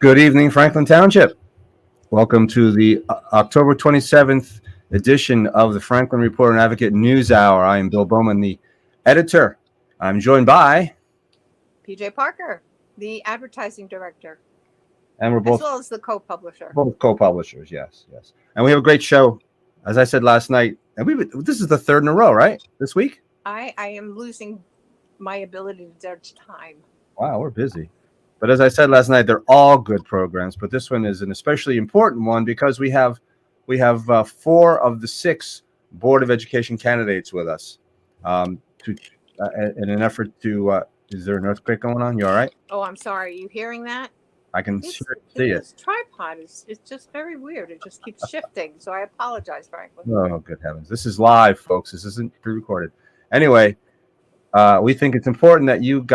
Good evening, Franklin Township. Welcome to the October 27th edition of the Franklin Reporter and Advocate News Hour. I am Bill Bowman, the editor. I'm joined by... PJ Parker, the advertising director, and we're as both well as the co-publisher. both co-publishers, yes. And we have a great show, as I said last night. And this is the third in a row, right? This week? I am losing my ability to judge time. Wow, we're busy. But as I said last night, they're all good programs. But this one is an especially important one because we have four of the six Board of Education candidates with us. In an effort to, is there an earthquake going on? You all right? Oh, I'm sorry. Are you hearing that? I can see it. This tripod is just very weird. It just keeps shifting. So I apologize, Franklin. Oh, good heavens. This is live, folks. This isn't pre-recorded. Anyway, we think it's important that you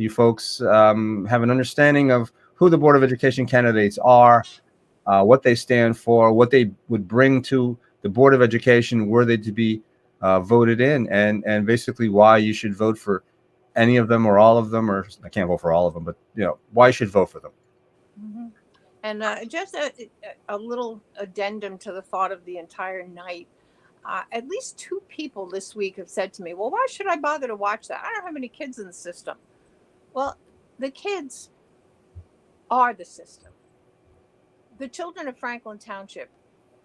folks, have an understanding of who the Board of Education candidates are, what they stand for, what they would bring to the Board of Education were they to be voted in, and basically why you should vote for any of them or all of them, or I can't vote for all of them, but why you should vote for them. Mm-hmm. And just a little addendum to the thought of the entire night. At least two people this week have said to me, well, why should I bother to watch that? I don't have any kids in the system. Well, the kids are the system. The children of Franklin Township,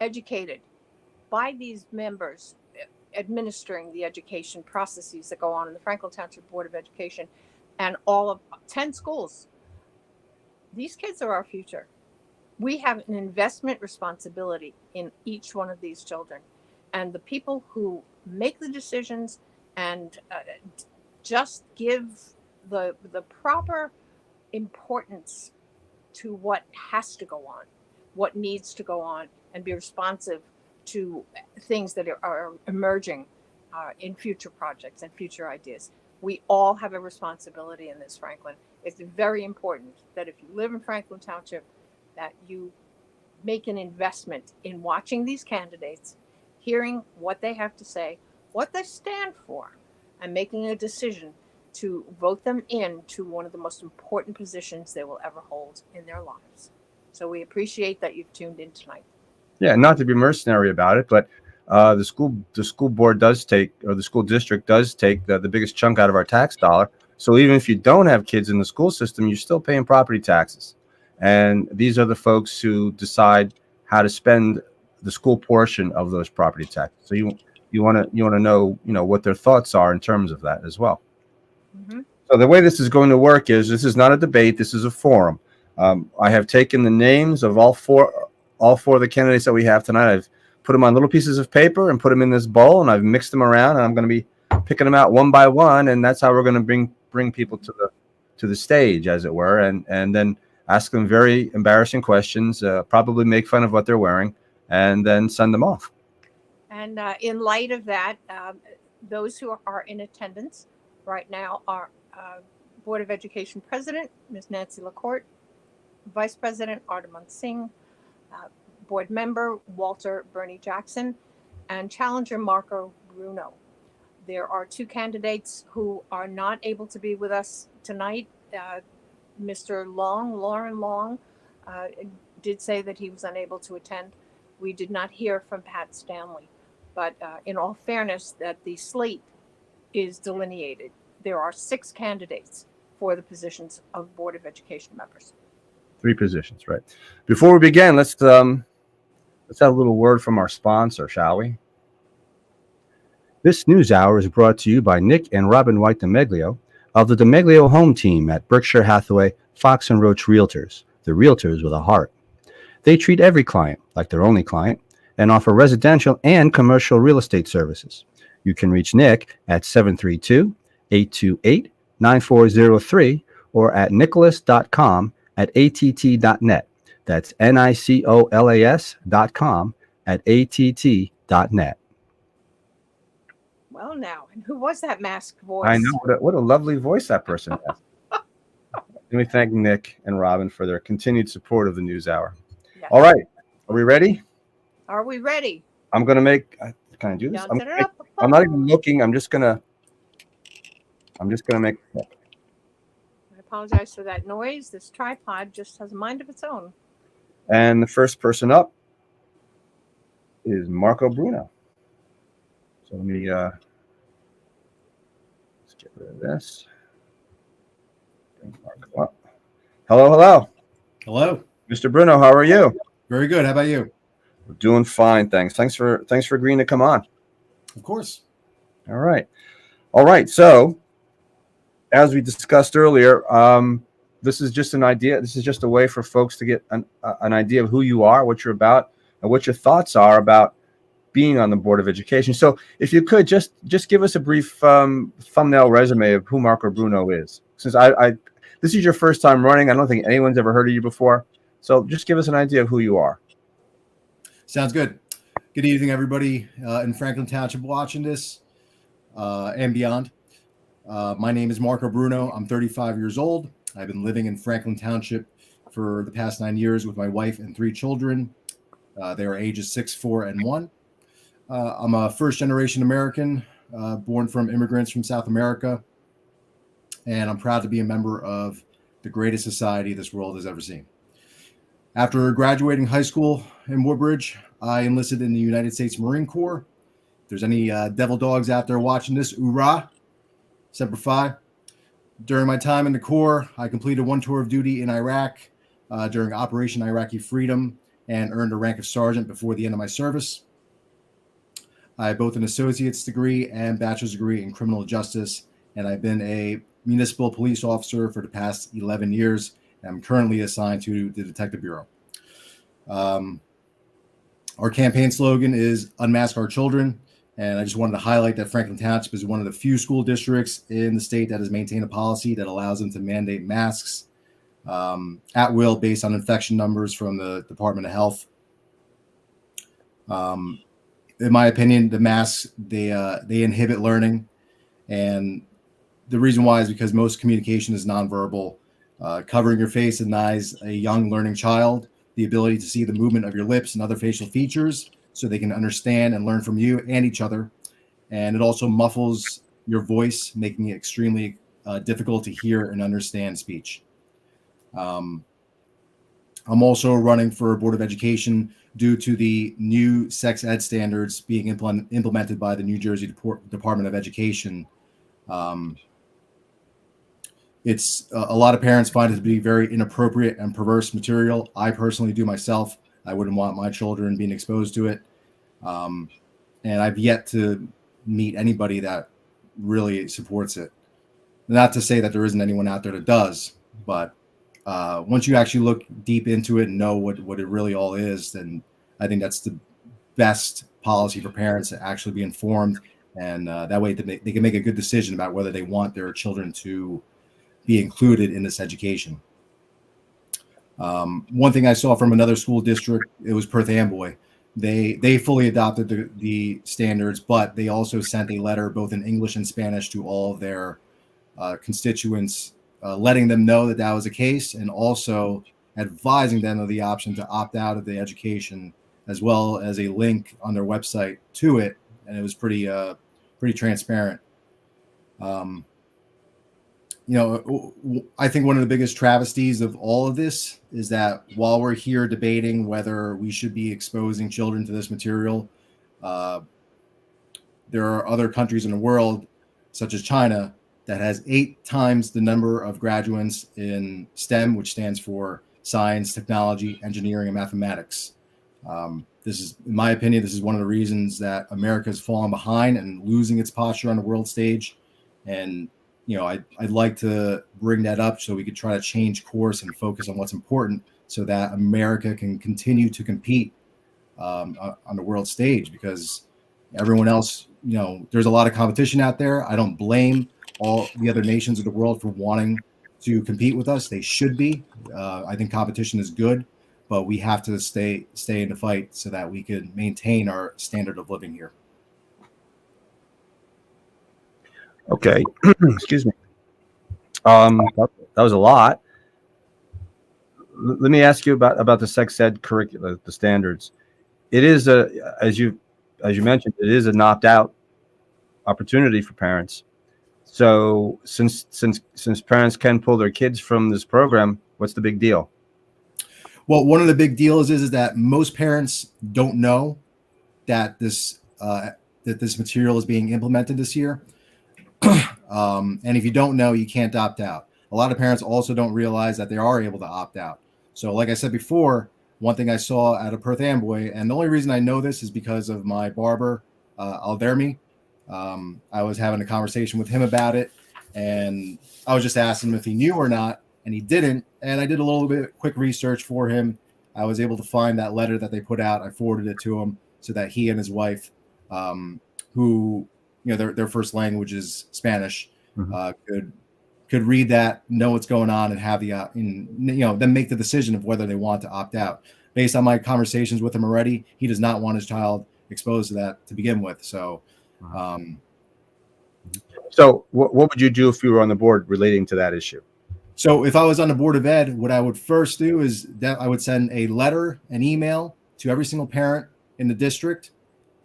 educated by these members administering the education processes that go on in the Franklin Township Board of Education and all of 10 schools. These kids are our future. We have an investment responsibility in each one of these children. And the people who make the decisions and just give the proper importance to what has to go on, what needs to go on, and be responsive to things that are emerging in future projects and future ideas. We all have a responsibility in this, Franklin. It's very important that if you live in Franklin Township, that you make an investment in watching these candidates, hearing what they have to say, what they stand for, and making a decision to vote them in to one of the most important positions they will ever hold in their lives. So we appreciate that you've tuned in tonight. Yeah, not to be mercenary about it, but the school board does take, or the school district does take the biggest chunk out of our tax dollar. So even if you don't have kids in the school system, you're still paying property taxes. And these are the folks who decide how to spend the school portion of those property taxes. So you want to know what their thoughts are in terms of that as well. Mm-hmm. So the way this is going to work is, this is not a debate. This is a forum. I have taken the names of all four of the candidates that we have tonight. I've put them on little pieces of paper and put them in this bowl, and I've mixed them around, and I'm going to be picking them out one by one, and that's how we're going to bring people to the stage, as it were, and then ask them very embarrassing questions, probably make fun of what they're wearing, and then send them off. And in light of that, those who are in attendance right now are Board of Education President, Ms. Nancy LaCourte, Vice President Ardaman Singh, Board Member Walter Bernie Jackson, and Challenger Marco Bruno. There are two candidates who are not able to be with us tonight. Mr. Lauren Long, did say that he was unable to attend. We did not hear from Pat Stanley, but in all fairness, that the slate is delineated. There are 6 candidates for the positions of Board of Education members. 3 positions, right? Before we begin, let's have a little word from our sponsor, shall we? This news hour is brought to you by Nick and Robin White DeMeglio of the DeMeglio Home Team at Berkshire Hathaway Fox and Roach Realtors, the realtors with a heart. They treat every client like their only client and offer residential and commercial real estate services. You can reach Nick at 732-828-9403 or at nicholas.com@att.net. That's nicolas.com@att.net. Well, now, and who was that masked voice? I know, what a lovely voice that person has. Let me thank Nick and Robin for their continued support of the News Hour. Yes. All right, are we ready? Are we ready? I'm going to make. Can I do this? I'm not even looking. I'm just gonna make. I apologize for that noise. This tripod just has a mind of its own. And the first person up is Marco Bruno. So let me let's get rid of this. Bring Marco up. Hello, hello. Hello. Mr. Bruno, how are you? Very good. How about you? We're doing fine, thanks. Thanks for agreeing to come on. Of course. All right. So, as we discussed earlier, this is just an idea. This is just a way for folks to get an idea of who you are, what you're about, and what your thoughts are about being on the Board of Education. So, if you could just give us a brief thumbnail resume of who Marco Bruno is. Since this is your first time running, I don't think anyone's ever heard of you before. So, just give us an idea of who you are. Sounds good. Good evening, everybody in Franklin Township watching this and beyond. My name is Marco Bruno. I'm 35 years old. I've been living in Franklin Township for the past 9 years with my wife and 3 children. They are ages 6, 4, and 1. I'm a first-generation American, born from immigrants from South America, and I'm proud to be a member of the greatest society this world has ever seen. After graduating high school in Woodbridge, I enlisted in the United States Marine Corps. If there's any devil dogs out there watching this, hoorah, Semper Fi. During my time in the Corps, I completed 1 tour of duty in Iraq during Operation Iraqi Freedom and earned a rank of sergeant before the end of my service. I have both an associate's degree and bachelor's degree in criminal justice, and I've been a municipal police officer for the past 11 years. I'm currently assigned to the Detective Bureau. Our campaign slogan is Unmask Our Children. And I just wanted to highlight that Franklin Township is one of the few school districts in the state that has maintained a policy that allows them to mandate masks at will based on infection numbers from the Department of Health. In my opinion, the masks, they inhibit learning. And the reason why is because most communication is nonverbal. Covering your face denies a young learning child the ability to see the movement of your lips and other facial features so they can understand and learn from you and each other. And it also muffles your voice, making it extremely difficult to hear and understand speech. I'm also running for Board of Education due to the new sex ed standards being implemented by the New Jersey Department of Education. It's a lot of parents find it to be very inappropriate and perverse material. I personally do myself. I wouldn't want my children being exposed to it. And I've yet to meet anybody that really supports it. Not to say that there isn't anyone out there that does, but once you actually look deep into it and know what it really all is, then I think that's the best policy for parents to actually be informed. And that way they can make a good decision about whether they want their children to be included in this education. One thing I saw from another school district, it was Perth Amboy. They fully adopted the standards, but they also sent a letter both in English and Spanish to all of their constituents, letting them know that was the case, and also advising them of the option to opt out of the education, as well as a link on their website to it. And it was pretty transparent. I think one of the biggest travesties of all of this is that while we're here debating whether we should be exposing children to this material, there are other countries in the world, such as China, that has 8 times the number of graduates in STEM, which stands for science, technology, engineering, and mathematics. This is, in my opinion, this is one of the reasons that America has fallen behind and losing its posture on the world stage. And I'd like to bring that up so we could try to change course and focus on what's important so that America can continue to compete on the world stage, because everyone else, there's a lot of competition out there. I don't blame all the other nations of the world for wanting to compete with us. They should be. I think competition is good, but we have to stay in the fight so that we can maintain our standard of living here. Okay. Excuse me. That was a lot. Let me ask you about the sex ed curricula, the standards. It is as you mentioned, it is an opt-out opportunity for parents. So since parents can pull their kids from this program, what's the big deal? Well, one of the big deals is that most parents don't know that this material is being implemented this year. And if you don't know, you can't opt out. A lot of parents also don't realize that they are able to opt out. So like I said before, one thing I saw at a Perth Amboy, and the only reason I know this is because of my barber, Aldermi. I was having a conversation with him about it, and I was just asking him if he knew or not, and he didn't. And I did a little bit quick research for him. I was able to find that letter that they put out. I forwarded it to him so that he and his wife, who, you know, their first language is Spanish, could read that, know what's going on, and have the then make the decision of whether they want to opt out. Based on my conversations with him already, he does not want his child exposed to that to begin with. So, so what would you do if you were on the board relating to that issue? So if I was on the board of ed, what I would first do is that I would send a letter, an email to every single parent in the district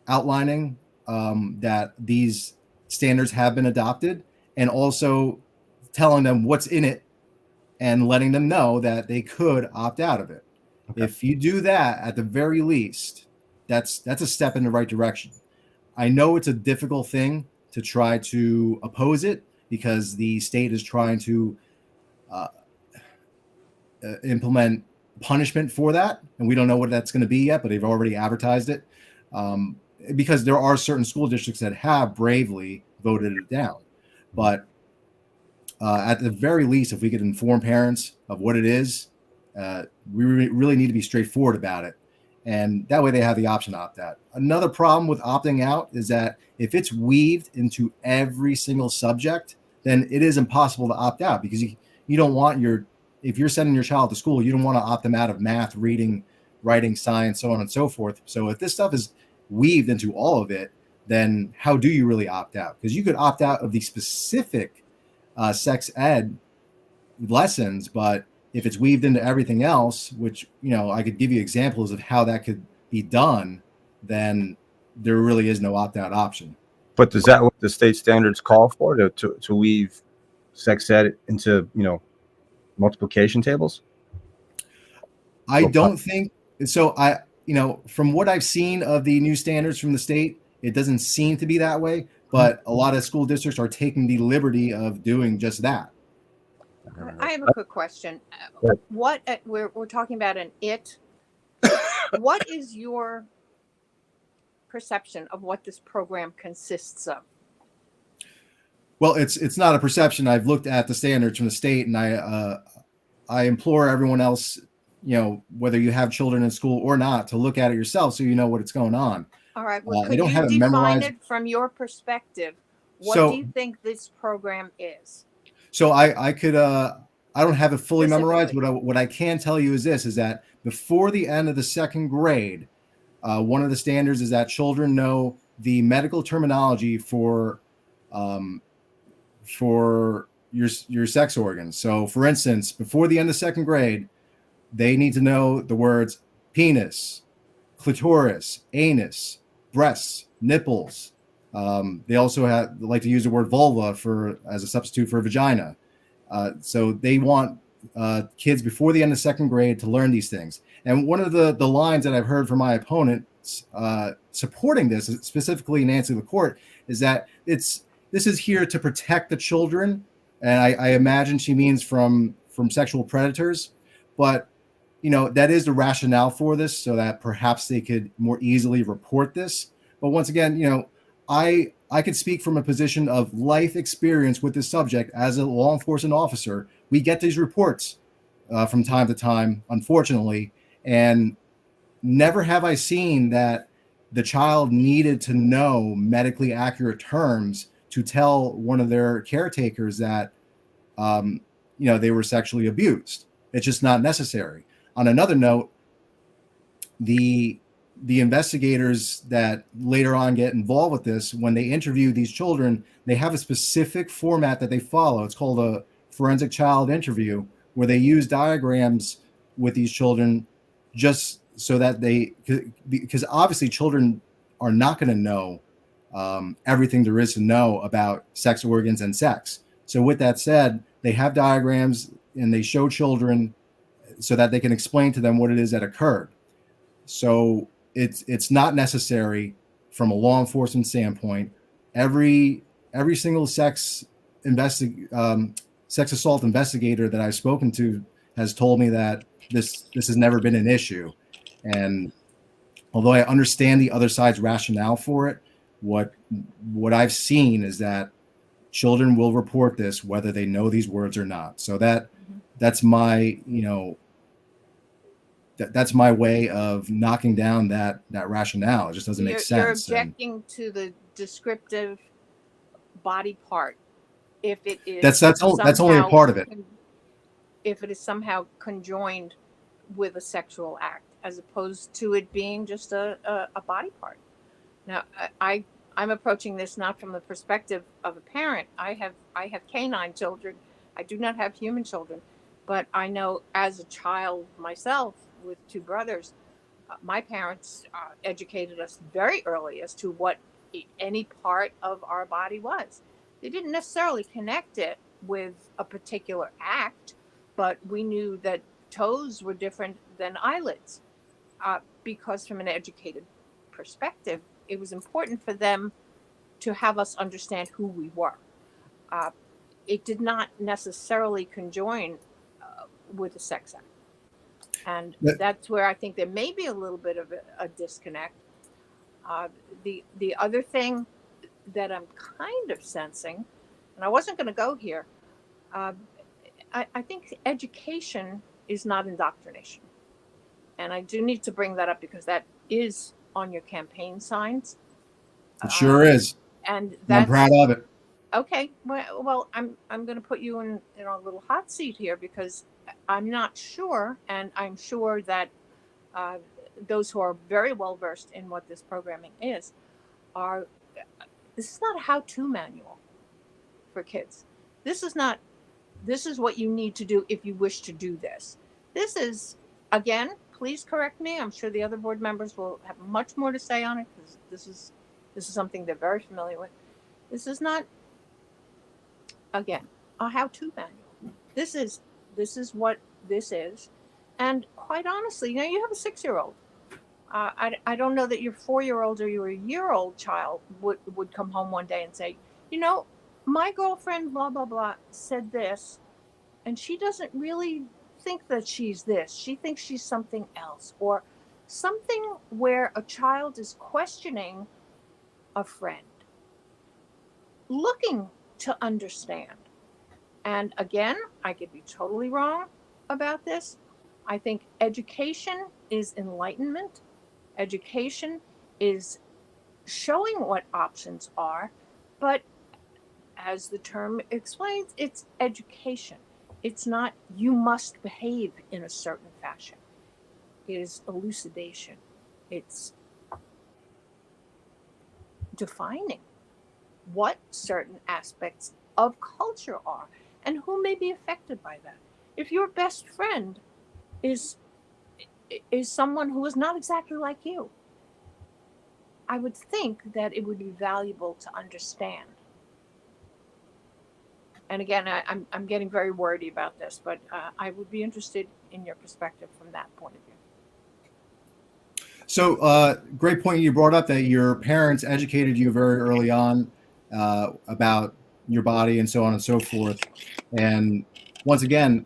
outlining that these standards have been adopted, and also telling them what's in it and letting them know that they could opt out of it. Okay. If you do that, at the very least, that's a step in the right direction. I know it's a difficult thing to try to oppose it because the state is trying to implement punishment for that, and we don't know what that's going to be yet, but they've already advertised it, because there are certain school districts that have bravely voted it down. But at the very least, if we could inform parents of what it is, we really need to be straightforward about it, and that way they have the option to opt out. Another problem with opting out is that if it's weaved into every single subject, then it is impossible to opt out, because you don't want if you're sending your child to school, you don't want to opt them out of math, reading, writing, science, so on and so forth. So if this stuff is weaved into all of it, then how do you really opt out? Because you could opt out of the specific sex ed lessons, but if it's weaved into everything else, which, you know, I could give you examples of how that could be done, then there really is no opt-out option. But is that what the state standards call for, to weave sex ed into, you know, multiplication tables? I don't think so. From what I've seen of the new standards from the state, it doesn't seem to be that way, but a lot of school districts are taking the liberty of doing just that. I have a quick question. What we're talking about an it. What is your perception of what this program consists of? Well, it's not a perception. I've looked at the standards from the state, and I implore everyone else, you know, whether you have children in school or not, to look at it yourself so you know what's going on. All right. Well, could you define it from your perspective? What do you think this program is? So I don't have it fully memorized. What I can tell you is this: is that before the end of the second grade, one of the standards is that children know the medical terminology for your sex organs. So, for instance, before the end of second grade, they need to know the words penis, clitoris, anus, breasts, nipples. They also like to use the word vulva as a substitute for vagina. So they want kids before the end of second grade to learn these things. And one of the lines that I've heard from my opponents supporting this, specifically Nancy LaCourte, is that this is here to protect the children. And I imagine she means from sexual predators. But, you know, that is the rationale for this, so that perhaps they could more easily report this. But once again, you know, I could speak from a position of life experience with this subject as a law enforcement officer. We get these reports from time to time, unfortunately, and never have I seen that the child needed to know medically accurate terms to tell one of their caretakers that, they were sexually abused. It's just not necessary. On another note, the investigators that later on get involved with this, when they interview these children, they have a specific format that they follow. It's called a forensic child interview, where they use diagrams with these children just so that because obviously children are not going to know everything there is to know about sex organs and sex. So with that said, they have diagrams and they show children so that they can explain to them what it is that occurred. So it's not necessary from a law enforcement standpoint. Every single sex assault investigator that I've spoken to has told me that this has never been an issue. And although I understand the other side's rationale for it, what I've seen is that children will report this whether they know these words or not. So that's my, that's my way of knocking down that rationale. It just doesn't make sense. You're objecting to the descriptive body part if it is that's only a part of it. If it is somehow conjoined with a sexual act, as opposed to it being just a body part. Now, I'm approaching this not from the perspective of a parent. I have canine children. I do not have human children, but I know as a child myself with two brothers, my parents educated us very early as to what any part of our body was. They didn't necessarily connect it with a particular act, but we knew that toes were different than eyelids because from an educated perspective, it was important for them to have us understand who we were. It did not necessarily conjoin with a sex act. And that's where I think there may be a little bit of a disconnect. The other thing that I'm kind of sensing, and I wasn't going to go here, I think education is not indoctrination. And I do need to bring that up because that is on your campaign signs. It sure is. And I'm proud of it. Okay. Well, I'm going to put you in a little hot seat here because I'm not sure, and I'm sure that those who are very well versed in what this programming is this is not a how-to manual for kids. This is what you need to do if you wish to do this. This is, again, please correct me. I'm sure the other board members will have much more to say on it because this is something they're very familiar with. This is not, again, a how-to manual. This is what this is. And quite honestly, you have a 6-year-old. I don't know that your 4-year-old or your year-old child would come home one day and say, my girlfriend, blah, blah, blah, said this, and she doesn't really think that she's this. She thinks she's something else, or something where a child is questioning a friend, looking to understand. And again, I could be totally wrong about this. I think education is enlightenment. Education is showing what options are, but as the term explains, it's education. It's not you must behave in a certain fashion. It is elucidation. It's defining what certain aspects of culture are and who may be affected by that. If your best friend is someone who is not exactly like you, I would think that it would be valuable to understand. And again, I'm getting very wordy about this, but I would be interested in your perspective from that point of view. So great point you brought up that your parents educated you very early on about your body and so on and so forth. And once again,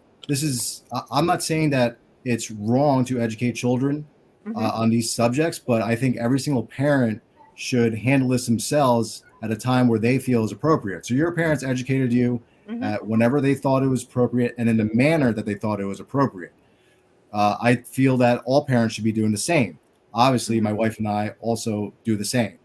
I'm not saying that it's wrong to educate children on these subjects, but I think every single parent should handle this themselves at a time where they feel is appropriate. So your parents educated you whenever they thought it was appropriate and in the manner that they thought it was appropriate. I feel that all parents should be doing the same. Obviously, my wife and I also do the same.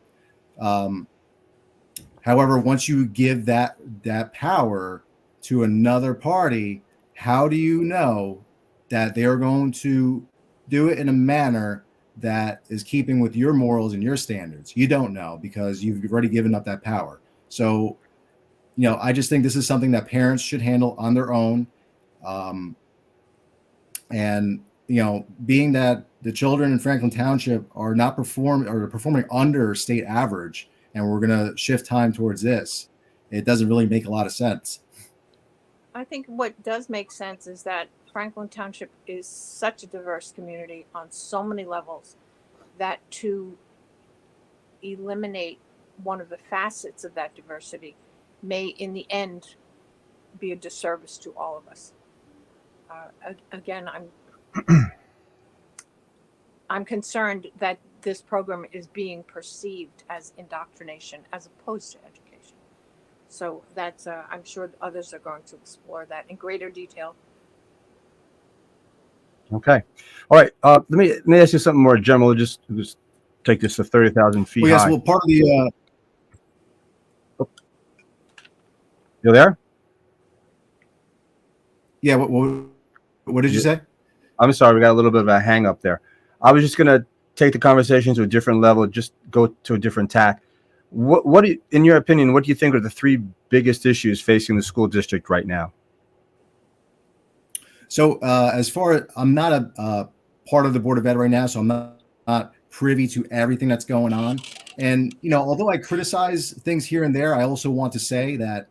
However, once you give that power to another party, how do you know that they are going to do it in a manner that is keeping with your morals and your standards? You don't know because you've already given up that power. So, I just think this is something that parents should handle on their own. And, being that the children in Franklin Township are not performing under state average, and we're going to shift time towards this. It doesn't really make a lot of sense. I think what does make sense is that Franklin Township is such a diverse community on so many levels that to eliminate one of the facets of that diversity may in the end be a disservice to all of us. Again, I'm concerned that this program is being perceived as indoctrination as opposed to education. So that's I'm sure others are going to explore that in greater detail. Okay. All right. Let me ask you something more general. Just take this to 30,000 feet Well, yes. high. Well, part of the You there? yeah. What did you say? I'm sorry, we got a little bit of a hang up there. I was just gonna take the conversation to a different level, just go to a different tack. What do you, in your opinion, what do you think are the three biggest issues facing the school district right now? So as far as I'm not a part of the Board of Ed right now, so I'm not privy to everything that's going on. And, although I criticize things here and there, I also want to say that,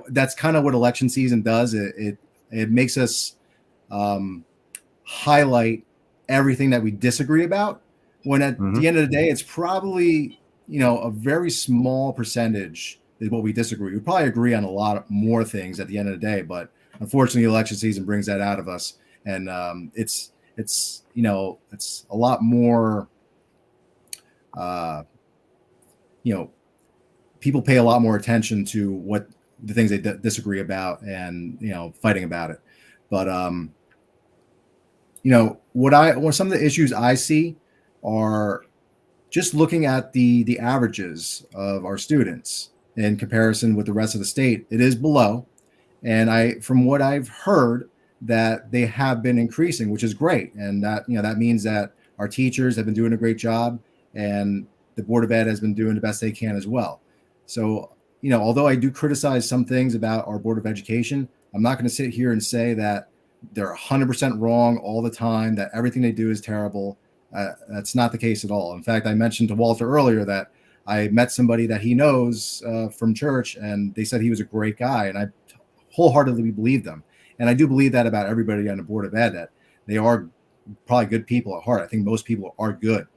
that's kind of what election season does. It makes us highlight everything that we disagree about, when at the end of the day, it's probably, a very small percentage is what we disagree. We probably agree on a lot more things at the end of the day, but unfortunately, election season brings that out of us. And it's a lot more, people pay a lot more attention to what the things they disagree about and, fighting about it. But, what some of the issues I see are just looking at the averages of our students in comparison with the rest of the state. It is below. And from what I've heard, that they have been increasing, which is great. And that, that means that our teachers have been doing a great job, and the Board of Ed has been doing the best they can as well. So, although I do criticize some things about our Board of Education, I'm not going to sit here and say that they're 100% wrong all the time, that everything they do is terrible. That's not the case at all. In fact, I mentioned to Walter earlier that I met somebody that he knows from church, and they said he was a great guy. And I wholeheartedly believe them. And I do believe that about everybody on the Board of Ed, that they are probably good people at heart. I think most people are good,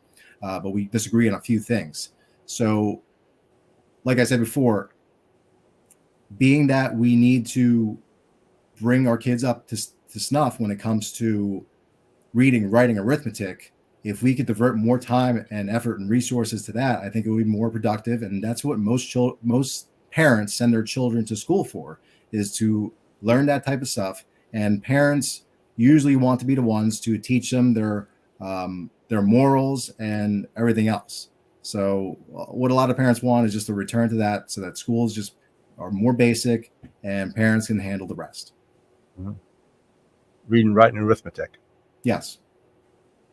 but we disagree on a few things. So, like I said before, being that we need to bring our kids up to snuff when it comes to reading, writing, arithmetic, if we could divert more time and effort and resources to that, I think it would be more productive. And that's what most parents send their children to school for, is to learn that type of stuff. And parents usually want to be the ones to teach them their morals and everything else. So what a lot of parents want is just a return to that, so that schools just are more basic and parents can handle the rest. Mm-hmm. Reading, writing, and arithmetic. Yes.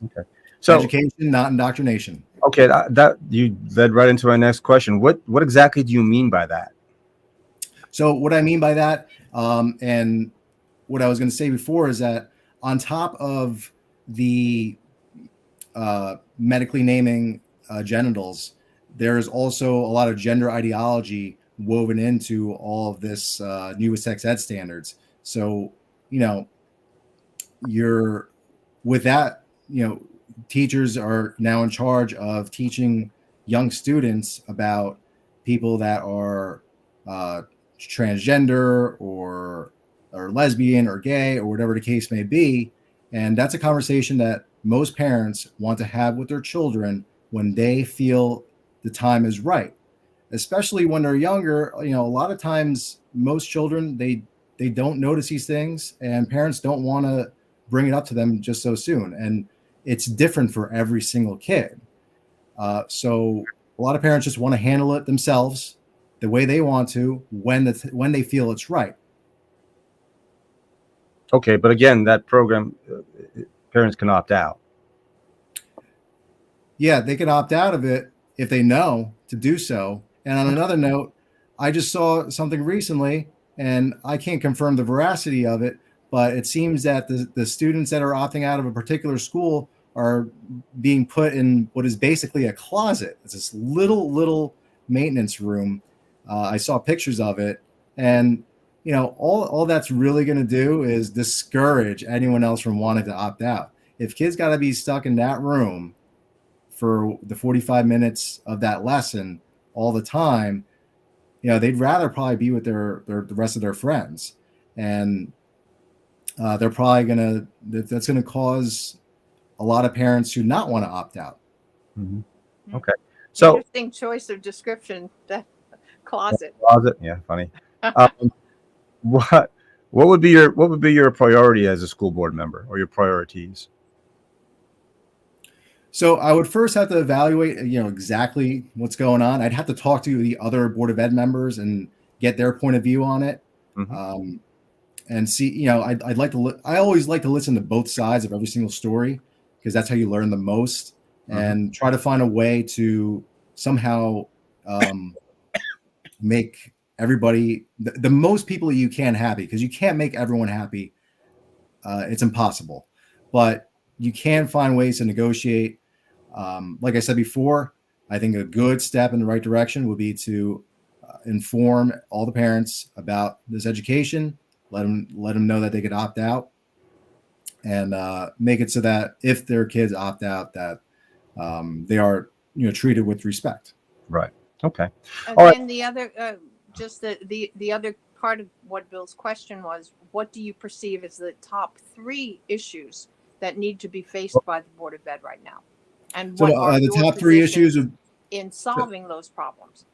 Okay. So education, not indoctrination. Okay, that you led right into my next question. What exactly do you mean by that? So what I mean by that, and what I was going to say before, is that on top of the medically naming genitals, there is also a lot of gender ideology woven into all of this new sex ed standards. So, you're with that, teachers are now in charge of teaching young students about people that are transgender or lesbian or gay or whatever the case may be. And that's a conversation that most parents want to have with their children when they feel the time is right, especially when they're younger. A lot of times most children, they don't notice these things, and parents don't want to bring it up to them just so soon. And it's different for every single kid. So a lot of parents just want to handle it themselves the way they want to when they feel it's right. Okay, but again, that program, parents can opt out. Yeah, they can opt out of it if they know to do so. And on another note, I just saw something recently, and I can't confirm the veracity of it, but it seems that the students that are opting out of a particular school are being put in what is basically a closet. It's this little maintenance room. I saw pictures of it, and all that's really going to do is discourage anyone else from wanting to opt out. If kids got to be stuck in that room for the 45 minutes of that lesson all the time, they'd rather probably be with the rest of their friends, and they're probably that's gonna cause a lot of parents to not want to opt out. Mm-hmm. Okay, so interesting choice of description. That closet. Yeah, funny. What would be your priority as a school board member, or your priorities? So I would first have to evaluate, exactly what's going on. I'd have to talk to the other Board of Ed members and get their point of view on it, and see. I'd like to. I always like to listen to both sides of every single story, because that's how you learn the most, and try to find a way to somehow make everybody, the most people you can, happy, because you can't make everyone happy. It's impossible, but you can find ways to negotiate. Like I said before, I think a good step in the right direction would be to inform all the parents about this education, let them know that they could opt out, and make it so that if their kids opt out, that they are treated with respect. Right. Okay. Again, the other just the other part of what Bill's question was, what do you perceive as the top 3 issues that need to be faced by the Board of Ed right now? And so what are the your top 3 issues in solving those problems?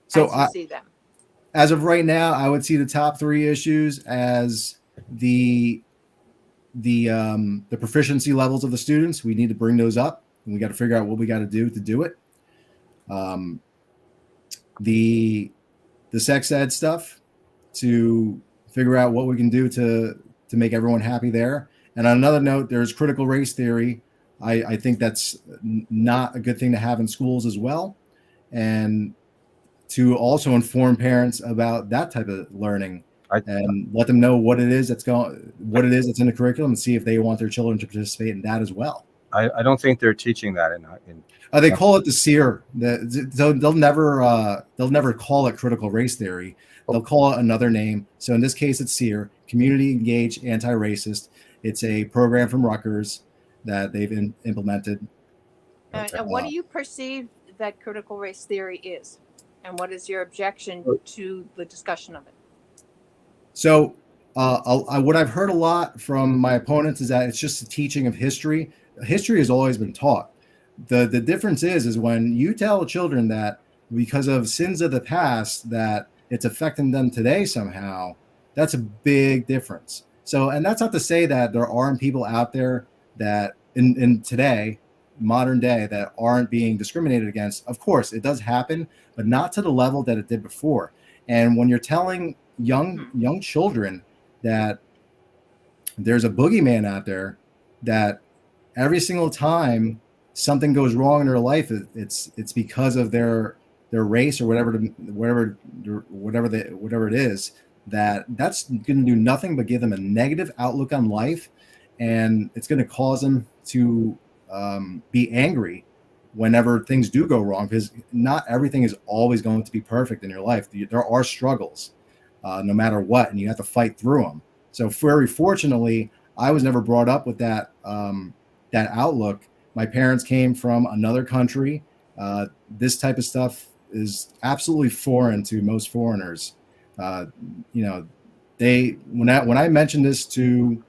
So as you see them. As of right now, I would see the top 3 issues as the proficiency levels of the students. We need to bring those up, and we got to figure out what we got to do it. The sex ed stuff, to figure out what we can do to make everyone happy there. And on another note, there's critical race theory. I think that's not a good thing to have in schools as well, and to also inform parents about that type of learning, and let them know what it is that's in the curriculum, and see if they want their children to participate in that as well. I don't think they're teaching that in they call it the SEER. They'll never call it critical race theory. They'll call it another name. So in this case, it's SEER, Community Engaged Anti-Racist. It's a program from Rutgers that they've implemented. And what do you perceive that critical race theory is? And what is your objection to the discussion of it? So what I've heard a lot from my opponents is that it's just a teaching of history. History has always been taught. The difference is when you tell children that because of sins of the past that it's affecting them today somehow, that's a big difference. So, and that's not to say that there aren't people out there that in today, modern day, that aren't being discriminated against. Of course, it does happen, but not to the level that it did before. And when you're telling young children that there's a boogeyman out there, that every single time something goes wrong in their life, it's because of their race or whatever it is, that's going to do nothing but give them a negative outlook on life, and it's going to cause them to be angry whenever things do go wrong, because not everything is always going to be perfect in your life. There are struggles, no matter what, and you have to fight through them. So very fortunately, I was never brought up with that outlook. My parents came from another country. This type of stuff is absolutely foreign to most foreigners. When I mention this to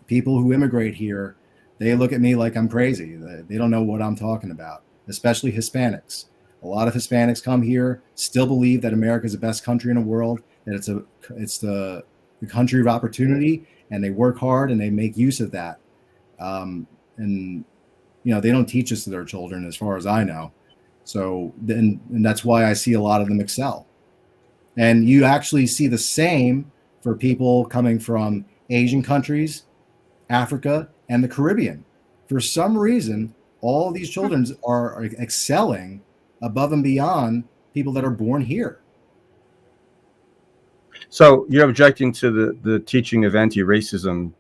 people who immigrate here, they look at me like I'm crazy. They don't know what I'm talking about, especially Hispanics. A lot of Hispanics come here, still believe that America is the best country in the world, that it's the country of opportunity, and they work hard and they make use of that. And they don't teach this to their children, as far as I know. So then, and that's why I see a lot of them excel. And you actually see the same for people coming from Asian countries, Africa, and the Caribbean. For some reason, all these children are excelling above and beyond people that are born here. So you're objecting to the teaching of anti-racism?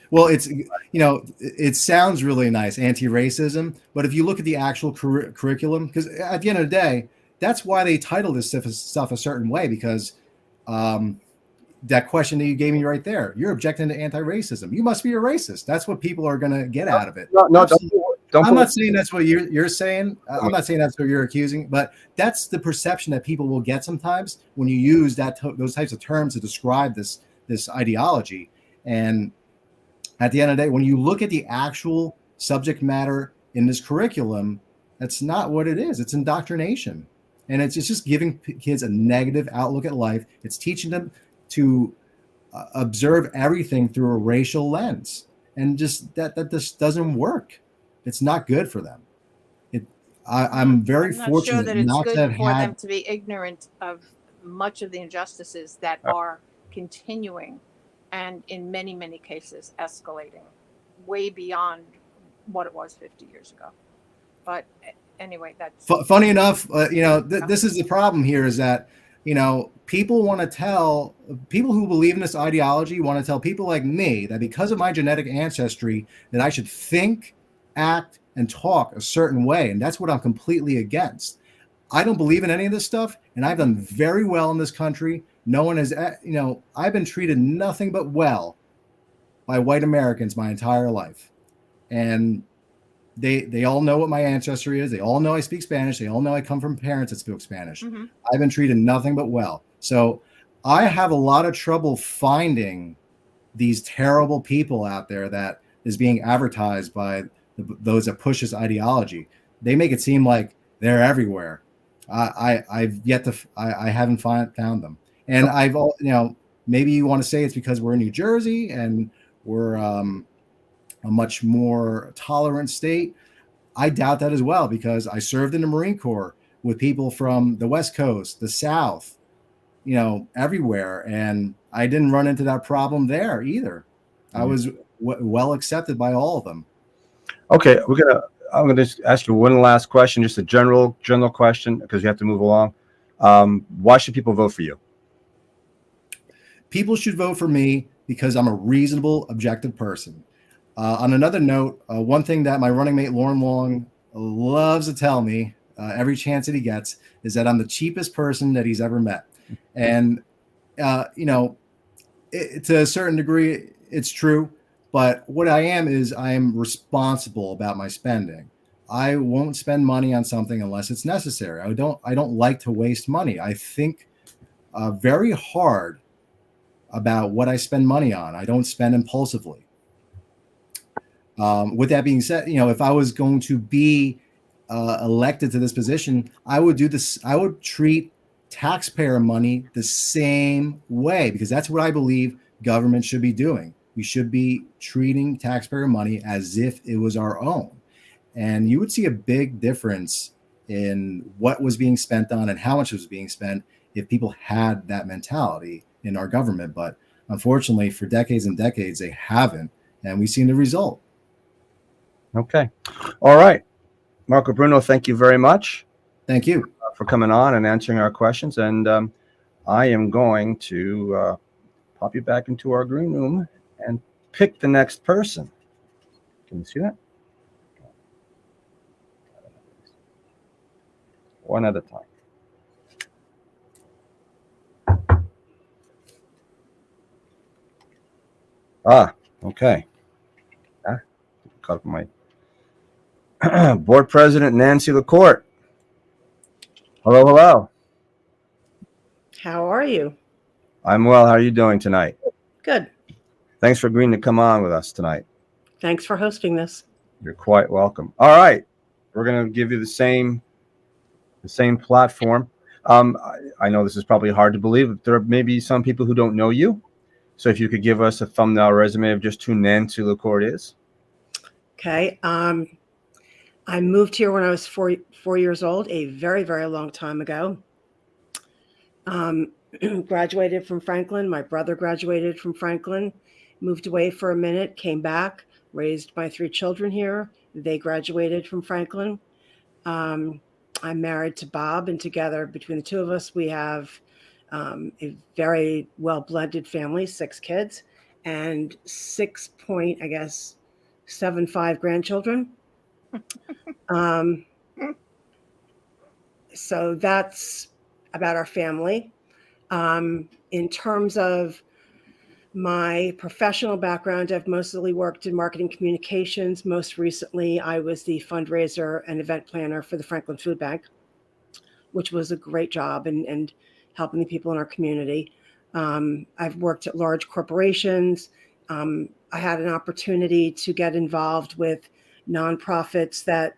Well, it sounds really nice, anti-racism, but if you look at the actual curriculum, because at the end of the day, that's why they title this stuff a certain way, because that question that you gave me right there, you're objecting to anti-racism. You must be a racist. That's what people are going to get out of it. No, I'm not saying that's what you're saying. I'm not saying that's what you're accusing, but that's the perception that people will get sometimes when you use those types of terms to describe this ideology. And at the end of the day, when you look at the actual subject matter in this curriculum, that's not what it is. It's indoctrination. And it's just giving kids a negative outlook at life. It's teaching them to observe everything through a racial lens. And just that just doesn't work. It's not good for them. I'm very fortunate sure that it's not good to have for had them to be ignorant of much of the injustices that are continuing and in many, many cases escalating way beyond what it was 50 years ago. But anyway, that's funny enough. This is the problem here, is that people want to tell people who believe in this ideology want to tell people like me that because of my genetic ancestry that I should think, act, and talk a certain way, and that's what I'm completely against. I don't believe in any of this stuff, and I've done very well in this country. No one has, I've been treated nothing but well by white Americans my entire life. And they all know what my ancestry is. They all know I speak Spanish. They all know I come from parents that speak Spanish. Mm-hmm. I've been treated nothing but well. So I have a lot of trouble finding these terrible people out there that is being advertised by those that push this ideology. They make it seem like they're everywhere. I haven't found them. And maybe you want to say it's because we're in New Jersey and we're a much more tolerant state. I doubt that as well, because I served in the Marine Corps with people from the West Coast, the South, everywhere. And I didn't run into that problem there either. I was well accepted by all of them. Okay, I'm gonna just ask you one last question, just a general question, because we have to move along. Why should people vote for you? People should vote for me because I'm a reasonable, objective person. On another note, one thing that my running mate Lauren Long loves to tell me every chance that he gets is that I'm the cheapest person that he's ever met. And to a certain degree, it's true. But what I am is I am responsible about my spending. I won't spend money on something unless it's necessary. I don't like to waste money. I think very hard about what I spend money on. I don't spend impulsively. With that being said, if I was going to be elected to this position, I would do this. I would treat taxpayer money the same way, because that's what I believe government should be doing. We should be treating taxpayer money as if it was our own. And you would see a big difference in what was being spent on and how much was being spent if people had that mentality in our government. But unfortunately, for decades and decades, they haven't. And we've seen the result. Okay. All right. Marco Bruno, thank you very much. Thank you for coming on and answering our questions. And I am going to pop you back into our green room and pick the next person. Can you see that? One at a time. Okay. Caught up my board president, Nancy LaCourte. Hello. How are you? I'm well. How are you doing tonight? Good. Thanks for agreeing to come on with us tonight. Thanks for hosting this. You're quite welcome. All right. We're going to give you the same platform. I know this is probably hard to believe, but there may be some people who don't know you. So if you could give us a thumbnail resume of just who Nancy LaCourte is. Okay. I moved here when I was four years old, a very, very long time ago. Graduated from Franklin. My brother graduated from Franklin, moved away for a minute, came back, raised my 3 children here. They graduated from Franklin. I'm married to Bob, and together between the two of us, we have a very well blended family, 6 kids. and 6.75 grandchildren. So that's about our family. In terms of my professional background, I've mostly worked in marketing communications. Most recently, I was the fundraiser and event planner for the Franklin Food Bank, which was a great job and helping the people in our community. I've worked at large corporations. I had an opportunity to get involved with nonprofits, that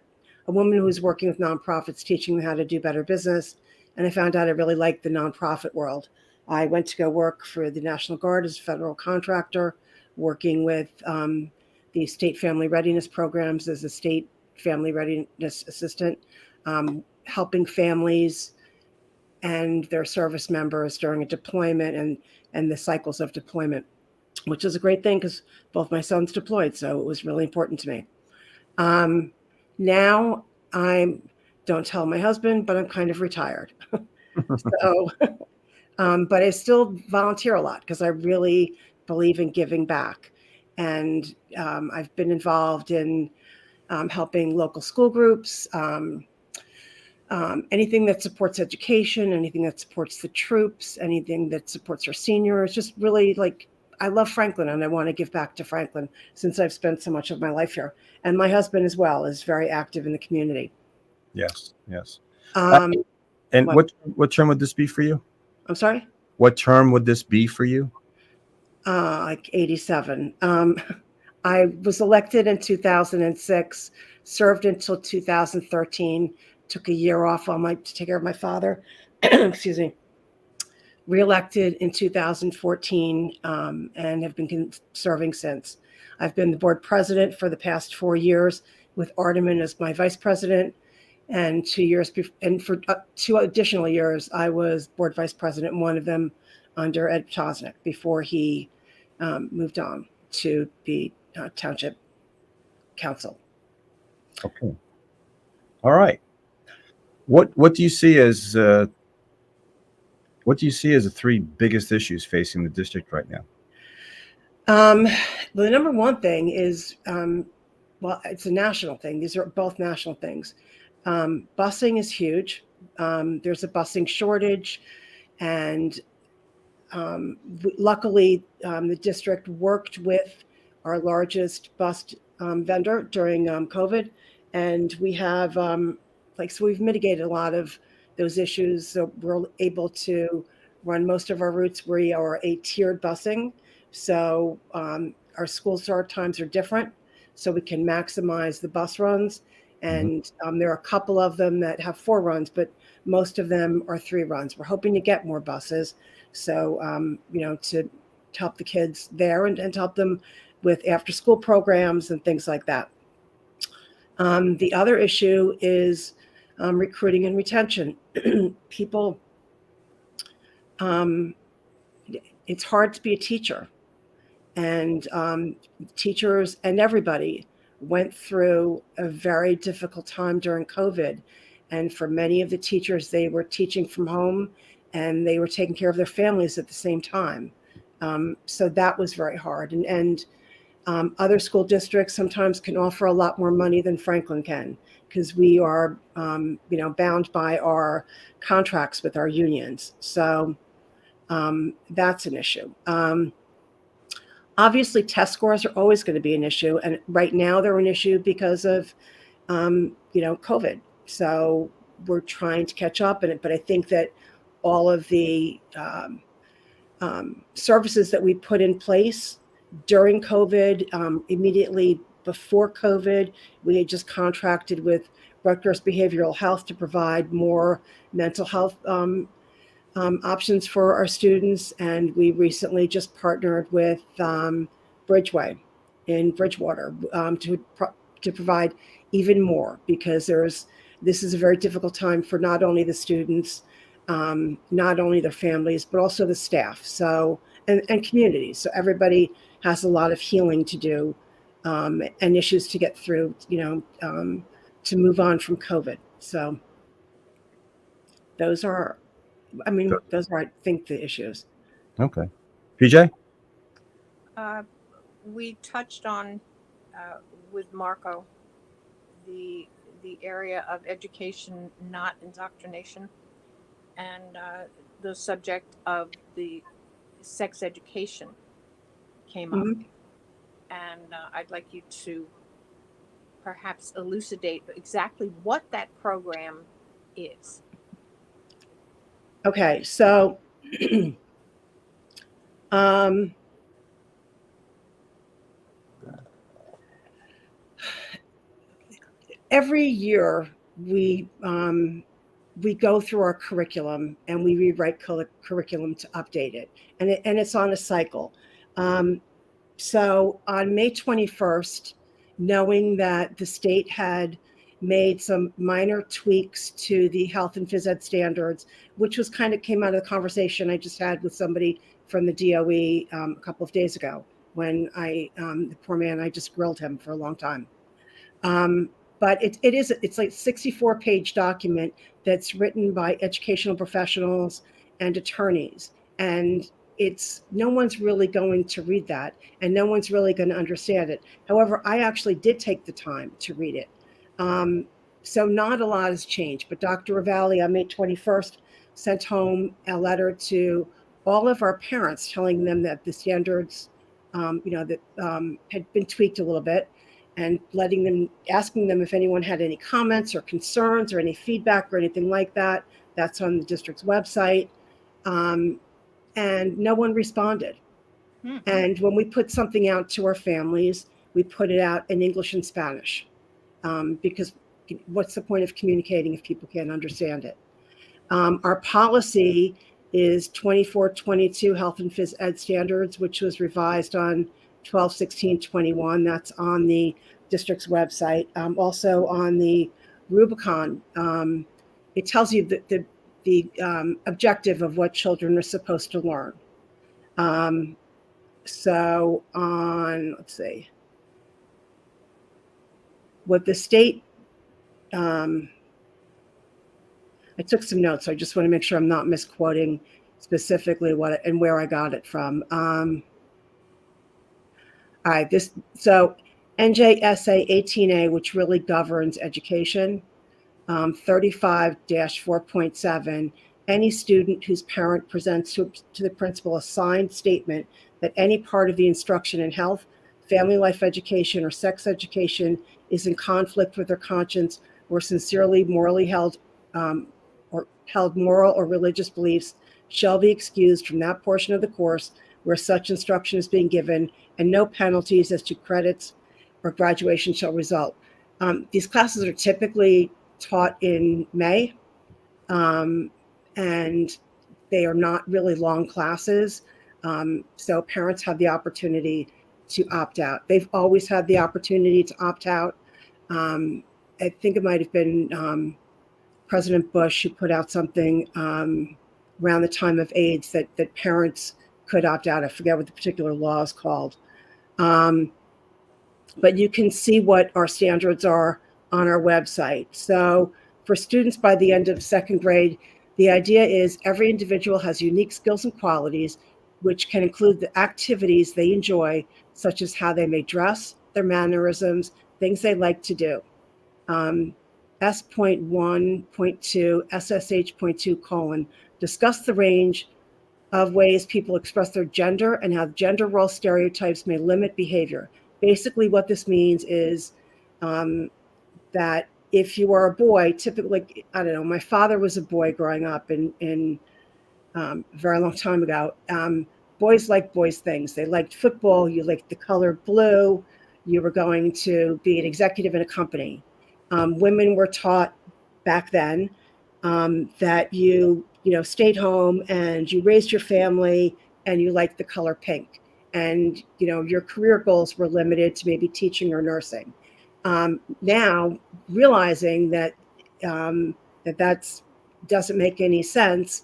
a woman who was working with nonprofits, teaching them how to do better business. And I found out I really liked the nonprofit world. I went to go work for the National Guard as a federal contractor, working with the state family readiness programs as a state family readiness assistant, helping families and their service members during a deployment and the cycles of deployment, which is a great thing because both my sons deployed, so it was really important to me. Now don't tell my husband, but I'm kind of retired. So, but I still volunteer a lot because I really believe in giving back. And I've been involved in helping local school groups, anything that supports education, anything that supports the troops, anything that supports our seniors. Just really, like, I love Franklin and I want to give back to Franklin since I've spent so much of my life here. And my husband as well is very active in the community. Yes, yes. Um, And what? what term would this be for you? I'm sorry? What term would this be for you? Like 87. I was elected in 2006, served until 2013, took a year off to take care of my father. Excuse me. Reelected in 2014, and have been serving since. I've been the board president for the past 4 years with Ardeman as my vice president, and 2 years and for 2 additional years, I was board vice president, one of them under Ed Tosnick before he moved on to be township council. Okay. All right. What do you see as the 3 biggest issues facing the district right now? The number one thing is, well, it's a national thing. These are both national things. Busing is huge. There's a busing shortage, and luckily, the district worked with our largest bus vendor during COVID, and we have so we've mitigated a lot of those issues. So we're able to run most of our routes. We are a tiered busing, so our school start times are different, so we can maximize the bus runs. And there are a couple of them that have 4 runs, but most of them are 3 runs. We're hoping to get more buses. So, to help the kids there and to help them with after school programs and things like that. The other issue is recruiting and retention. People, it's hard to be a teacher, and teachers and everybody went through a very difficult time during COVID. And for many of the teachers, they were teaching from home and they were taking care of their families at the same time. So that was very hard. And other school districts sometimes can offer a lot more money than Franklin can, because we are, bound by our contracts with our unions. So that's an issue. Obviously, test scores are always going to be an issue. And right now they're an issue because of, COVID. So we're trying to catch up in it. But I think that all of the services that we put in place during COVID, immediately before COVID, we had just contracted with Rutgers Behavioral Health to provide more mental health options for our students. And we recently just partnered with Bridgeway in Bridgewater to provide even more, because this is a very difficult time for not only the students, not only their families, but also the staff. So, and communities. So everybody has a lot of healing to do, and issues to get through, to move on from COVID. So those are, I think, the issues. Okay. PJ? We touched on with Marco the area of education, not indoctrination, and the subject of the sex education came up. Mhm. And I'd like you to perhaps elucidate exactly what that program is. Okay, so um, every year we go through our curriculum and we rewrite curriculum to update it, and it's on a cycle. Um, so on May 21st, knowing that the state had made some minor tweaks to the health and phys ed standards, which was kind of came out of the conversation I just had with somebody from the DOE a couple of days ago when the poor man, I just grilled him for a long time. But it's like 64-page document that's written by educational professionals and attorneys. And it's no one's really going to read that and no one's really going to understand it. However, I actually did take the time to read it. So not a lot has changed, but Dr. Ravalli on May 21st sent home a letter to all of our parents telling them that the standards, had been tweaked a little bit, and asking them if anyone had any comments or concerns or any feedback or anything like that. That's on the district's website. And no one responded. Hmm. And when we put something out to our families, we put it out in English and Spanish, because what's the point of communicating if people can't understand it? Our policy is 2422 Health and Phys Ed Standards, which was revised on 12/16/21. That's on the district's website. Also on the Rubicon, it tells you the objective of what children are supposed to learn. So on, let's see, what the state, I took some notes, so I just want to make sure I'm not misquoting specifically what and where I got it from. All right, so NJSA 18A, which really governs education, 35-4.7, any student whose parent presents to the principal a signed statement that any part of the instruction in health, family life education, or sex education is in conflict with their conscience or sincerely morally held moral or religious beliefs shall be excused from that portion of the course where such instruction is being given, and no penalties as to credits or graduation shall result. These classes are typically taught in May, and they are not really long classes. So parents have the opportunity to opt out. They've always had the opportunity to opt out. I think it might have been President Bush who put out something around the time of AIDS that parents could opt out. I forget what the particular law is called. But you can see what our standards are on our website. So for students by the end of second grade, the idea is every individual has unique skills and qualities, which can include the activities they enjoy, such as how they may dress, their mannerisms, things they like to do. S.1.2, SSH.2: discuss the range of ways people express their gender and how gender role stereotypes may limit behavior. Basically, what this means is that if you are a boy, typically, I don't know, my father was a boy growing up in a very long time ago. Boys like boys things. They liked football. You liked the color blue. You were going to be an executive in a company. Women were taught back then that you stayed home and you raised your family and you liked the color pink, and your career goals were limited to maybe teaching or nursing. Now realizing that that doesn't make any sense,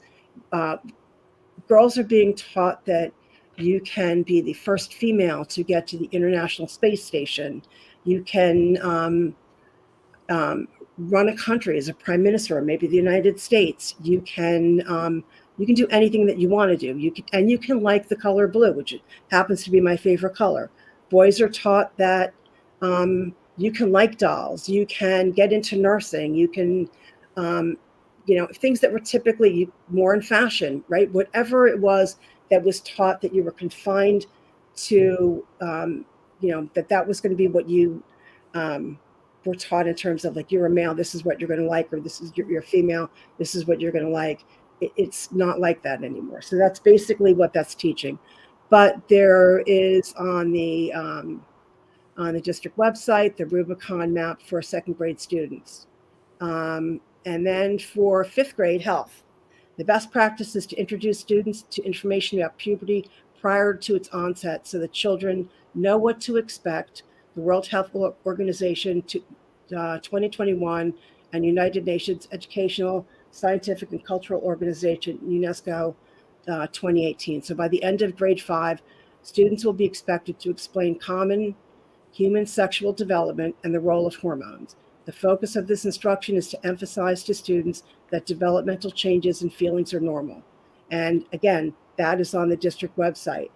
girls are being taught that you can be the first female to get to the International Space Station. You can run a country as a prime minister, or maybe the United States. You can You can do anything that you want to do. You can like the color blue, which happens to be my favorite color. Boys are taught that you can like dolls. You can get into nursing. You can, things that were typically more in fashion, right? Whatever it was that was taught that you were confined to, that was going to be what you were taught in terms of like, you're a male, this is what you're going to like, or this is you're female, this is what you're going to like. It's not like that anymore. So that's basically what that's teaching. But there is on the district website the Rubicon map for second grade students. And then for fifth grade health, the best practice is to introduce students to information about puberty prior to its onset so that children know what to expect. The World Health Organization 2021 and United Nations Educational, Scientific, and Cultural Organization, UNESCO, 2018. So by the end of grade 5, students will be expected to explain common human sexual development and the role of hormones. The focus of this instruction is to emphasize to students that developmental changes and feelings are normal. And again, that is on the district website.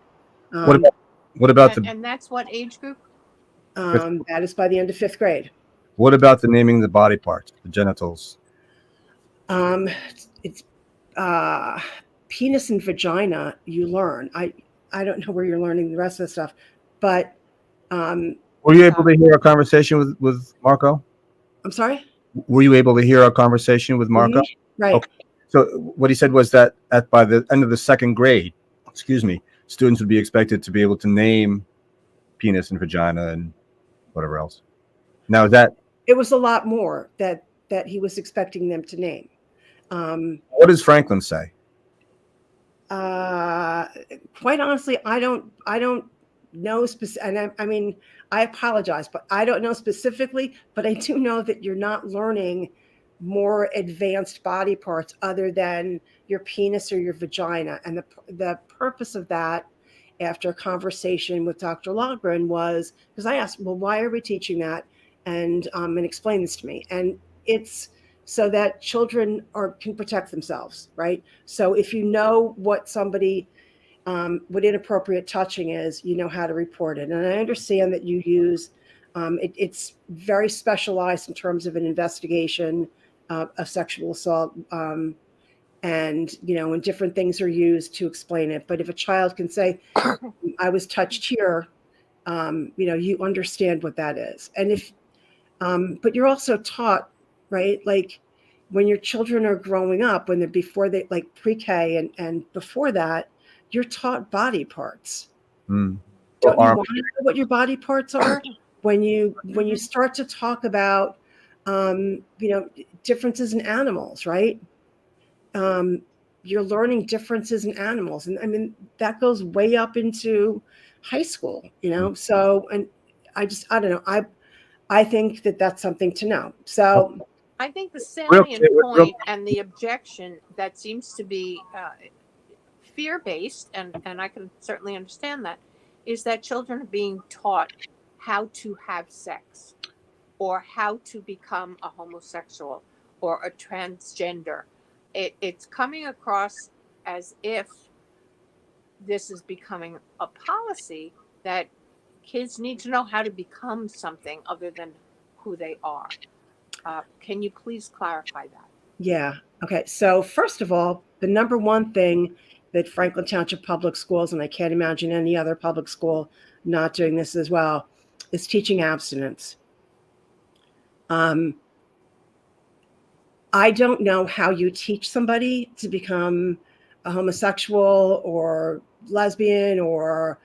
What about and that's what age group? That is by the end of fifth grade. What about the naming the body parts, the genitals? It's penis and vagina. You learn. I don't know where you're learning the rest of the stuff, but were you able to hear our conversation with Marco? I'm sorry? Were you able to hear our conversation with Marco? Mm-hmm. Right. Okay. So what he said was that by the end of the second grade, students would be expected to be able to name penis and vagina and whatever else. Now it was a lot more that he was expecting them to name. What does Franklin say? Quite honestly, I don't know and I mean, I apologize, but I don't know specifically, but I do know that you're not learning more advanced body parts other than your penis or your vagina. And the purpose of that, after a conversation with Dr. Logren, was because I asked, well, why are we teaching that? And explain this to me. And it's so that children can protect themselves, right? So if you know what somebody what inappropriate touching is, you know how to report it. And I understand that you use, it's very specialized in terms of an investigation of sexual assault. And different things are used to explain it. But if a child can say, I was touched here, you understand what that is. And but you're also taught, right? Like when your children are growing up, before they like pre-K and before that, you're taught body parts. Don't you want to know what your body parts are? When you start to talk about differences in animals, right? You're learning differences in animals, and I mean that goes way up into high school, So, and I don't know. I think that that's something to know. So I think the salient point and the objection that seems to be fear-based, and I can certainly understand that, is that children are being taught how to have sex or how to become a homosexual or a transgender. It's coming across as if this is becoming a policy that kids need to know how to become something other than who they are. Can you please clarify that? Yeah. Okay. So first of all, the number one thing that Franklin Township Public Schools, and I can't imagine any other public school not doing this as well, is teaching abstinence. I don't know how you teach somebody to become a homosexual or lesbian or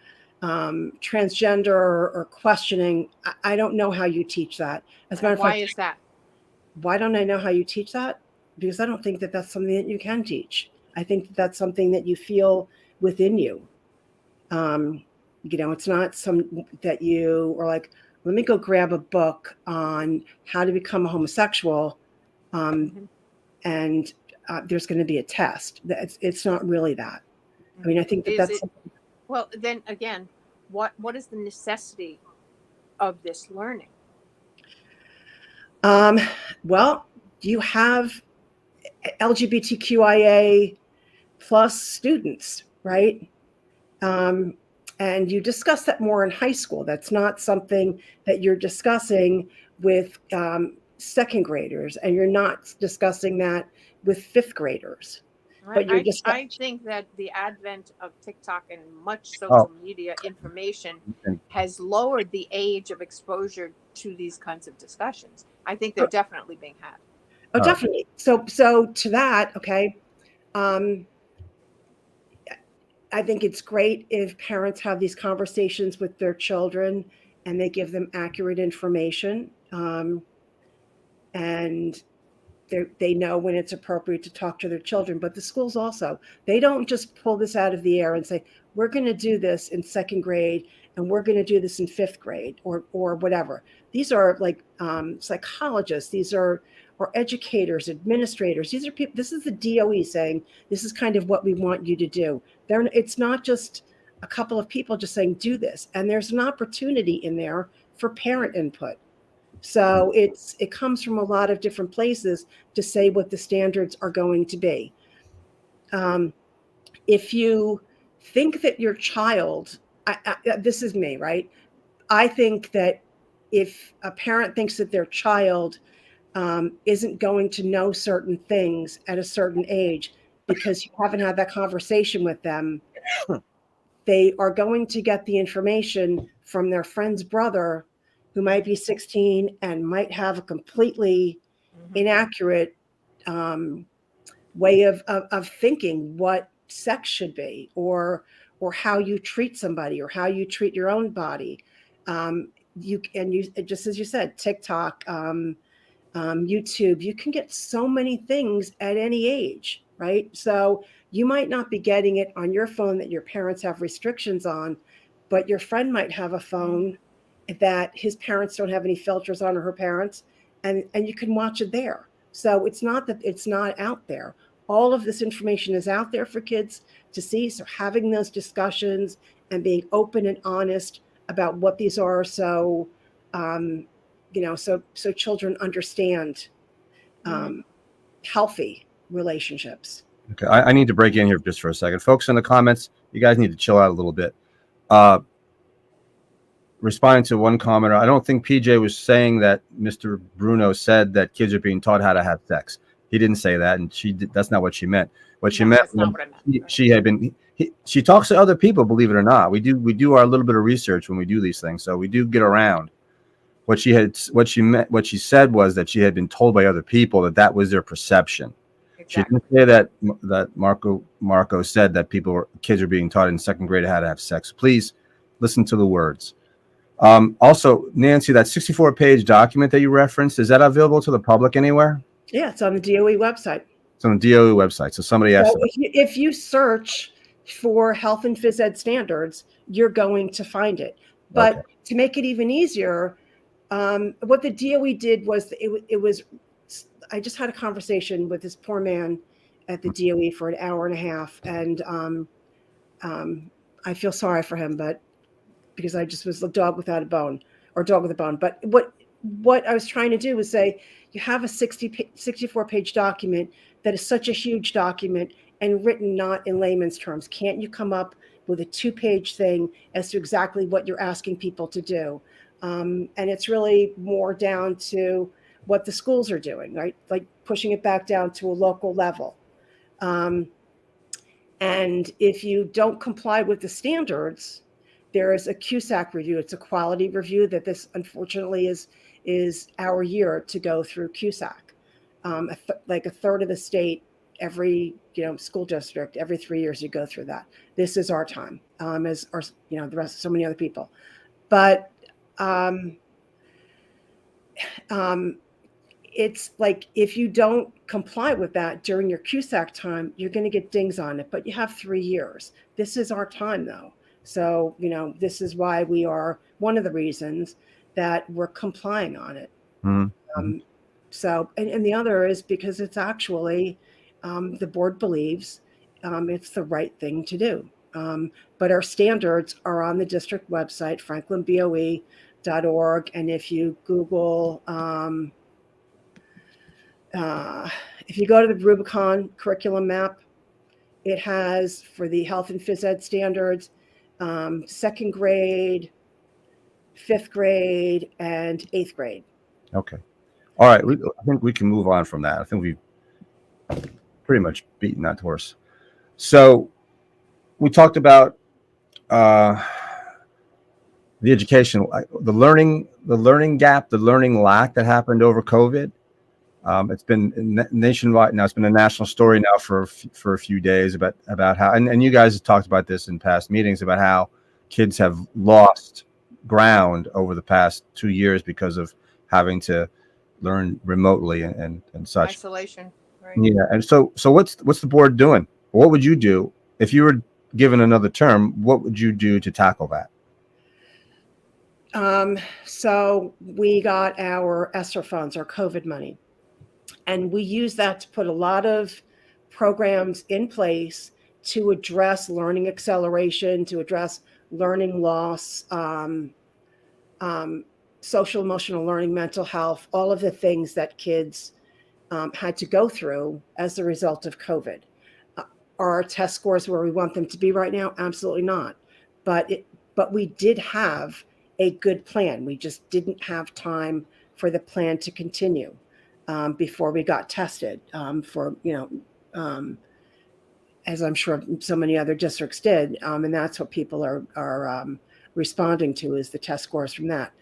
transgender or questioning. I don't know how you teach that. As a matter of fact, why is that? Why don't I know how you teach that? Because I don't think that that's something that you can teach. I think that that's something that you feel within you. It's not some that you are like, let me go grab a book on how to become a homosexual. And there's going to be a test. It's not really that. I mean, I think that's. Well, then again, what is the necessity of this learning? Well, you have LGBTQIA plus students, right? And you discuss that more in high school. That's not something that you're discussing with second graders, and you're not discussing that with fifth graders. But you're just I think that the advent of TikTok and much Oh, social media information and- has lowered the age of exposure to these kinds of discussions. I think they're definitely being had. oh, all right. definitely. So to that, okay. Um, I think it's great if parents have these conversations with their children and they give them accurate information. And they know when it's appropriate to talk to their children. But the schools also, they don't just pull this out of the air and say, we're going to do this in second grade and we're going to do this in fifth grade or whatever. These are like psychologists. These are or educators, administrators. These are people. This is the DOE saying this is kind of what we want you to do. It's not just a couple of people just saying do this. And there's an opportunity in there for parent input. So it comes from a lot of different places to say what the standards are going to be. If you think that your child, this is me, right? I think that if a parent thinks that their child isn't going to know certain things at a certain age because you haven't had that conversation with them, they are going to get the information from their friend's brother who might be 16 and might have a completely inaccurate way of thinking what sex should be or how you treat somebody or how you treat your own body. You just as you said, TikTok, YouTube, you can get so many things at any age, right? So you might not be getting it on your phone that your parents have restrictions on, but your friend might have a phone that his parents don't have any filters on, or her parents, and you can watch it there. So it's not that it's not out there. All of this information is out there for kids to see. So having those discussions and being open and honest about what these are, so so children understand healthy relationships. Okay, I need to break in here just for a second, folks. In the comments, you guys need to chill out a little bit. Responding to one commenter, I don't think PJ was saying that Mr. Bruno said that kids are being taught how to have sex. He didn't say that, and that's not what she meant. What she meant, that's not what I meant. she had been. She talks to other people, believe it or not. We do our little bit of research when we do these things, so we do get around. What she said was that she had been told by other people that was their perception. Exactly. She didn't say that Marco said that kids are being taught in second grade how to have sex. Please listen to the words. Also, Nancy, that 64-page document that you referenced, is that available to the public anywhere? Yeah, it's on the DOE website. It's on the DOE website. So somebody asked. So if you search for health and phys ed standards, you're going to find it. But Okay. to make it even easier, what the DOE did was it was. I just had a conversation with this poor man at the DOE for an hour and a half, and I feel sorry for him, but because I just was a dog without a bone or dog with a bone. But what I was trying to do was say, you have a 64-page document that is such a huge document and written not in layman's terms. Can't you come up with a 2-page thing as to exactly what you're asking people to do? And it's really more down to what the schools are doing, right? Like pushing it back down to a local level. And if you don't comply with the standards, there is a QSAC review. It's a quality review that this, unfortunately, is our year to go through QSAC. Like a third of the state, every school district, every 3 years you go through that. This is our time, as are the rest of so many other people. But it's like if you don't comply with that during your QSAC time, you're going to get dings on it. But you have 3 years. This is our time, though. So, this is why we are one of the reasons that we're complying on it. Mm-hmm. So, and the other is because it's actually, the board believes it's the right thing to do. But our standards are on the district website, franklinboe.org. And if you Google, if you go to the Rubicon curriculum map, It has, for the health and phys ed standards, second grade, fifth grade, and eighth grade. Okay. All right. I think we can move on from that. I think we've pretty much beaten that horse. So we talked about the education, the learning gap, the learning lack that happened over COVID. It's been nationwide now. It's been a national story now for a few days about how, and you guys have talked about this in past meetings about how kids have lost ground over the past 2 years because of having to learn remotely and such. Isolation, right? Yeah. And so what's the board doing? What would you do if you were given another term? What would you do to tackle that? So we got our ESSER funds, our COVID money, and we use that to put a lot of programs in place to address learning acceleration, to address learning loss, social emotional learning, mental health, all of the things that kids had to go through as a result of COVID. Are our test scores where we want them to be right now? Absolutely not. But we did have a good plan. We just didn't have time for the plan to continue before we got tested as I'm sure so many other districts did. And that's what people are responding to, is the test scores from that.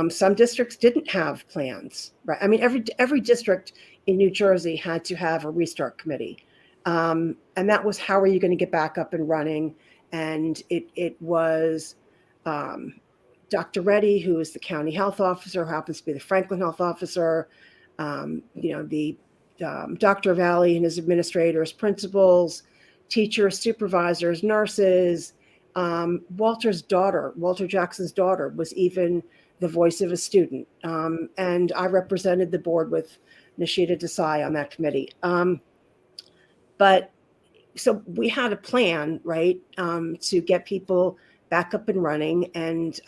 Some districts didn't have plans, right? I mean, every district in New Jersey had to have a restart committee. And that was, how are you going to get back up and running? And it was Dr. Reddy, who is the county health officer, who happens to be the Franklin health officer, the Dr. Valley and his administrators, principals, teachers, supervisors, nurses. Walter Jackson's daughter, was even the voice of a student. And I represented the board with Nishita Desai on that committee. But so we had a plan, right, to get people back up and running, and,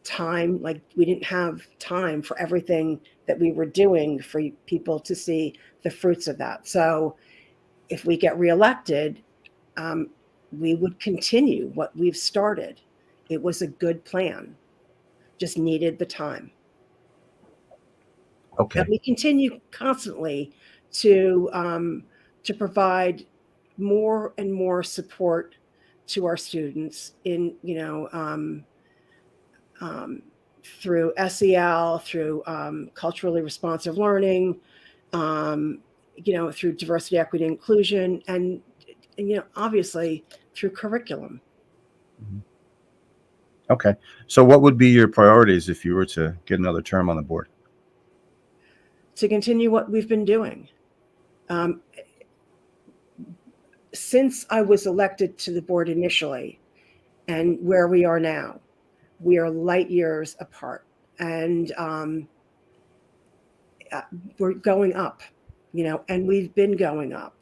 time, like we didn't have time for everything that we were doing for people to see the fruits of that. So if we get reelected, we would continue what we've started. It was a good plan, just needed the time. Okay. And we continue constantly to provide more and more support to our students in, through SEL, through culturally responsive learning, through diversity, equity, inclusion, and obviously through curriculum. Okay. So what would be your priorities if you were to get another term on the board? To continue what we've been doing. Since I was elected to the board initially, and where we are now, we are light years apart, and we're going up, and we've been going up.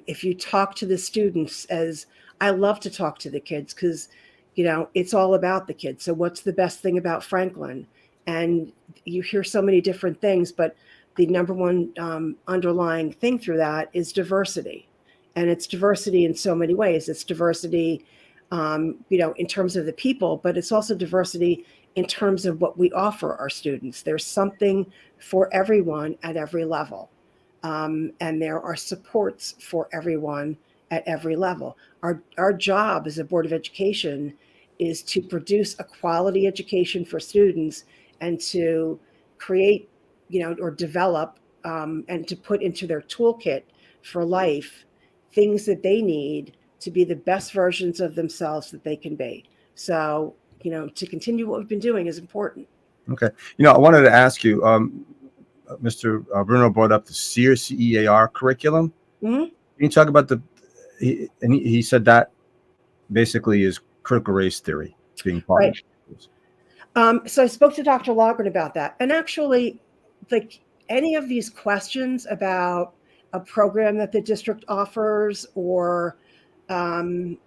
If you talk to the students, as I love to talk to the kids, because it's all about the kids. So what's the best thing about Franklin? And you hear so many different things, but the number one underlying thing through that is diversity. And it's diversity in so many ways. It's diversity, in terms of the people, but it's also diversity in terms of what we offer our students. There's something for everyone at every level. And there are supports for everyone at every level. Our job as a Board of Education is to produce a quality education for students, and to create, or develop, and to put into their toolkit for life things that they need to be the best versions of themselves that they can be. So, to continue what we've been doing is important. Okay. I wanted to ask you, Mr. Bruno brought up the CEAR curriculum. Mm-hmm. Can you talk about he said that basically is critical race theory being part right. of it. So I spoke to Dr. Logren about that. And actually, like any of these questions about a program that the district offers, or pretty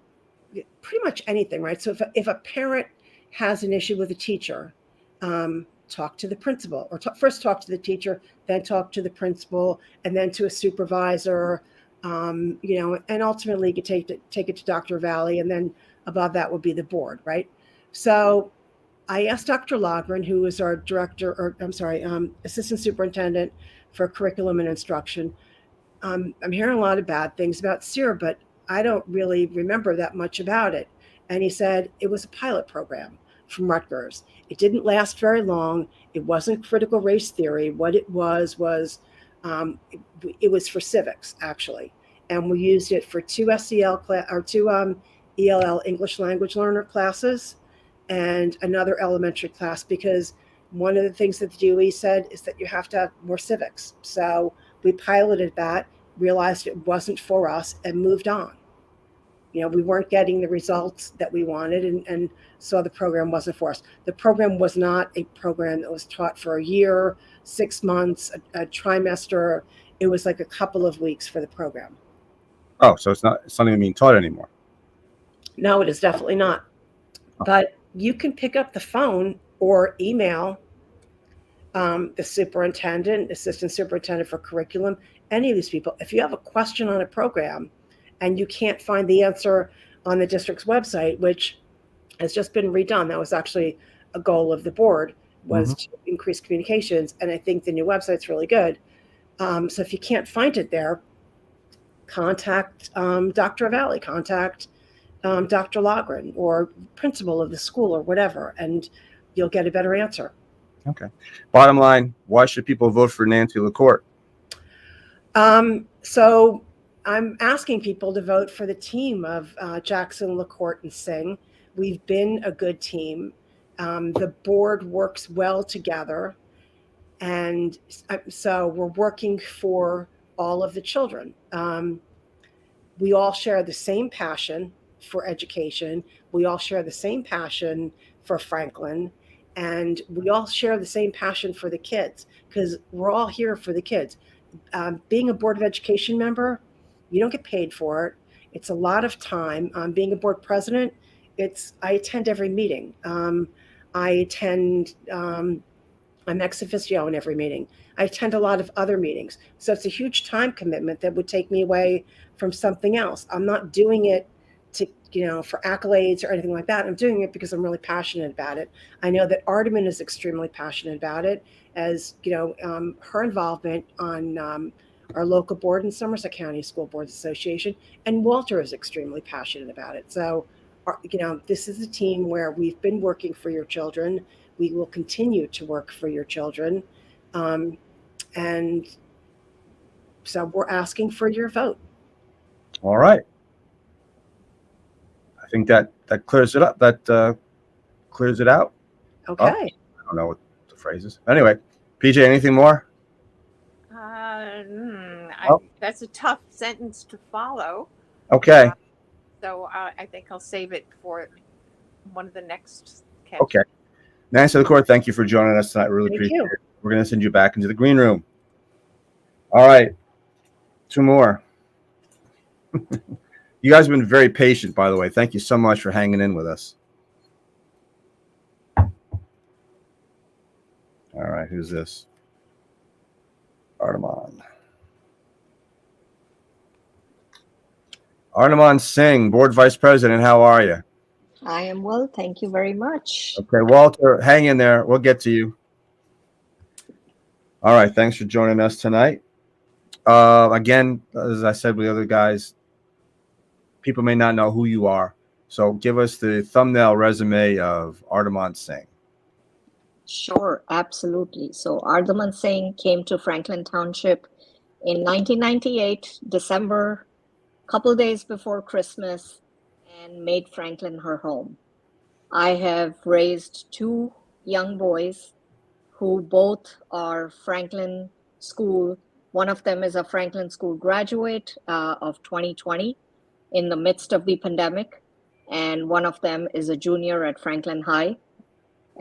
much anything, right? So if a parent has an issue with a teacher, talk to the principal, or first talk to the teacher, then talk to the principal, and then to a supervisor, and ultimately you could take it to Dr. Valley, and then above that would be the board, right? So I asked Dr. Logren, who is our assistant superintendent for curriculum and instruction. I'm hearing a lot of bad things about SEER, but I don't really remember that much about it. And he said it was a pilot program from Rutgers. It didn't last very long. It wasn't critical race theory. What it was it was for civics, actually. And we used it for two ELL English language learner classes and another elementary class, because one of the things that the DOE said is that you have to have more civics. So we piloted that, realized it wasn't for us, and moved on. We weren't getting the results that we wanted, and saw the program wasn't for us. The program was not a program that was taught for a year, 6 months, a trimester. It was like a couple of weeks for the program. Oh, so it's not even being taught anymore. No, it is definitely not. But you can pick up the phone or email the superintendent, assistant superintendent for curriculum, any of these people. If you have a question on a program and you can't find the answer on the district's website, which has just been redone, that was actually a goal of the board, was to increase communications. And I think the new website's really good. So if you can't find it there, contact Dr. Valley, contact Dr. Logren or principal of the school or whatever, and you'll get a better answer. Okay. Bottom line, why should people vote for Nancy LaCourte? So I'm asking people to vote for the team of Jackson, LaCourte, and Singh. We've been a good team. The board works well together. And so we're working for all of the children. We all share the same passion for education. We all share the same passion for Franklin. And we all share the same passion for the kids, because we're all here for the kids. Being a Board of Education member, you don't get paid for it. It's a lot of time. Being a board president, I attend every meeting. I'm ex officio in every meeting. I attend a lot of other meetings. So it's a huge time commitment that would take me away from something else. I'm not doing it for accolades or anything like that. I'm doing it because I'm really passionate about it. I know that Ardeman is extremely passionate about it, as her involvement on our local board in Somerset County School Boards Association, and Walter is extremely passionate about it. So, this is a team where we've been working for your children. We will continue to work for your children. And so we're asking for your vote. All right. I think that clears it up. That clears it out. Okay. Oh, I don't know what the phrase is. Anyway, PJ, anything more? That's a tough sentence to follow. Okay. So I think I'll save it for one of the next catches. Okay. Nancy LaCourte, thank you for joining us tonight. Really Thank appreciate you. it. We're going to send you back into the green room. All right. 2 more. You guys have been very patient, by the way. Thank you so much for hanging in with us. All right. Who's this? Ardeman Singh, Board Vice President. How are you? I am well, thank you very much. Okay, Walter, hang in there. We'll get to you. All right, thanks for joining us tonight. Again, as I said with the other guys, people may not know who you are. So give us the thumbnail resume of Ardeman Singh. Sure, absolutely. So Ardeman Singh came to Franklin Township in 1998, December, a couple days before Christmas, and made Franklin her home. I have raised 2 young boys who both are Franklin School. One of them is a Franklin School graduate of 2020 in the midst of the pandemic, and one of them is a junior at Franklin High.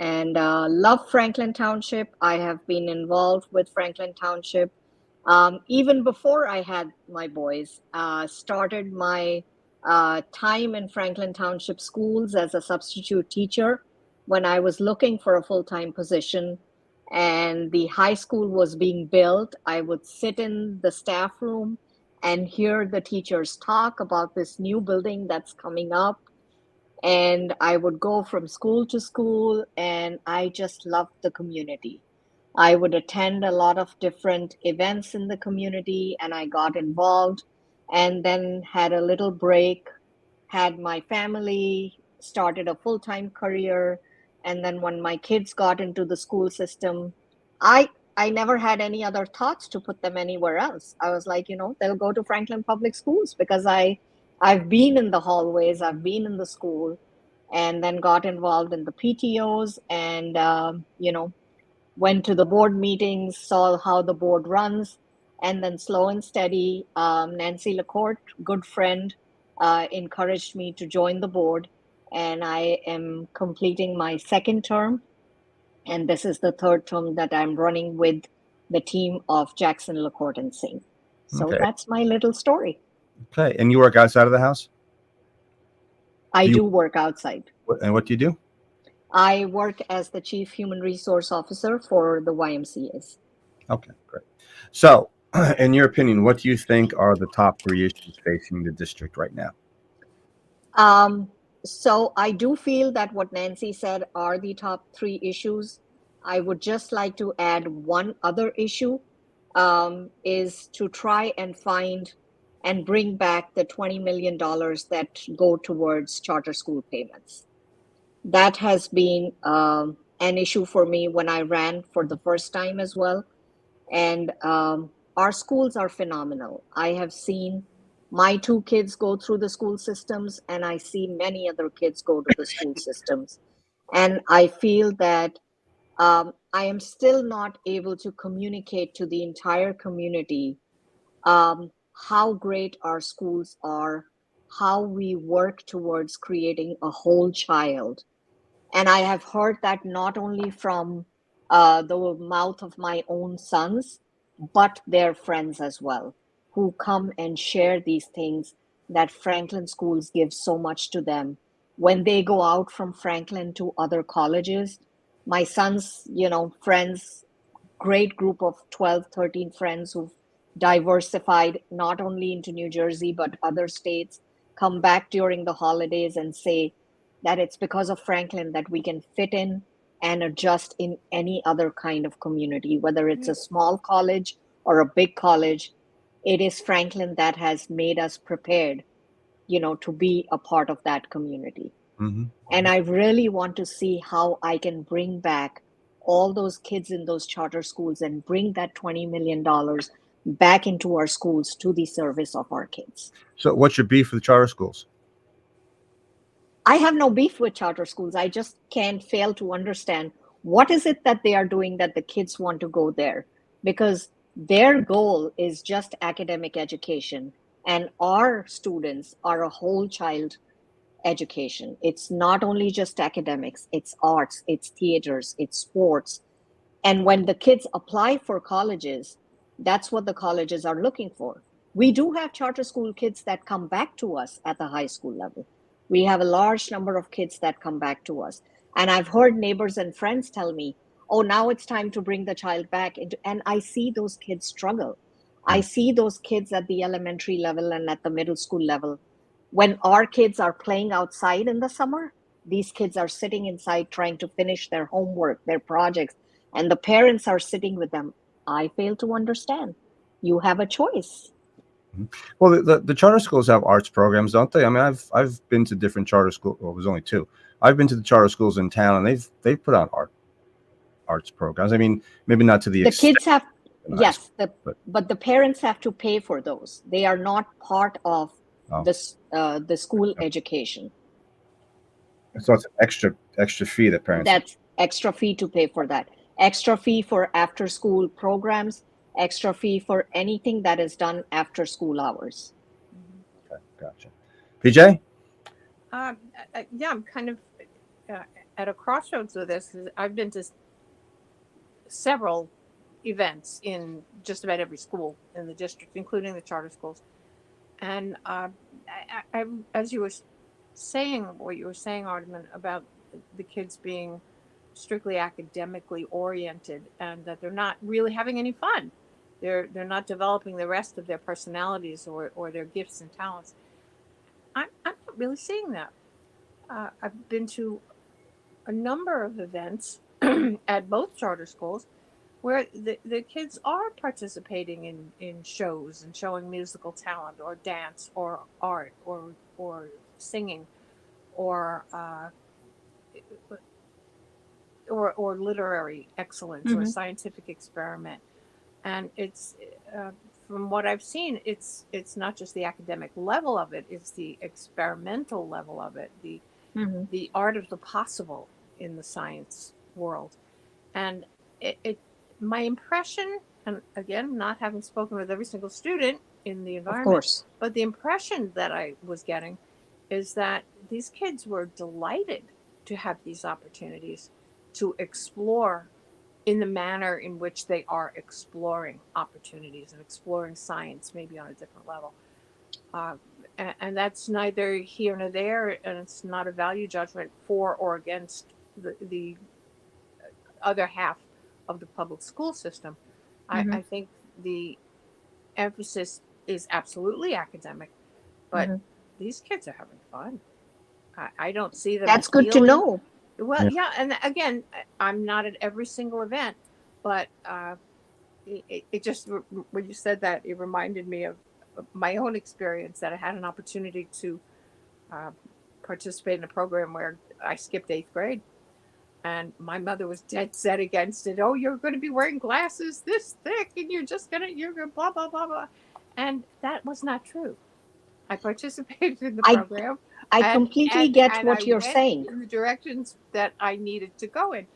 And love Franklin Township. I have been involved with Franklin Township even before I had my boys. Started my time in Franklin Township schools as a substitute teacher when I was looking for a full-time position. and the high school was being built, I would sit in the staff room and hear the teachers talk about this new building that's coming up. And I would go from school to school, and I just loved the community. I would attend a lot of different events in the community, and I got involved, and then had a little break, had my family, started a full-time career, and then when my kids got into the school system, I never had any other thoughts to put them anywhere else. I was like, they'll go to Franklin Public Schools because I've been in the hallways, I've been in the school, and then got involved in the PTOs, and went to the board meetings, saw how the board runs, and then slow and steady, Nancy LaCourte, good friend, encouraged me to join the board, and I am completing my second term, and this is the third term that I'm running with the team of Jackson, LaCourte, and Singh. So Okay. that's my little story. Okay. And you work outside of the house? I do work outside. And what do you do? I work as the Chief Human Resource Officer for the YMCAs. Okay, great. So, in your opinion, what do you think are the top 3 issues facing the district right now? So I do feel that what Nancy said are the top 3 issues. I would just like to add one other issue, is to try and find and bring back the $20 million that go towards charter school payments. That has been an issue for me when I ran for the first time as well. And our schools are phenomenal. I have seen my 2 kids go through the school systems, and I see many other kids go to the school systems. And I feel that I am still not able to communicate to the entire community how great our schools are, how we work towards creating a whole child. And I have heard that not only from the mouth of my own sons, but their friends as well, who come and share these things that Franklin schools give so much to them. When they go out from Franklin to other colleges, my sons, friends, great group of 12, 13 friends who've diversified not only into New Jersey, but other states, come back during the holidays and say that it's because of Franklin that we can fit in and adjust in any other kind of community, whether it's a small college or a big college. It is Franklin that has made us prepared, to be a part of that community. Mm-hmm. And I really want to see how I can bring back all those kids in those charter schools and bring that $20 million back into our schools to the service of our kids. So, what's your beef with charter schools? I have no beef with charter schools. I just can't fail to understand what is it that they are doing that the kids want to go there, because their goal is just academic education, and our students are a whole child education. It's not only just academics, it's arts, it's theaters, it's sports. And when the kids apply for colleges, that's what the colleges are looking for. We do have charter school kids that come back to us at the high school level. We have a large number of kids that come back to us. And I've heard neighbors and friends tell me, oh, now it's time to bring the child back into, and I see those kids struggle. I see those kids at the elementary level and at the middle school level. When our kids are playing outside in the summer, these kids are sitting inside trying to finish their homework, their projects, and the parents are sitting with them. I fail to understand. You have a choice. Well, the charter schools have arts programs, don't they? I mean, I've been to different charter schools. Well, it was only 2. I've been to the charter schools in town, and they've put on arts programs. I mean, maybe not to the extent. Kids have, yes, but the parents have to pay for those. They are not part of the school education. So it's an extra fee that parents. That's extra fee to pay for that. Extra fee for after school programs, extra fee for anything that is done after school hours. Okay, gotcha. PJ? Yeah, I'm kind of at a crossroads with this. I've been to several events in just about every school in the district, including the charter schools. And I, as you were saying, what you were saying, Ardaman, about the kids being strictly academically oriented, and that they're not really having any fun. They're not developing the rest of their personalities or their gifts and talents. I'm not really seeing that. I've been to a number of events at both charter schools where the kids are participating in shows and showing musical talent or dance or art or singing or or literary excellence or Mhm. scientific experiment. And it's from what I've seen, it's not just the academic level of it; it's the experimental level of it, Mhm. the art of the possible in the science world. And it my impression, and again, not having spoken with every single student in the Of environment, course. but the impression that I was getting is that these kids were delighted to have these opportunities to explore in the manner in which they are exploring opportunities and exploring science, maybe on a different level. Uh, and that's neither here nor there, and it's not a value judgment for or against the other half of the public school system. Mhm. I think the emphasis is absolutely academic, but Mhm. these kids are having fun. I don't see them That's good to feeling know. well. Yeah. Yeah, and again, I'm not at every single event, but it just when you said that, it reminded me of my own experience that I had an opportunity to uh, participate in a program where I skipped 8th grade. And my mother was dead set against it. Oh, you're going to be wearing glasses this thick, and you're going to blah blah blah blah. And that was not true. I participated in the I program, I and completely get I what you're went saying. in the directions that I needed to go in.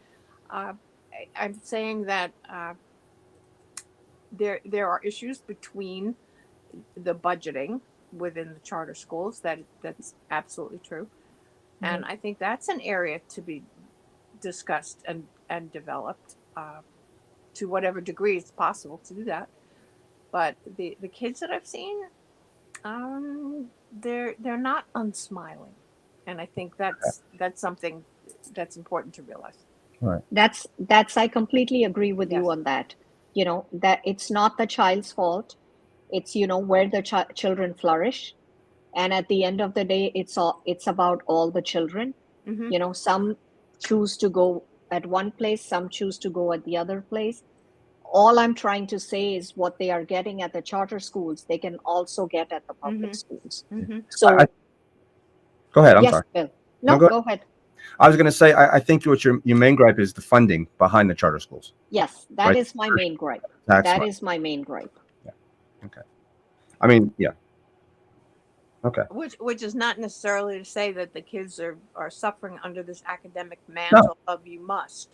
I'm saying that there are issues between the budgeting within the charter schools. That's absolutely true, and Mhm. I think that's an area to be discussed and developed to whatever degree it's possible to do that. But the kids that I've seen, they're not unsmiling, and I think that's something that's important to realize. Right. That's I completely agree with you Yes. on that. You know, that it's not the child's fault. It's, you know, where the children flourish. And at the end of the day, it's about all the children. Mm-hmm. You know, some choose to go at one place, some choose to go at the other place. All I'm trying to say is what they are getting at the charter schools, they can also get at the public Mm-hmm. schools. Mm-hmm. I So, go ahead. I'm yes, sorry. Bill. No, No, go ahead. go ahead. I was going to say, I think what your main gripe is the funding behind the charter schools, Yes, that right? is my main gripe. Tax That money. is my main gripe. Yeah. Okay. I mean, yeah. Okay. Which is not necessarily to say that the kids are suffering under this academic No. mantle of you must.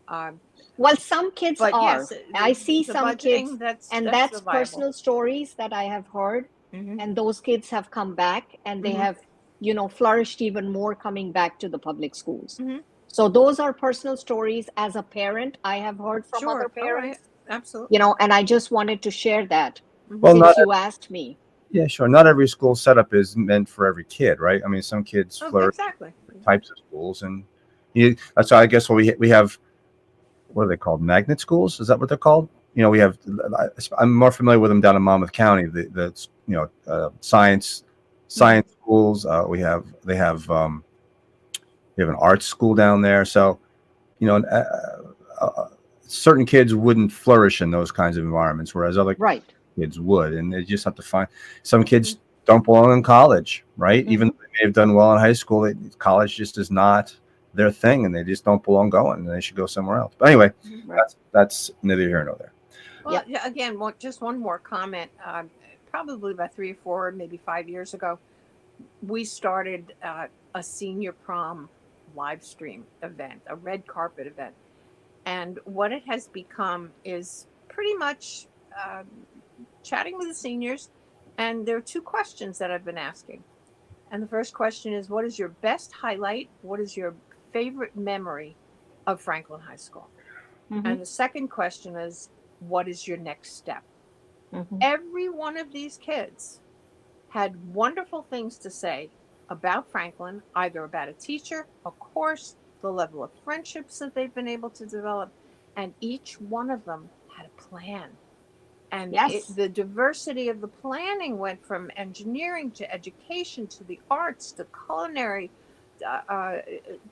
Um, Well, some kids but are. yes, I see the some kids, budgeting and that's that's viable. personal stories that I have heard. Mm-hmm. And those kids have come back and they Mm-hmm. have, you know, flourished even more coming back to the public schools. Mm-hmm. So those are personal stories. As a parent, I have heard from other Sure. All right. parents, you Absolutely. know, and I just wanted to share that Mm-hmm. Well, not since you asked me. yeah, sure. Not every school setup is meant for every kid, right? I mean, some kids Oh, flourish exactly. in types of schools, and that's why I guess we have what are they called? Magnet schools? Is that what they're called? We have. I'm more familiar with them down in Monmouth County. The science Mm-hmm. schools. We have an arts school down there. So you know, certain kids wouldn't flourish in those kinds of environments, whereas other Right. kids would, and they just have to find. Some Mm-hmm. kids don't belong in college, right? Even Hmm. though they may have done well in high school, college just is not their thing, and they just don't belong going, and they should go somewhere else. But anyway, Mm-hmm. Right. that's neither here nor there. Well, Yep. yeah, again, just one more comment. Probably about 3 or 4, maybe 5 years ago, we started a senior prom live stream event, a red carpet event. And what it has become is pretty much uh, chatting with the seniors. And there are 2 questions that I've been asking. And the first question is, what is your best highlight? What is your favorite memory of Franklin High School? Hmm. And the second question is, what is your next step? Hmm. Every one of these kids had wonderful things to say about Franklin, either about a teacher, a course, the level of friendships that they've been able to develop, and each one of them had a plan. And Yes. the diversity of the planning went from engineering to education to the arts to culinary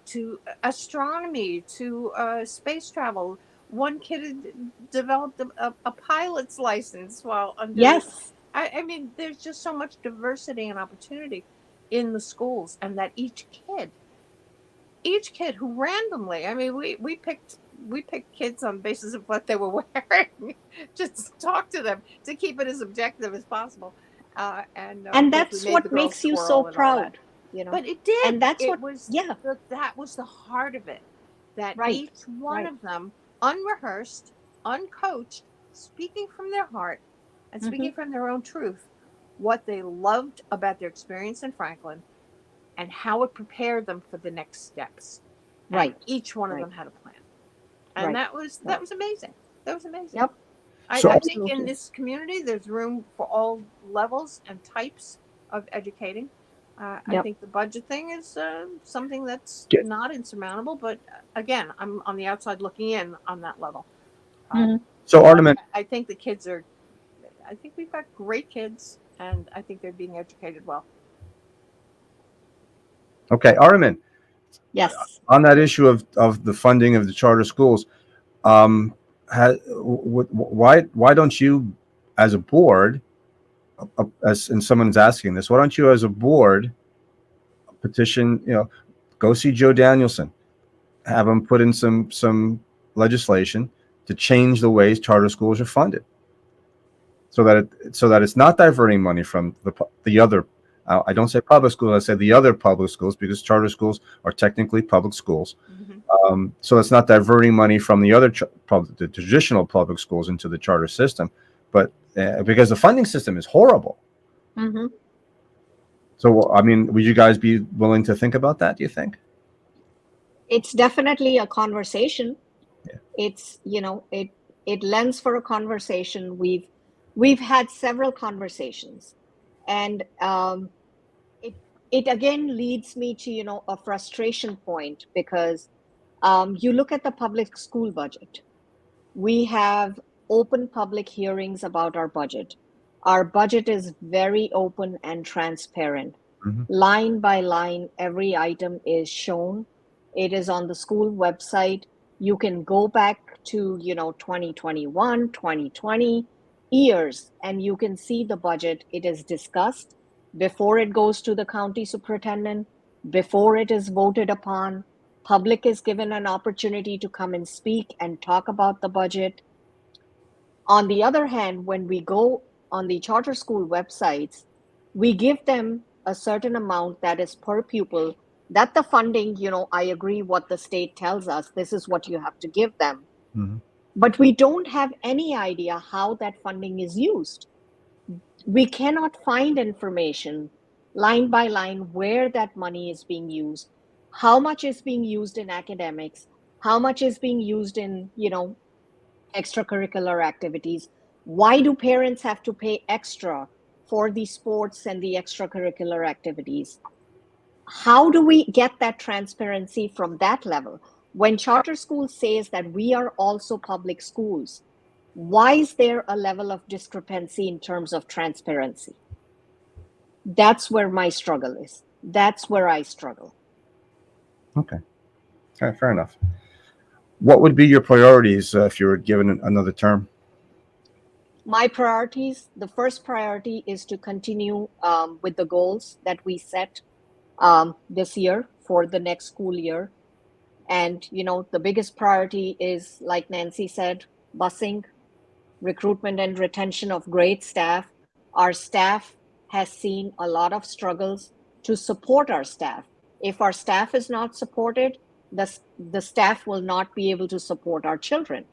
to astronomy to space travel. One kid had developed a pilot's license while under. Yes. I mean, there's just so much diversity and opportunity in the schools, and that each kid who randomly, I mean, we picked kids on basis of what they were wearing, just talk to them to keep it as objective as possible. And that's what makes you so proud, you know. But it did. And that's that was the heart of it. That Right. each one of them, unrehearsed, uncoached, speaking from their heart and speaking from their own truth, what they loved about their experience in Franklin and how it prepared them for the next steps. Right. And each one of them had a plan. And that was amazing. That was amazing. Yep. I think in this community, there's room for all levels and types of educating. I think the budget thing is something that's not insurmountable, but again, I'm on the outside looking in on that level. So, Artemis, I think the kids are, I think we've got great kids, and I think they're being educated well. Okay, Artemis. Yes. On that issue of the funding of the charter schools, why don't you, as a board, and someone's asking this, why don't you, as a board, petition? Go see Joe Danielson, have him put in some legislation to change the ways charter schools are funded, so that it's not diverting money from the other. I don't say public schools, I say the other public schools, because charter schools are technically public schools. So it's not diverting money from the other the traditional public schools into the charter system, but because the funding system is horrible. So, I mean, would you guys be willing to think about that, do you think? It's definitely a conversation. Yeah. It's, it lends for a conversation. We've had several conversations, and it again leads me to, a frustration point, because you look at the public school budget. We have open public hearings about our budget. Our budget is very open and transparent. Line by line, every item is shown. It is on the school website. You can go back to, 2021, 2020 years, and you can see the budget. It is discussed before it goes to the county superintendent, before it is voted upon. Public is given an opportunity to come and speak and talk about the budget. On the other hand, when we go on the charter school websites, we give them a certain amount that is per pupil, that the funding, I agree what the state tells us, this is what you have to give them. But we don't have any idea how that funding is used. We cannot find information line by line where that money is being used, how much is being used in academics, how much is being used in, extracurricular activities. Why do parents have to pay extra for the sports and the extracurricular activities? How do we get that transparency from that level? When charter school says that we are also public schools, why is there a level of discrepancy in terms of transparency? That's where my struggle is. That's where I struggle. Okay, fair enough. What would be your priorities if you were given another term? My priorities, the first priority is to continue with the goals that we set this year for the next school year. And, the biggest priority is, like Nancy said, busing, recruitment and retention of great staff. Our staff has seen a lot of struggles to support our staff. If our staff is not supported, the staff will not be able to support our children.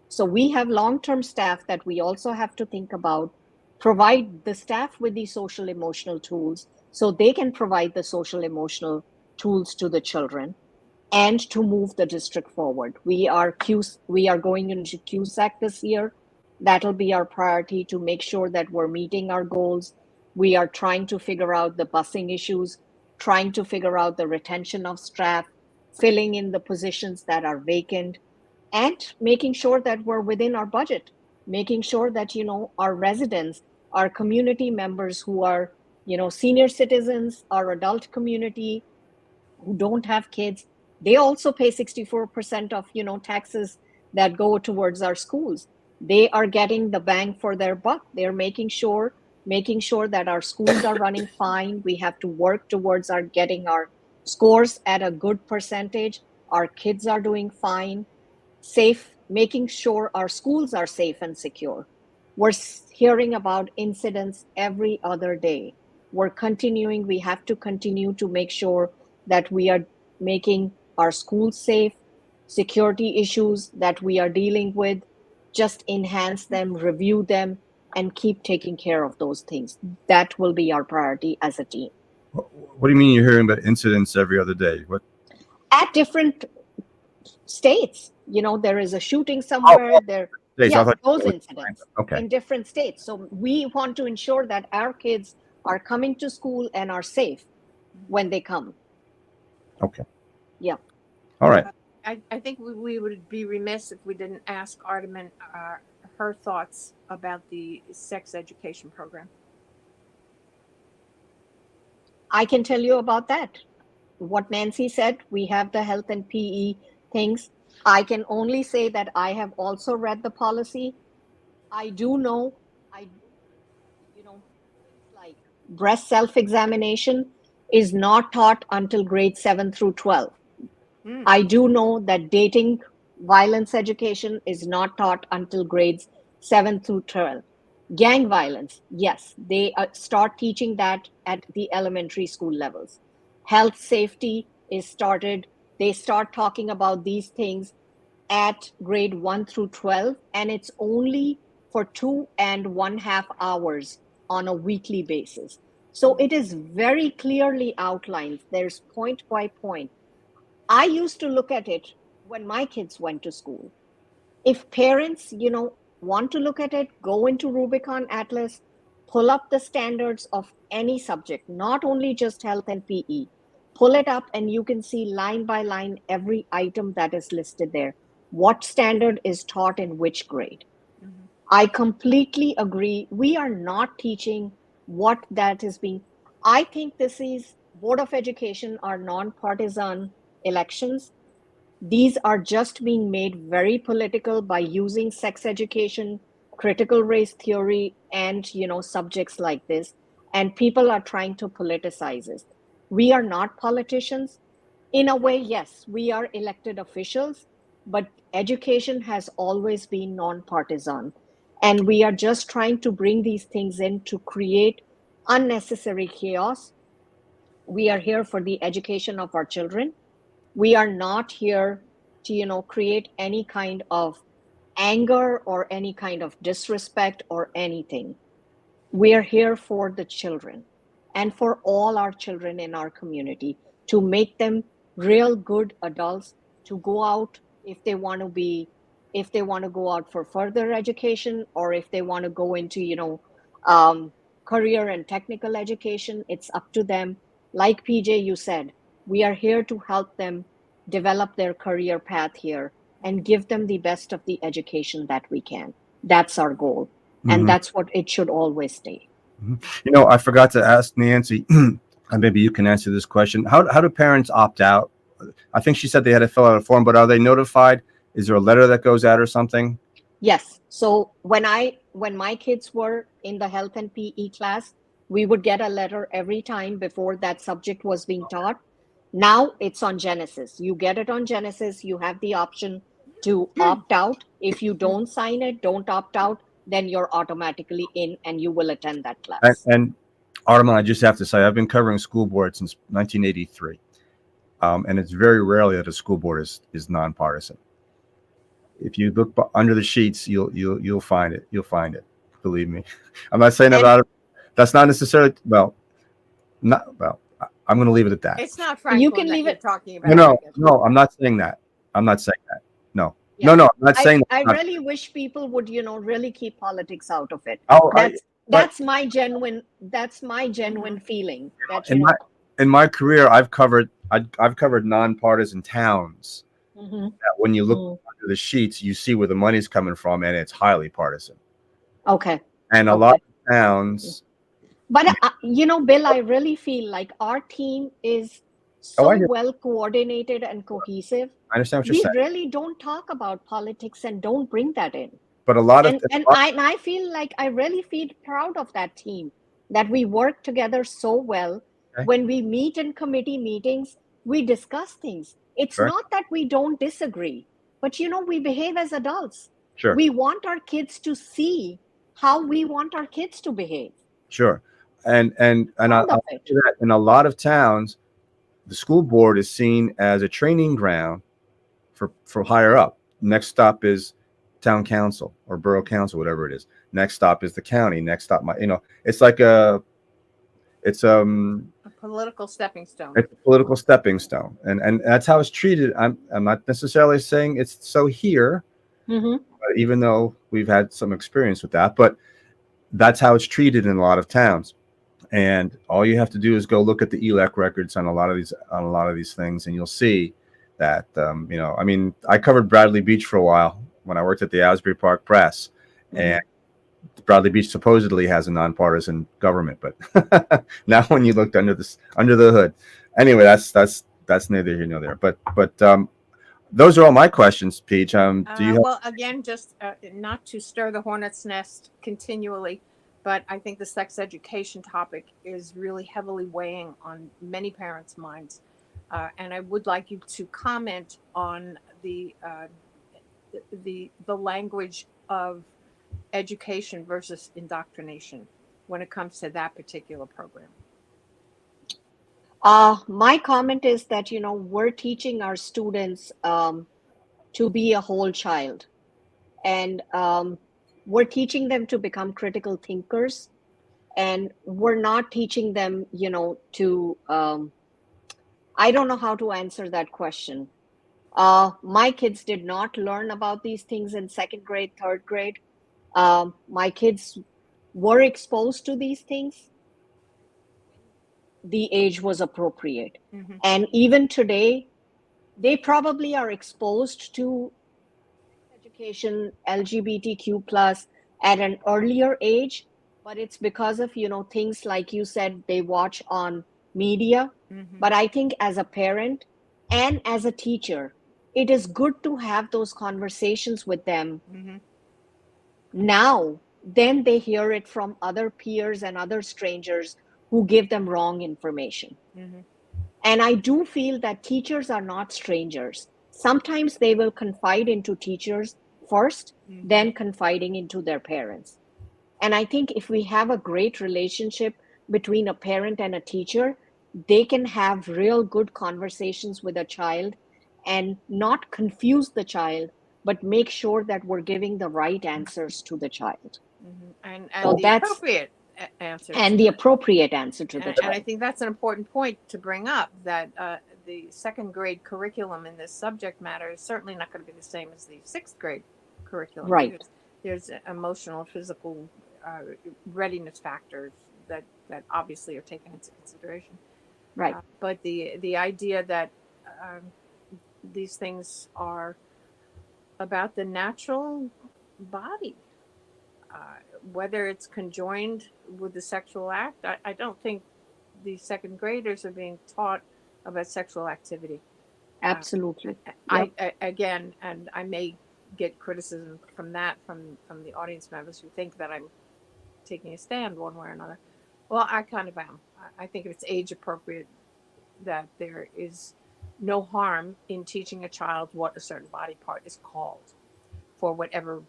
So we have long-term staff that we also have to think about, provide the staff with the social emotional tools so they can provide the social emotional tools to the children, and to move the district forward. We are going into QSAC this year. That'll be our priority, to make sure that we're meeting our goals. We are trying to figure out the busing issues, trying to figure out the retention of staff, filling in the positions that are vacant, and making sure that we're within our budget, making sure that, our residents, our community members who are, senior citizens, our adult community who don't have kids, they also pay 64% of, taxes that go towards our schools. They are getting the bang for their buck. They're making sure that our schools are running fine. We have to work towards our getting our scores at a good percentage. Our kids are doing fine, safe, making sure our schools are safe and secure. We're hearing about incidents every other day. We have to continue to make sure that we are making our schools safe. Security issues that we are dealing with, just enhance them, review them, and keep taking care of those things. That will be our priority as a team. What do you mean you're hearing about incidents every other day? What? At different states, there is a shooting somewhere. Days, I thought Those incidents okay. in different states. So we want to ensure that our kids are coming to school and are safe when they come. Okay. Yeah. All right. I think we would be remiss if we didn't ask Ardaman her thoughts about the sex education program. I can tell you about that. What Nancy said, we have the health and PE things. I can only say that I have also read the policy. I do know, things like breast self-examination is not taught until grade 7 through 12. I do know that dating violence education is not taught until grades 7 through 12. Gang violence, yes, they start teaching that at the elementary school levels. Health safety is started. They start talking about these things at grade 1 through 12, and it's only for 2.5 hours on a weekly basis. So it is very clearly outlined. There's point by point. I used to look at it when my kids went to school. If parents, want to look at it, go into Rubicon Atlas, pull up the standards of any subject, not only just health and PE. Pull it up and you can see line by line every item that is listed there. What standard is taught in which grade? Mm-hmm. I completely agree. We are not teaching what that is being. I think this is Board of Education are non-partisan elections. These are just being made very political by using sex education, critical race theory, and subjects like this. And people are trying to politicize it. We are not politicians. In a way, yes, we are elected officials, but education has always been non-partisan. And we are just trying to bring these things in to create unnecessary chaos. We are here for the education of our children. We are not here to, create any kind of anger or any kind of disrespect or anything. We are here for the children and for all our children in our community to make them real good adults, to go out if they want to go out for further education, or if they want to go into, career and technical education. It's up to them. Like PJ, you said, we are here to help them develop their career path here and give them the best of the education that we can. That's our goal. And that's what it should always stay. I forgot to ask Nancy, and maybe you can answer this question. How do parents opt out? I think she said they had to fill out a form, but are they notified? Is there a letter that goes out or something? Yes. So when my kids were in the health and PE class, we would get a letter every time before that subject was being taught. Now it's on Genesis. You get it on Genesis. You have the option to opt out. If you don't sign it, don't opt out, then you're automatically in and you will attend that class. And Ardaman, I just have to say, I've been covering school board since 1983. And it's very rarely that a school board is nonpartisan. If you look under the sheets, you'll find it. You'll find it. Believe me. I'm not saying that that's not necessarily I'm going to leave it at that. It's not Franklin you can leave it talking about. No, I'm not saying that. I'm not saying that. No. Yeah. No, I'm not saying that. I really wish people would, really keep politics out of it. Oh, that's my genuine feeling. That in my career, I've covered I've covered nonpartisan towns. Mhm. That when you look Mm. under the sheets, you see where the money's coming from, and it's highly partisan. Okay. And a Okay. lot of towns. But Bill, I really feel like our team is Oh, so I hear. well coordinated and cohesive. I understand what you're We saying, really don't talk about politics and don't bring that in. but a lot of And I feel like I really feel proud of that team, that we work together so well. Okay. When we meet in committee meetings, we discuss things. It's Sure. not that we don't disagree, but we behave as adults. Sure. We want our kids to see how we want our kids to behave. Sure. And Proud I'll of say it. that in a lot of towns, the school board is seen as a training ground for higher up. Next stop is town council or borough council, whatever it is. Next stop is the county. Next stop, it's like it's A political stepping stone. it's a political stepping stone, and that's how it's treated. I'm not necessarily saying it's so here, Mm-hmm. even though we've had some experience with that, but that's how it's treated in a lot of towns. And all you have to do is go look at the ELEC records on a lot of these things, and you'll see that I mean, I covered Bradley Beach for a while when I worked at the Asbury Park Press, and Bradley Beach supposedly has a nonpartisan government, but now when you looked under the hood, anyway, that's neither here nor there. But those are all my questions, Peach. Do you have? Well, again, just not to stir the hornet's nest continually, but I think the sex education topic is really heavily weighing on many parents' minds. And I would like you to comment on the language of education versus indoctrination when it comes to that particular program. My comment is that, we're teaching our students to be a whole child. And we're teaching them to become critical thinkers. And we're not teaching them, to, I don't know how to answer that question. My kids did not learn about these things in second grade, third grade. My kids were exposed to these things. The age was appropriate. Mm-hmm. And even today, they probably are exposed to education, LGBTQ plus at an earlier age, but it's because of, things like you said, they watch on media. Mm-hmm. But I think as a parent and as a teacher, it is good to have those conversations with them now. Then they hear it from other peers and other strangers who give them wrong information. And I do feel that teachers are not strangers. Sometimes they will confide into teachers first, then confiding into their parents. And I think if we have a great relationship between a parent and a teacher, they can have real good conversations with a child and not confuse the child, but make sure that we're giving the right answers to the child. And So the appropriate answer. And the appropriate answer to the child. And I think that's an important point to bring up, that the second grade curriculum in this subject matter is certainly not going to be the same as the sixth grade curriculum. Right. There's emotional, physical readiness factors that obviously are taken into consideration. Right. But the idea that these things are about the natural body, whether it's conjoined with the sexual act, I don't think the second graders are being taught about sexual activity. Absolutely. Again, and I may get criticism from the audience members who think that I'm taking a stand one way or another. Well, I kind of am. I think it's age appropriate that there is no harm in teaching a child what a certain body part is called for whatever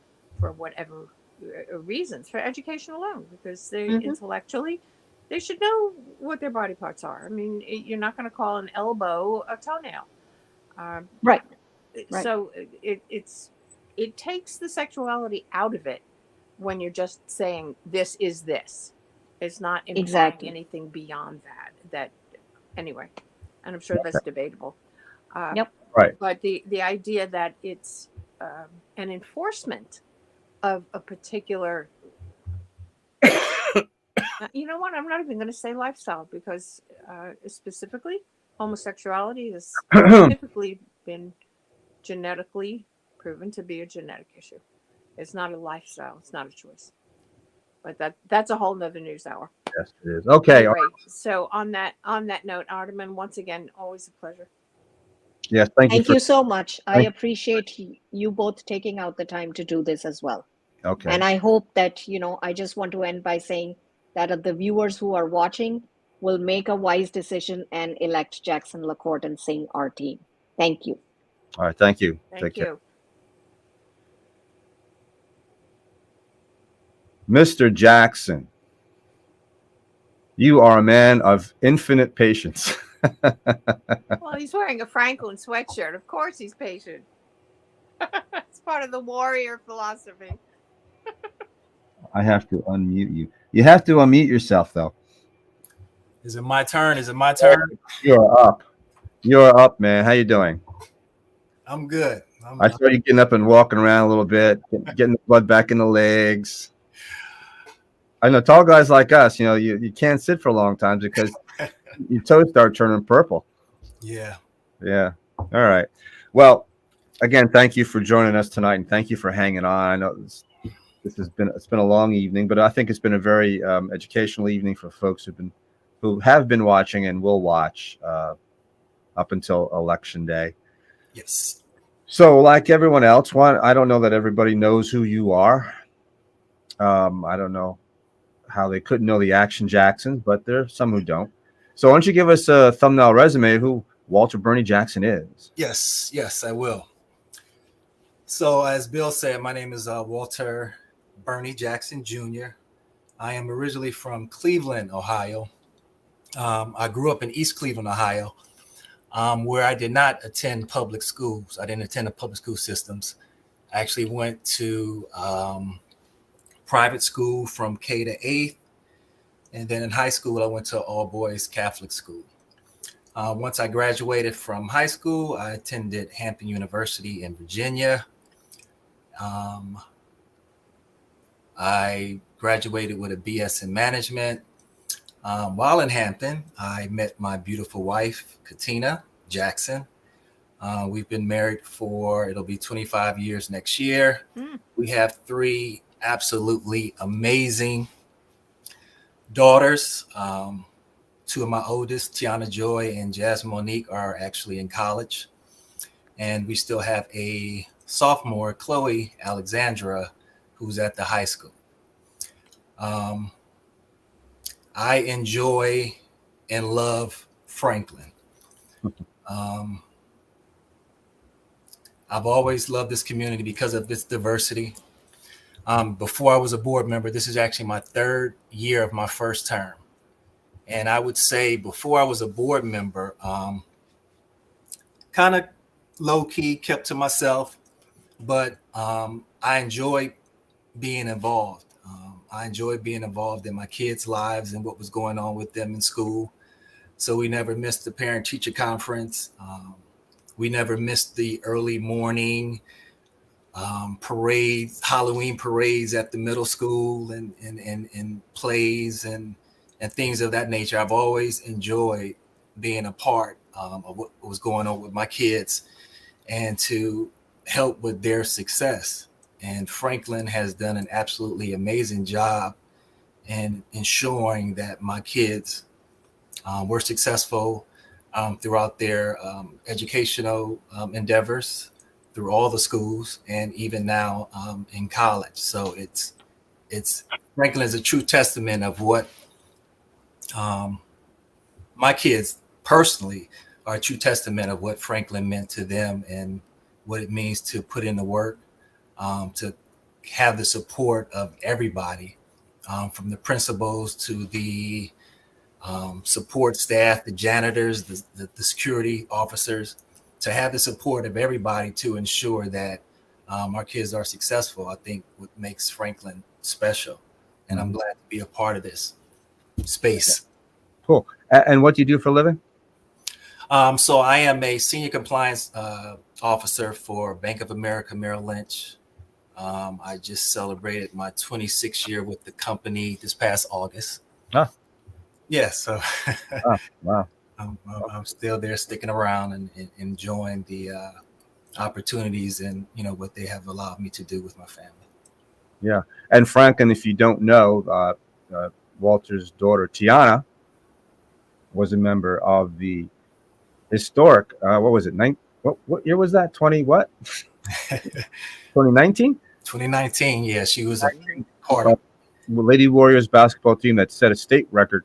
reasons, for education alone, because they intellectually they should know what their body parts are. I mean, you're not going to call an elbow a toenail. Right. So it takes the sexuality out of it when you're just saying this is this. It's not implying anything beyond that anyway, and I'm sure that's debatable. Right. But the idea that it's an enforcement of a particular you know what, I'm not even going to say lifestyle, because specifically Homosexuality has typically been genetically proven to be a genetic issue. It's not a lifestyle. It's not a choice. But that's a whole nother news hour. Yes, it is. Okay. Anyway, so on that note, Ardeman, once again, always a pleasure. Yes, thank you. Thank you so much. I Thank- appreciate you both taking out the time to do this as well. Okay. And I hope that, I just want to end by saying that the viewers who are watching will make a wise decision and elect Jackson LaCourte and Singh our team. Thank you. All right. Thank you. Thank Take care. you. Mr. Jackson, you are a man of infinite patience. Well, he's wearing a Franklin sweatshirt. Of course he's patient. It's part of the warrior philosophy. I have to unmute you. You have to unmute yourself, though. Is it my turn? Is it my turn? You're up. You're up, man. How you doing? I'm good. I saw you getting up and walking around a little bit, getting the blood back in the legs. I know tall guys like us, you can't sit for a long time because your toes start turning purple. Yeah. Yeah. All right. Well, again, thank you for joining us tonight, and thank you for hanging on. I know it's been a long evening, but I think it's been a very educational evening for folks who have been watching and will watch up until Election Day. Yes. So, like everyone else, I don't know that everybody knows who you are. I don't know how they couldn't know the Action Jacksons, but there are some who don't. So, why don't you give us a thumbnail resume of who Walter Bernie Jackson is? Yes, I will. So, as Bill said, my name is Walter Bernie Jackson Jr. I am originally from Cleveland, Ohio. I grew up in East Cleveland, Ohio, where I did not attend public schools. I didn't attend the public school systems. I actually went to private school from K to 8th. And then in high school, I went to all boys Catholic school. Once I graduated from high school, I attended Hampton University in Virginia. I graduated with a BS in management. While in Hampton, I met my beautiful wife, Katina Jackson. We've been married it'll be 25 years next year. We have 3 absolutely amazing daughters. 2 of my oldest, Tiana Joy and Jasmine Monique, are actually in college. And we still have a sophomore, Chloe Alexandra, who's at the high school. I enjoy and love Franklin. I've always loved this community because of its diversity. Before I was a board member, this is actually my 3rd year of my first term. And I would say before I was a board member, kind of low-key, kept to myself, but I enjoyed being involved. I enjoyed being involved in my kids' lives and what was going on with them in school. So we never missed the parent-teacher conference. We never missed the early morning parades, Halloween parades at the middle school and plays and things of that nature. I've always enjoyed being a part of what was going on with my kids and to help with their success. And Franklin has done an absolutely amazing job in ensuring that my kids were successful throughout their educational endeavors, through all the schools, and even now in college. So it's Franklin is a true testament of what my kids personally are a true testament of what Franklin meant to them and what it means to put in the work, to have the support of everybody, from the principals to the support staff, the janitors, the security officers, to have the support of everybody to ensure that our kids are successful. I think what makes Franklin special, and I'm glad to be a part of this space. Cool. And what do you do for a living? So I am a senior compliance officer for Bank of America Merrill Lynch. I just celebrated my 26th year with the company this past August. Ah. Yeah, so Wow. I'm still there, sticking around and enjoying the opportunities and what they have allowed me to do with my family. Yeah. And Franklin, if you don't know, Walter's daughter Tiana was a member of the historic. What was it? What year was that? 2019. 2019, yeah, she was a part of Lady Warriors basketball team that set a state record,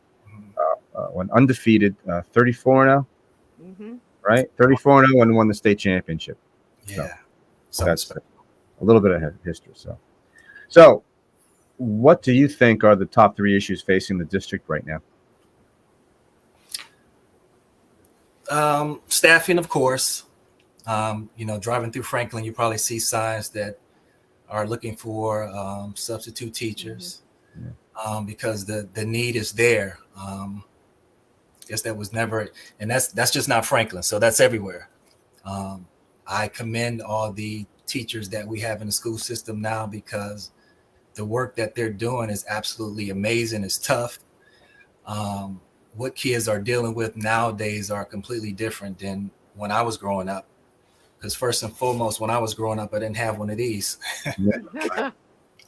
went undefeated, 34-0, Mm-hmm. right? 34-0 and won the state championship. Yeah, So that's a little bit of history. So what do you think are the top 3 issues facing the district right now? Staffing, of course. Driving through Franklin, you probably see signs that are looking for substitute teachers, because the need is there. I guess that was never, and that's just not Franklin, so that's everywhere. I commend all the teachers that we have in the school system now, because the work that they're doing is absolutely amazing. It's tough. What kids are dealing with nowadays are completely different than when I was growing up. Because first and foremost, when I was growing up, I didn't have one of these.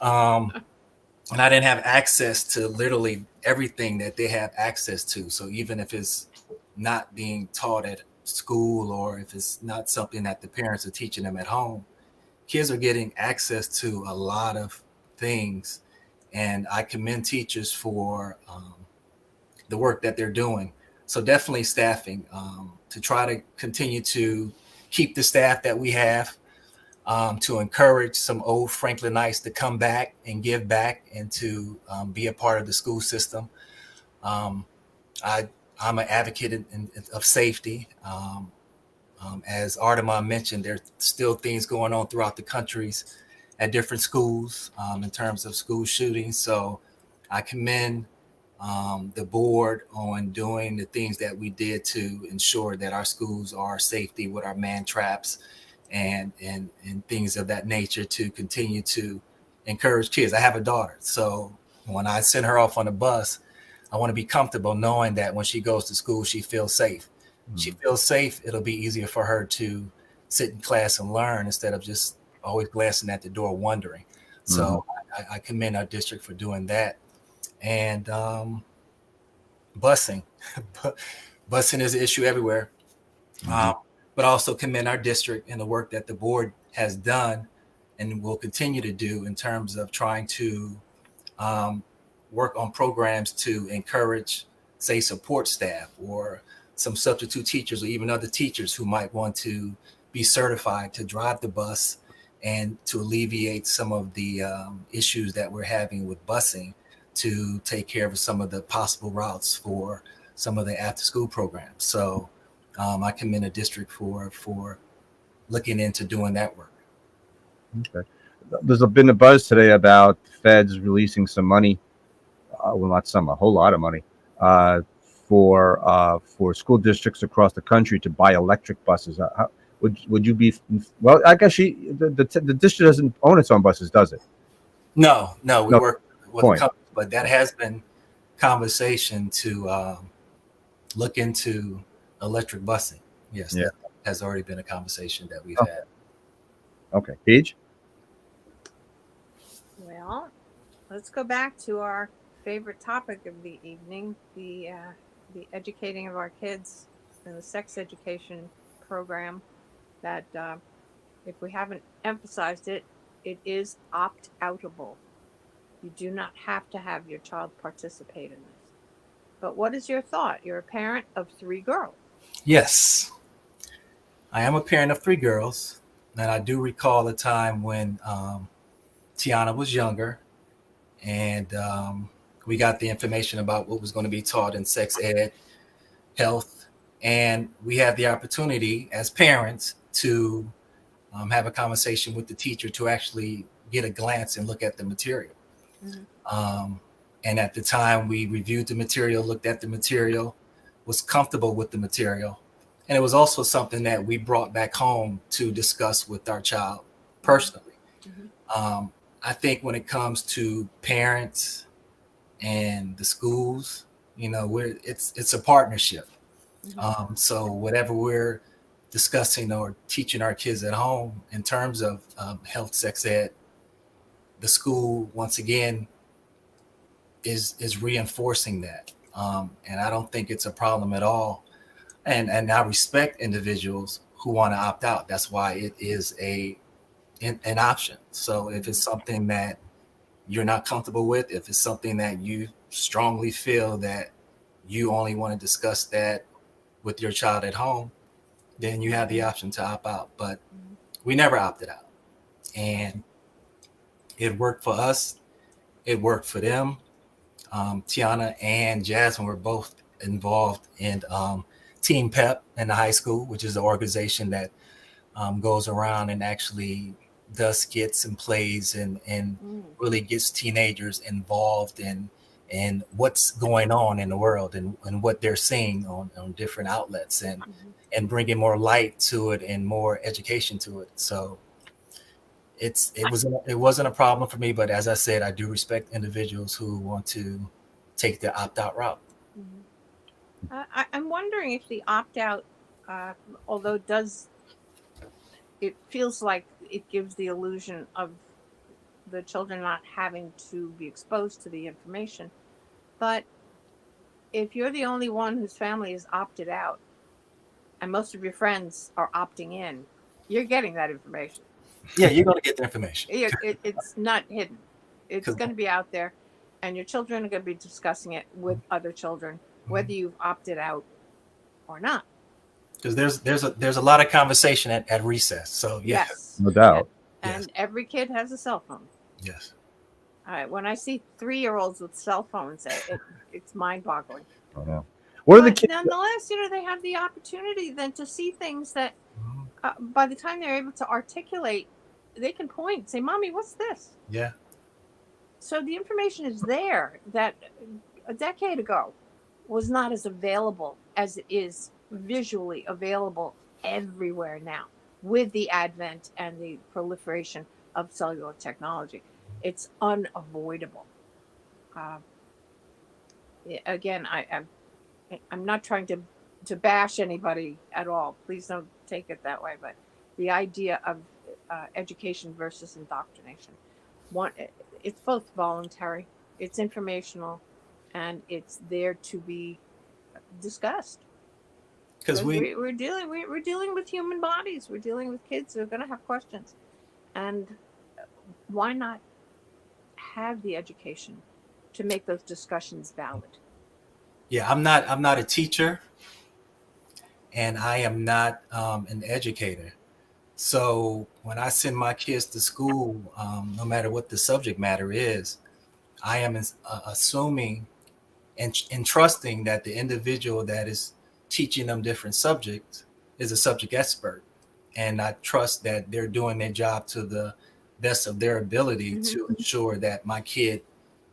And I didn't have access to literally everything that they have access to. So even if it's not being taught at school, or if it's not something that the parents are teaching them at home, kids are getting access to a lot of things. And I commend teachers for the work that they're doing. So definitely staffing, to try to continue to keep the staff that we have, to encourage some old Franklinites to come back and give back and to be a part of the school system. I'm an advocate of safety. As Artemon mentioned, there's still things going on throughout the countries at different schools in terms of school shootings. So I commend the board on doing the things that we did to ensure that our schools are safety with our man traps and things of that nature, to continue to encourage kids. I have a daughter, so when I send her off on the bus, I want to be comfortable knowing that when she goes to school, she feels safe. She feels safe, it'll be easier for her to sit in class and learn instead of just always glancing at the door wondering. So I commend our district for doing that. And busing is an issue everywhere. But also commend our district and the work that the board has done and will continue to do in terms of trying to work on programs to encourage, say, support staff or some substitute teachers or even other teachers who might want to be certified to drive the bus, and to alleviate some of the issues that we're having with busing, to take care of some of the possible routes for some of the after school programs. So I commend the district for looking into doing that work. Okay. There's been a buzz today about feds releasing some money, well, not some, a whole lot of money, for school districts across the country to buy electric buses. Would you be? Well, I guess the district doesn't own its own buses, does it? No, we work with companies, but that has been conversation to look into electric busing. Yes, that has already been a conversation that we've had. Okay, Paige? Well, let's go back to our favorite topic of the evening, the educating of our kids in the sex education program. That if we haven't emphasized it, it is opt-outable. You do not have to have your child participate in this. But what is your thought? You're a parent of 3 girls. Yes, I am a parent of 3 girls. And I do recall a time when Tiana was younger, and we got the information about what was going to be taught in sex ed, health, and we had the opportunity as parents to have a conversation with the teacher to actually get a glance and look at the material. And at the time, we reviewed the material, looked at the material, was comfortable with the material. And it was also something that we brought back home to discuss with our child personally. I think when it comes to parents and the schools, it's a partnership. So whatever we're discussing or teaching our kids at home in terms of health, sex ed, the school once again is reinforcing that, and I don't think it's a problem at all. And I respect individuals who want to opt out. That's why it is an option. So if it's something that you're not comfortable with, if it's something that you strongly feel that you only want to discuss that with your child at home, then you have the option to opt out. But we never opted out, and it worked for us. It worked for them. Tiana and Jasmine were both involved in Team Pep in the high school, which is the organization that goes around and actually does skits and plays and really gets teenagers involved in what's going on in the world and what they're seeing on different outlets and bringing more light to it and more education to it. So it wasn't a problem for me, but as I said, I do respect individuals who want to take the opt-out route. I'm wondering if the opt-out, although it feels like it gives the illusion of the children not having to be exposed to the information, but if you're the only one whose family is opted out and most of your friends are opting in, you're getting that information. Yeah, you're going to get the information. It's not hidden. It's going to be out there, and your children are going to be discussing it with other children, whether you've opted out or not. Because there's a lot of conversation at recess. So yes, no doubt. And every kid has a cell phone. Yes. All right. When I see 3-year-olds with cell phones, it's mind-boggling. Oh, no. What are the kids? Nonetheless, they have the opportunity then to see things that by the time they're able to articulate, they can point and say, "Mommy, what's this?" Yeah. So the information is there that a decade ago was not as available as it is visually available everywhere now with the advent and the proliferation of cellular technology. It's unavoidable. Again, I'm not trying to bash anybody at all. Please don't take it that way. But the idea of education versus indoctrination, it's both voluntary, it's informational, and it's there to be discussed. Because we're dealing with human bodies. We're dealing with kids who are going to have questions, and why not have the education to make those discussions valid? Yeah, I'm not a teacher, and I am not an educator. So when I send my kids to school, no matter what the subject matter is, I am assuming and trusting that the individual that is teaching them different subjects is a subject expert. And I trust that they're doing their job to the best of their ability to ensure that my kid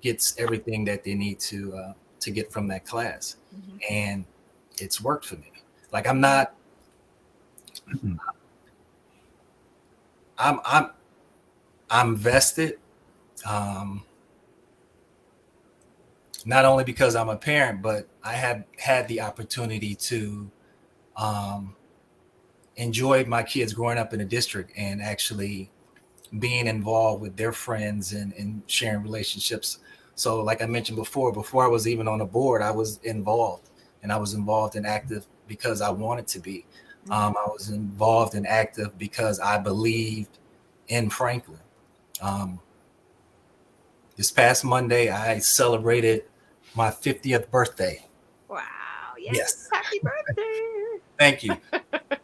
gets everything that they need to get from that class. And it's worked for me. Like I'm vested, not only because I'm a parent, but I have had the opportunity to enjoy my kids growing up in a district and actually being involved with their friends and sharing relationships. So like I mentioned before I was even on the board, I was involved, and I was involved and active because I wanted to be. I was involved and active because I believed in Franklin. This past Monday, I celebrated my 50th birthday. Wow. Yes. Happy birthday. Thank you.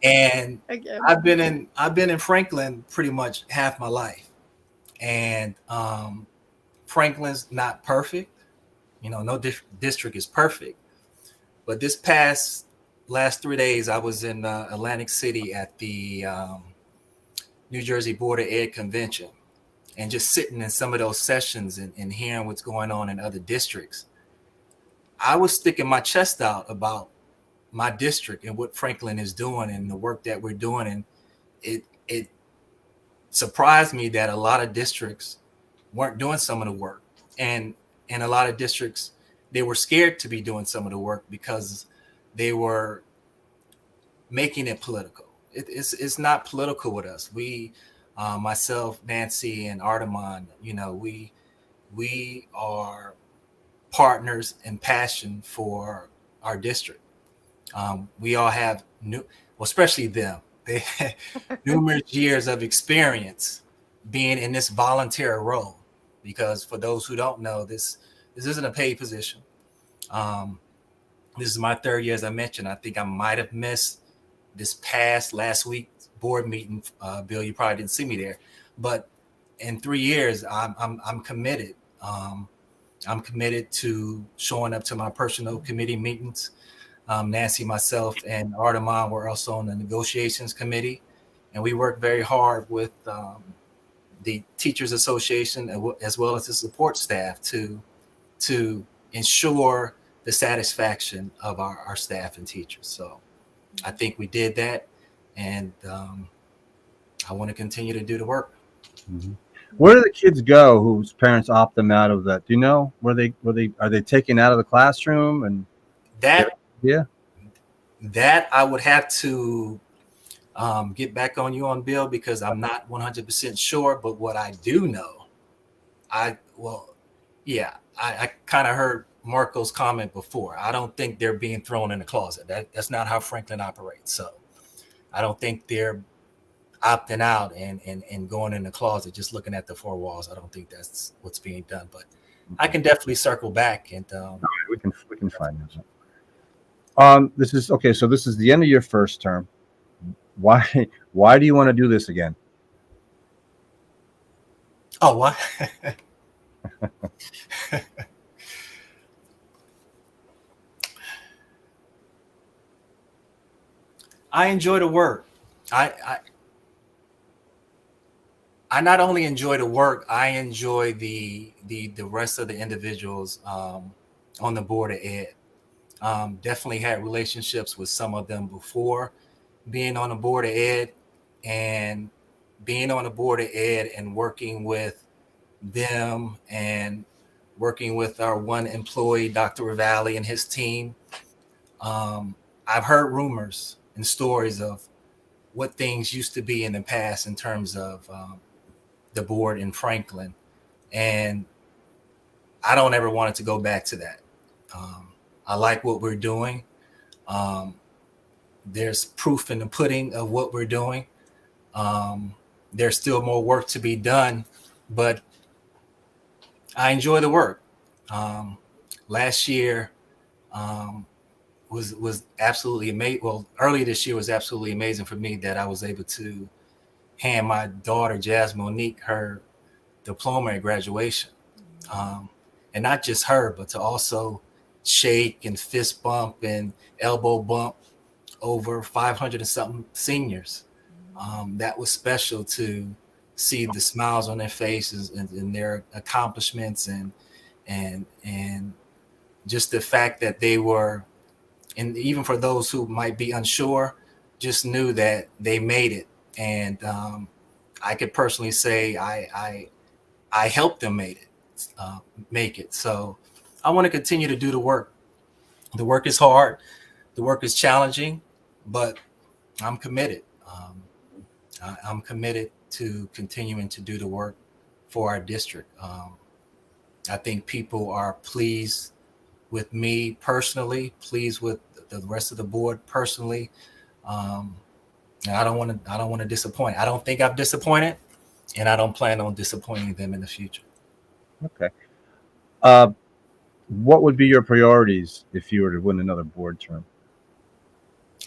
And I've been in Franklin pretty much half my life. And Franklin's not perfect. No district is perfect. But this last 3 days, I was in Atlantic City at the New Jersey Board of Ed Convention, and just sitting in some of those sessions and hearing what's going on in other districts. I was sticking my chest out about my district and what Franklin is doing and the work that we're doing. And it surprised me that a lot of districts weren't doing some of the work. And a lot of districts, they were scared to be doing some of the work because they were making it political. It's not political with us. We, myself, Nancy, and Artemon, we are partners in passion for our district. We all have especially them. They had numerous years of experience being in this volunteer role. Because for those who don't know, this isn't a paid position. This is my third year, as I mentioned. I think I might have missed this past last week's board meeting. Bill, you probably didn't see me there, but in 3 years, I'm committed. I'm committed to showing up to my personal committee meetings. Nancy, myself, and Artemon were also on the negotiations committee, and we work very hard with the Teachers Association as well as the support staff to ensure the satisfaction of our staff and teachers. So I think we did that, and I want to continue to do the work. Mm-hmm. Where do the kids go whose parents opt them out of that? Do you know are they taken out of the classroom? And that I would have to get back on you on, Bill, because I'm not 100% sure. But what I do know, I kind of heard Marco's comment before. I don't think they're being thrown in the closet. That's not how Franklin operates. So I don't think they're opting out and going in the closet, just looking at the four walls. I don't think that's what's being done. But I can definitely circle back and we can find out. This is okay. So this is the end of your first term. Why do you want to do this again? Oh, what? I enjoy the work. I not only enjoy the work, I enjoy the rest of the individuals on the board of ed. Definitely had relationships with some of them before being on the board of ed, and being on the board of ed and working with them and working with our one employee, Dr. Ravalli, and his team. I've heard rumors and stories of what things used to be in the past in terms of the board in Franklin. And I don't ever want it to go back to that. I like what we're doing. There's proof in the pudding of what we're doing. There's still more work to be done, but I enjoy the work. Last year was absolutely amazing. Well, early this year was absolutely amazing for me that I was able to hand my daughter, Jazz Monique, her diploma at graduation. And not just her, but to also shake and fist bump and elbow bump over 500 and something seniors. That was special to see the smiles on their faces and their accomplishments and just the fact that they were, and even for those who might be unsure, just knew that they made it. And I could personally say I helped them make it. So I want to continue to do the work. The work is hard. The work is challenging, but I'm committed. I'm committed to continuing to do the work for our district. I think people are pleased with me personally, pleased with the rest of the board personally. And I don't want to disappoint. I don't think I've disappointed, and I don't plan on disappointing them in the future. Okay. What would be your priorities if you were to win another board term?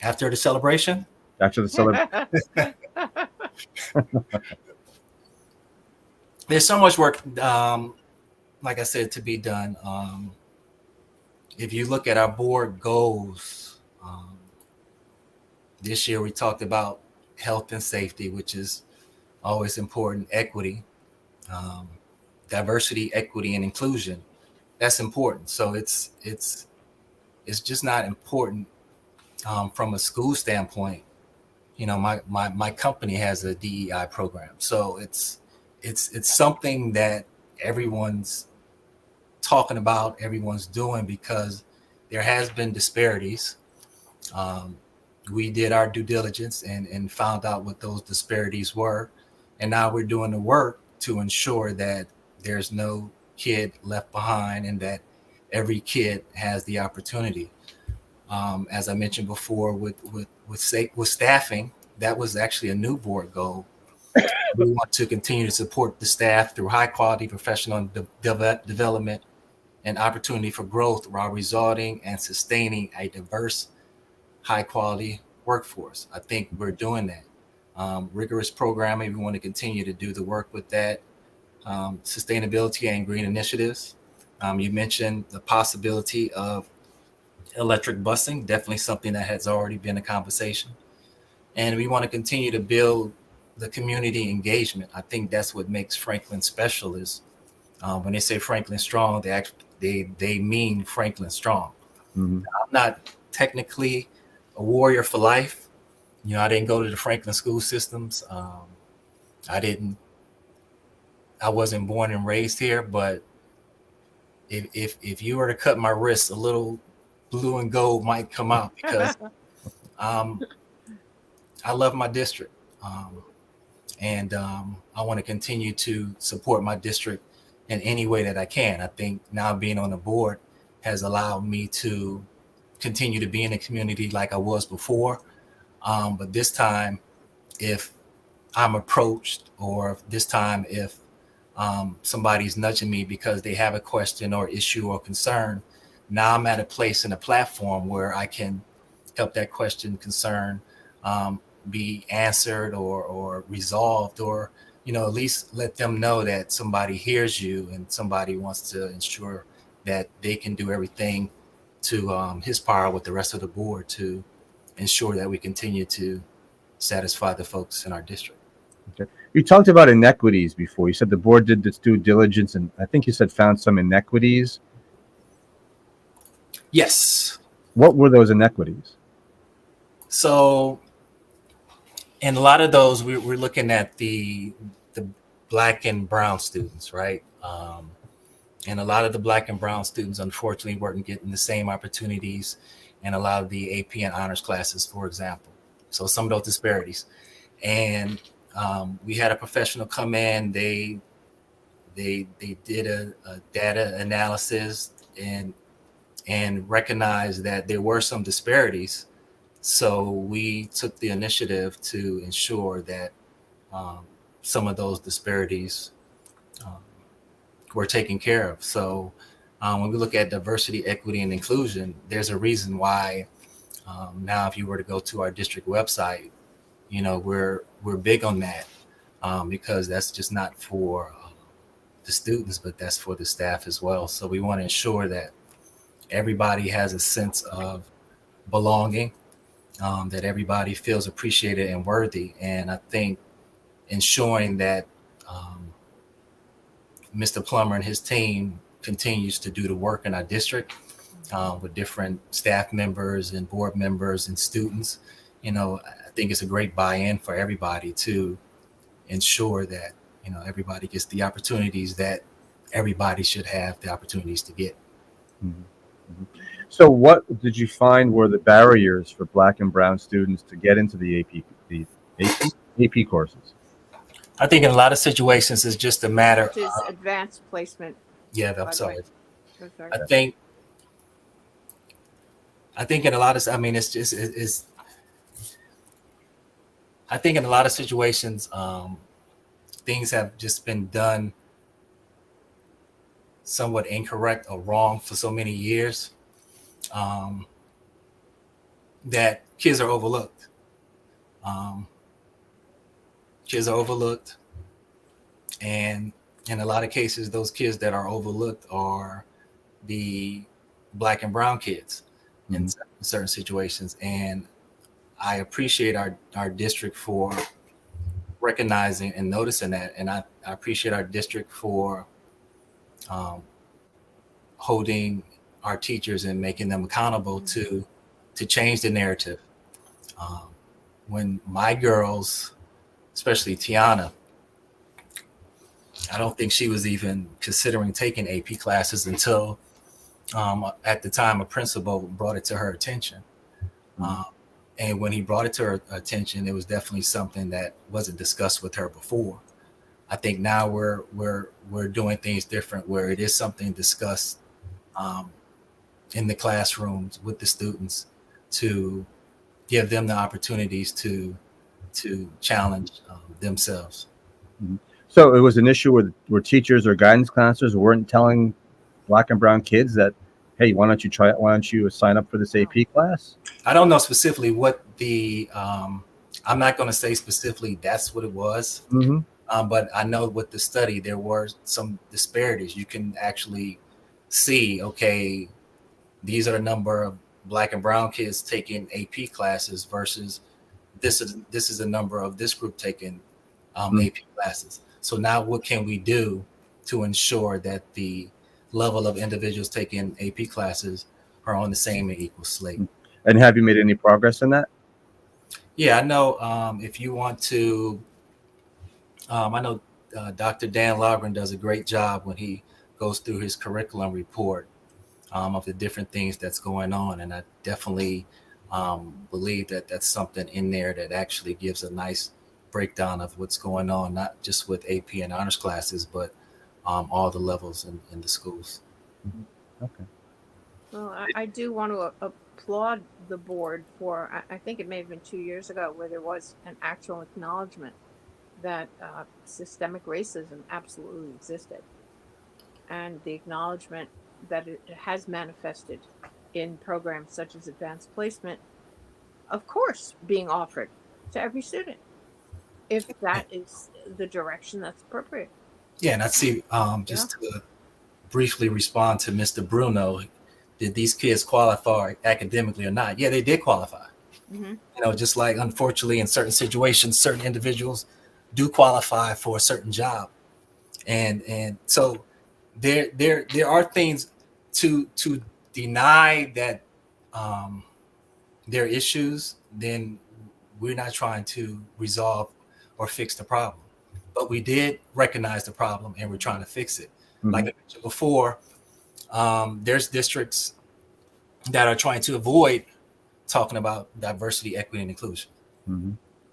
After the celebration? After the celebration. There's so much work, like I said, to be done. If you look at our board goals, this year we talked about health and safety, which is always important, equity, diversity, equity, and inclusion. That's important. So it's just not important from a school standpoint. You know, my company has a DEI program, so it's something that everyone's talking about, everyone's doing, because there has been disparities we did our due diligence and found out what those disparities were. And now we're doing the work to ensure that there's no kid left behind and that every kid has the opportunity. As I mentioned before, with staffing, that was actually a new board goal. We want to continue to support the staff through high quality professional development and opportunity for growth while resulting and sustaining a diverse, high quality workforce. I think we're doing that. Rigorous programming, we want to continue to do the work with that. Sustainability and green initiatives. You mentioned the possibility of electric busing, definitely something that has already been a conversation. And we want to continue to build the community engagement. I think that's what makes Franklin special is when they say Franklin Strong, they mean Franklin Strong. Mm-hmm. I'm not technically a warrior for life. You know, I didn't go to the Franklin school systems. I wasn't born and raised here, but if you were to cut my wrists, a little blue and gold might come out because I love my district. And I want to continue to support my district in any way that I can. I think now being on the board has allowed me to continue to be in the community like I was before. But this time, if I'm approached or this time if somebody's nudging me because they have a question or issue or concern, now I'm at a place in a platform where I can help that question, concern be answered or resolved, or, you know, at least let them know that somebody hears you and somebody wants to ensure that they can do everything to his power with the rest of the board to ensure that we continue to satisfy the folks in our district. Okay. You talked about inequities before. You said the board did its due diligence, and I think you said found some inequities. Yes. What were those inequities? So, in a lot of those, we're looking at the Black and brown students, right? And a lot of the Black and brown students, unfortunately, weren't getting the same opportunities in a lot of the AP and honors classes, for example. So some of those disparities. And we had a professional come in. They did a data analysis and recognized that there were some disparities. So we took the initiative to ensure that some of those disparities were taken care of. So when we look at diversity, equity, and inclusion, there's a reason why now if you were to go to our district website, you know, we're big on that because that's just not for the students, but that's for the staff as well. So we want to ensure that everybody has a sense of belonging, that everybody feels appreciated and worthy. And I think ensuring that Mr. Plummer and his team continues to do the work in our district with different staff members and board members and students, you know, I think it's a great buy-in for everybody to ensure that, you know, everybody gets the opportunities that everybody should have the opportunities to get. Mm-hmm. Mm-hmm. So what did you find were the barriers for Black and brown students to get into the AP courses? I think in a lot of situations it's just a matter of advanced placement. Yeah, I'm sorry. I think in a lot of, I mean, it's just, I think in a lot of situations, things have just been done somewhat incorrect or wrong for so many years that kids are overlooked. Kids are overlooked. And in a lot of cases, those kids that are overlooked are the Black and brown kids in certain situations. And I appreciate our district for recognizing and noticing that. And I appreciate our district for holding our teachers and making them accountable to change the narrative. When my girls, especially Tiana, I don't think she was even considering taking AP classes until at the time a principal brought it to her attention. And when he brought it to her attention, it was definitely something that wasn't discussed with her before. I think now we're doing things different, where it is something discussed in the classrooms with the students to give them the opportunities to challenge themselves. So it was an issue where teachers or guidance counselors weren't telling Black and brown kids that, hey, why don't you try it? Why don't you sign up for this AP class? I don't know specifically what the I'm not going to say specifically that's what it was, but I know with the study there were some disparities. You can actually see, okay, these are the number of Black and brown kids taking AP classes versus this is the number of this group taking AP classes. So now what can we do to ensure that the level of individuals taking AP classes are on the same and equal slate? And have you made any progress in that? Yeah, I know. If you want to, I know Dr. Dan Logren does a great job when he goes through his curriculum report of the different things that's going on. And I definitely believe that that's something in there that actually gives a nice breakdown of what's going on, not just with AP and honors classes, but all the levels in the schools. Okay. Well, I do want to applaud the board for, I think it may have been 2 years ago, where there was an actual acknowledgement that systemic racism absolutely existed, and the acknowledgement that it has manifested in programs such as advanced placement, of course, being offered to every student, if that is the direction that's appropriate. Yeah, and I see, just to briefly respond to Mr. Bruno, did these kids qualify academically or not? Yeah, they did qualify. You know, just like, unfortunately, in certain situations, certain individuals do qualify for a certain job, and so there are things to deny that there are issues. Then we're not trying to resolve or fix the problem, but we did recognize the problem and we're trying to fix it. Like I mentioned before, there's districts that are trying to avoid talking about diversity, equity, and inclusion.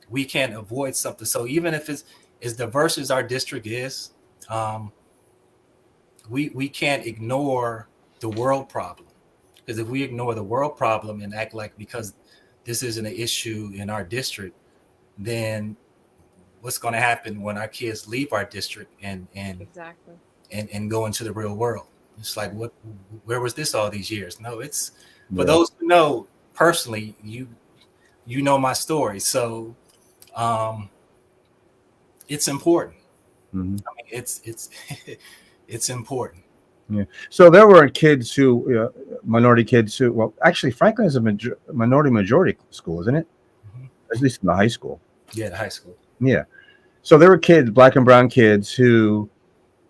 We can't avoid something. So even if it's as diverse as our district is, we can't ignore the world problem. Because if we ignore the world problem and act like because this isn't an issue in our district, then what's going to happen when our kids leave our district and go into the real world? It's like, where was this all these years? No, it's for those who know personally, you know my story. So it's important. I mean, it's it's important. Yeah. So there were kids who, minority kids who, well, actually, Franklin is a minority school, isn't it? At least in the high school. Yeah, the high school. Yeah. So there were kids, Black and brown kids, who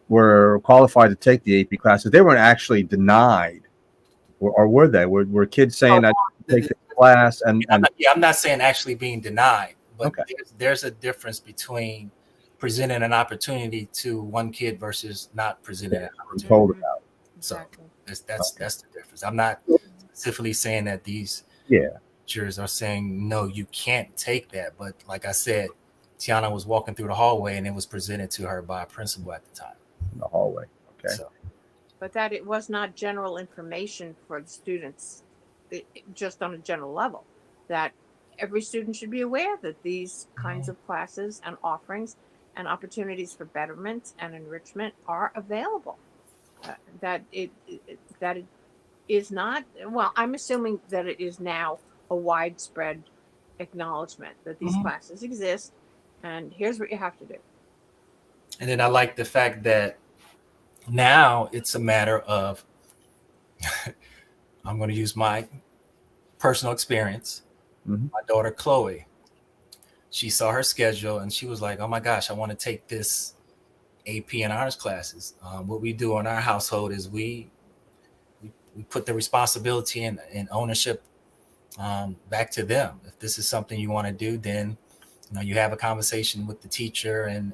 were qualified to take the AP classes. They weren't actually denied, or were they? Were kids saying, "I take the class"? And I'm not saying actually being denied, but there's a difference between presenting an opportunity to one kid versus not presenting an opportunity. Told about. So that's the difference. I'm not specifically saying that these teachers are saying no, you can't take that. But like I said, Tiana was walking through the hallway and it was presented to her by a principal at the time. In the hallway. Okay. So. But that it was not general information for the students, just on a general level, that every student should be aware that these kinds of classes and offerings and opportunities for betterment and enrichment are available. That it is not, well, I'm assuming that it is now a widespread acknowledgement that these classes exist, and here's what you have to do. And then I like the fact that now it's a matter of, I'm going to use my personal experience. My daughter, Chloe, she saw her schedule and she was like, oh my gosh, I want to take this AP and honors classes. What we do in our household is we put the responsibility and ownership back to them. If this is something you want to do, then you have a conversation with the teacher, and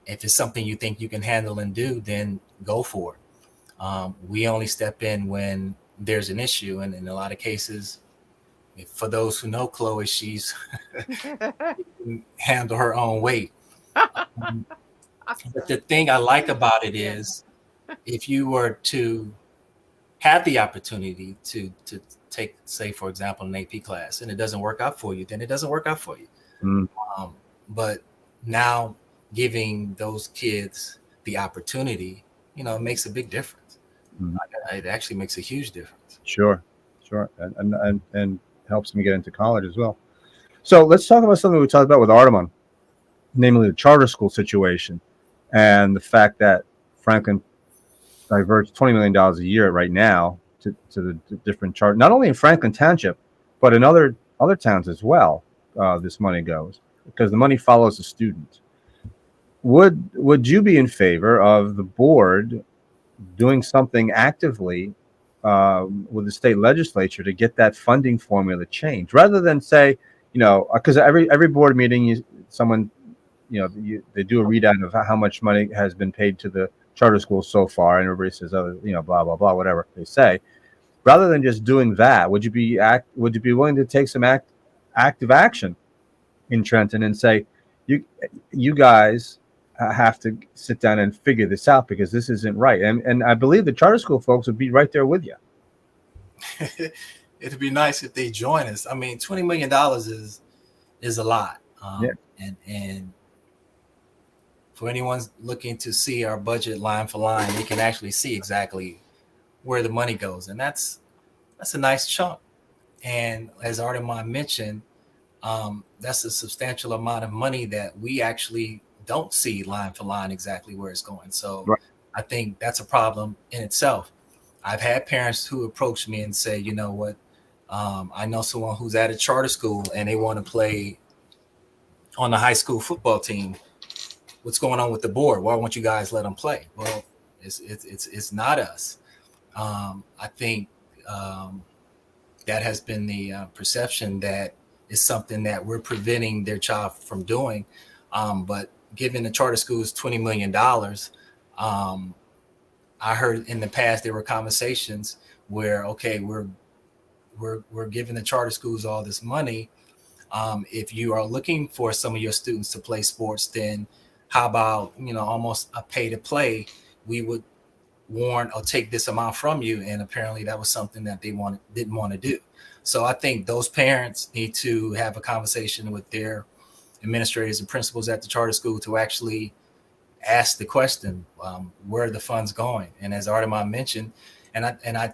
if it's something you think you can handle and do, then go for it. We only step in when there's an issue, and in a lot of cases, For those who know Chloe, she's can handle her own weight. But the thing I like about it is, if you were to have the opportunity to take, say, for example, an AP class, and it doesn't work out for you, then it doesn't work out for you. Mm. But now giving those kids the opportunity, it makes a big difference. Mm. It actually makes a huge difference. Sure, and helps them get into college as well. So let's talk about something we talked about with Artemon, namely the charter school situation, and the fact that Franklin diverts $20 million a year right now to the different charter, not only in Franklin Township, but in other towns as well. This money goes because the money follows the student. Would you be in favor of the board doing something actively with the state legislature to get that funding formula changed, rather than say, because every board meeting, they do a readout of how much money has been paid to the charter schools so far, and everybody says, blah blah blah, whatever they say. Rather than just doing that, would you be willing to take some active action in Trenton and say, you guys have to sit down and figure this out because this isn't right? And I believe the charter school folks would be right there with you. It'd be nice if they join us. I mean, $20 million is a lot. And for anyone looking to see our budget line for line, you can actually see exactly where the money goes. And that's a nice chunk. And as Artemon mentioned, that's a substantial amount of money that we actually don't see line for line exactly where it's going. So right. I think that's a problem in itself. I've had parents who approach me and say, you know what, I know someone who's at a charter school and they want to play on the high school football team. What's going on with the board? Why won't you guys let them play? Well, it's not us. I think that has been the perception that is something that we're preventing their child from doing. But giving the charter schools $20 million, I heard in the past there were conversations where, okay, we're giving the charter schools all this money. If you are looking for some of your students to play sports, then how about, almost a pay to play? We would warn or take this amount from you. And apparently that was something that they didn't want to do. So I think those parents need to have a conversation with their administrators and principals at the charter school to actually ask the question, where are the funds going? And as Artemon mentioned, and I